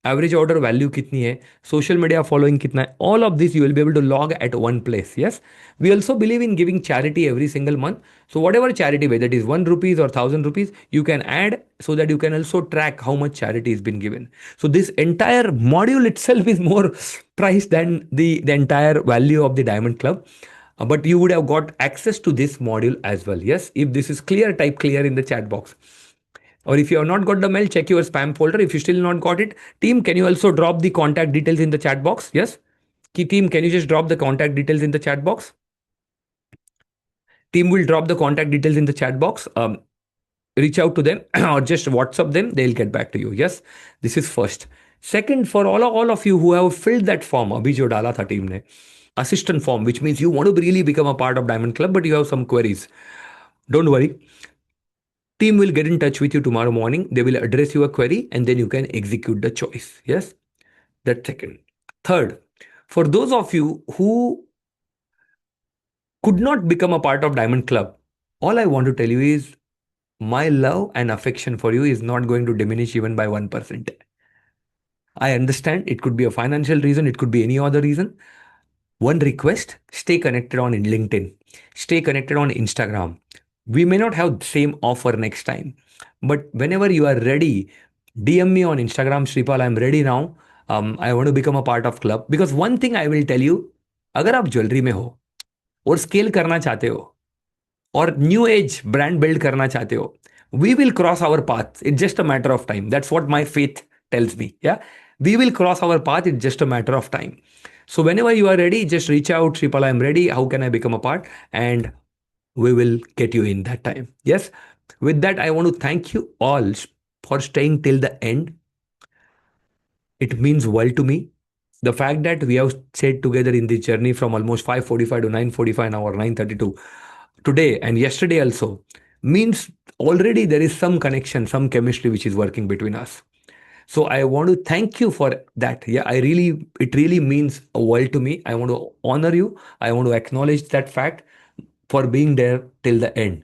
average order value kitni hai, social media following kitna hai, all of this you will be able to log at one place. Yes, we also believe in giving charity every single month. So whatever charity, whether it is 1 rupees or 1,000 rupees, you can add so that you can also track how much charity is been given. So this entire module itself is more price than the entire value of the Diamond Club. But you would have got access to this module as well. Yes, if this is clear, type clear in the chat box. Or if you have not got the mail, check your spam folder. If you still not got it, team, can you also drop the contact details in the chat box? Yes. Team, can you just drop the contact details in the chat box? Team will drop the contact details in the chat box. Reach out to them or just WhatsApp them. They'll get back to you. Yes. This is first. Second, for all of you who have filled that form, abhi jo dala tha team ne, assistant form, which means you want to really become a part of Diamond Club, but you have some queries. Don't worry. Team will get in touch with you tomorrow morning. They will address your query and then you can execute the choice. Yes, that's second. Third, for those of you who could not become a part of Diamond Club, all I want to tell you is my love and affection for you is not going to diminish even by 1%. I understand it could be a financial reason, it could be any other reason. One request, stay connected on LinkedIn, stay connected on Instagram. We may not have the same offer next time, but whenever you are ready, DM me on Instagram, Shripal, I'm ready now. I want to become a part of club. Because one thing I will tell you, अगर आप jewellery में हो और scale करना चाहते हो और new age brand build करना चाहते हो, we will cross our path. It's just a matter of time. That's what my faith tells me. Yeah, we will cross our path. It's just a matter of time. So whenever you are ready, just reach out, Shripal, I'm ready. How can I become a part? And we will get you in that time. Yes. With that, I want to thank you all for staying till the end. It means world to me. The fact that we have stayed together in this journey from almost 5:45 to 9:45 now or 9:32 today and yesterday also means already there is some connection, some chemistry which is working between us. So I want to thank you for that. Yeah, it really means a world to me. I want to honor you. I want to acknowledge that fact for being there till the end.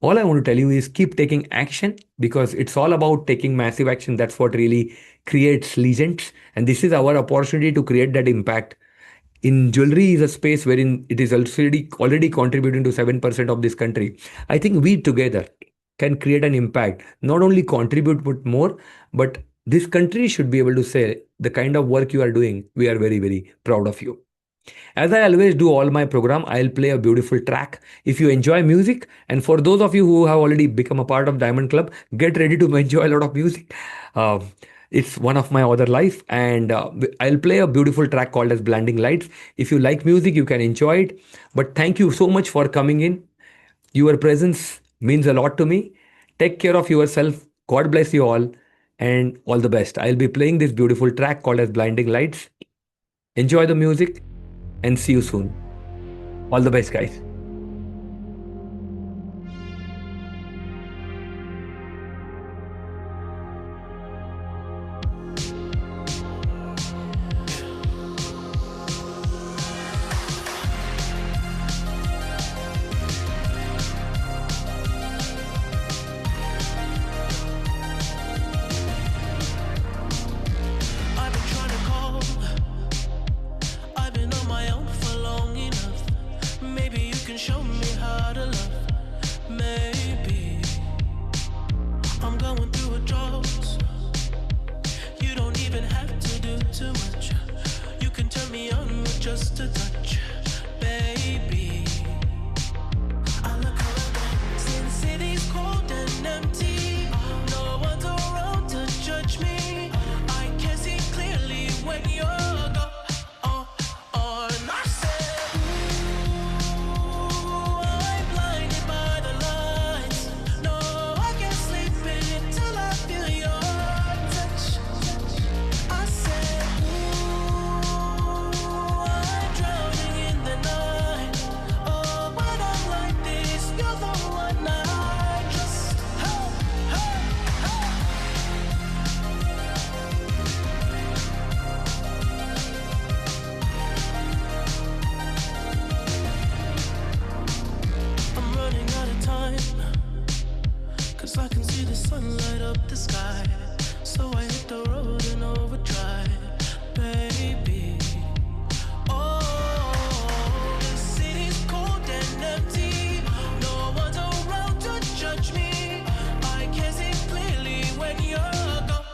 All I want to tell you is keep taking action because it's all about taking massive action. That's what really creates legends. And this is our opportunity to create that impact. In jewelry is a space wherein it is already contributing to 7% of this country. I think we together can create an impact, not only contribute but more, but this country should be able to say the kind of work you are doing, we are very, very proud of you. As I always do all my program, I'll play a beautiful track. If you enjoy music, and for those of you who have already become a part of Diamond Club, get ready to enjoy a lot of music. Uh, it's one of my other life, and I'll play a beautiful track called as Blinding Lights. If you like music, you can enjoy it. But thank you so much for coming in. Your presence means a lot to me. Take care of yourself. God bless you all, and all the best. I'll be playing this beautiful track called as Blinding Lights. Enjoy the music and see you soon. All the best, guys. I've been trying to call. I've been on my own for long enough. Maybe you can show me how to love. Maybe I'm going through a drought. You don't even have to do too much. You can turn me on with just a touch, baby. I look around, since city's cold and empty. No one's around to judge me. I can see clearly when you're gone. And I said, ooh, I'm blinded by the lights. No, I can't sleep until I feel your touch. I said, ooh, I'm drowning in the night. Oh, when I'm like this, you're the one I just, hey, hey, hey. I'm running out of time, 'cause I can see the sun light up the sky. So I hit the road in overdrive, baby. Oh, the city's cold and empty. No one's around to judge me. I can see clearly when you're gone.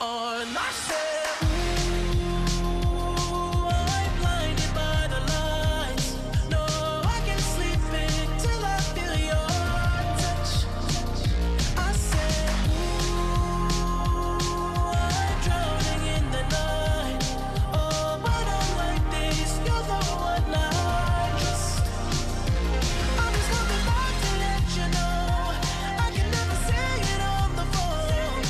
And I said, ooh, I'm blinded by the lights. No, I can't sleep until I feel your touch. I said, ooh, I'm drowning in the night. Oh, when I'm like this, you're the one I just. I'm just coming back to let you know I can never say it on the phone.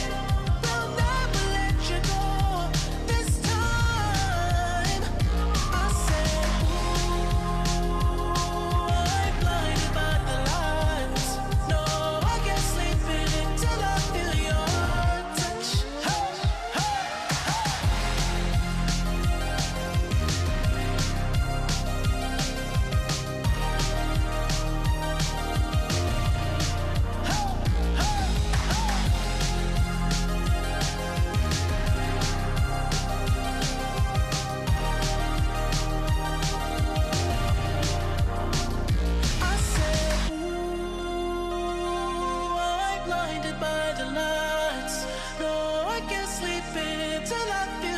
Will never let you go this time. I said, ooh, I'm blinded by the lights. No, I can't sleep until I feel your touch. Hey, hey, I said, ooh, I'm blinded by the lights. No, I can't sleep until I feel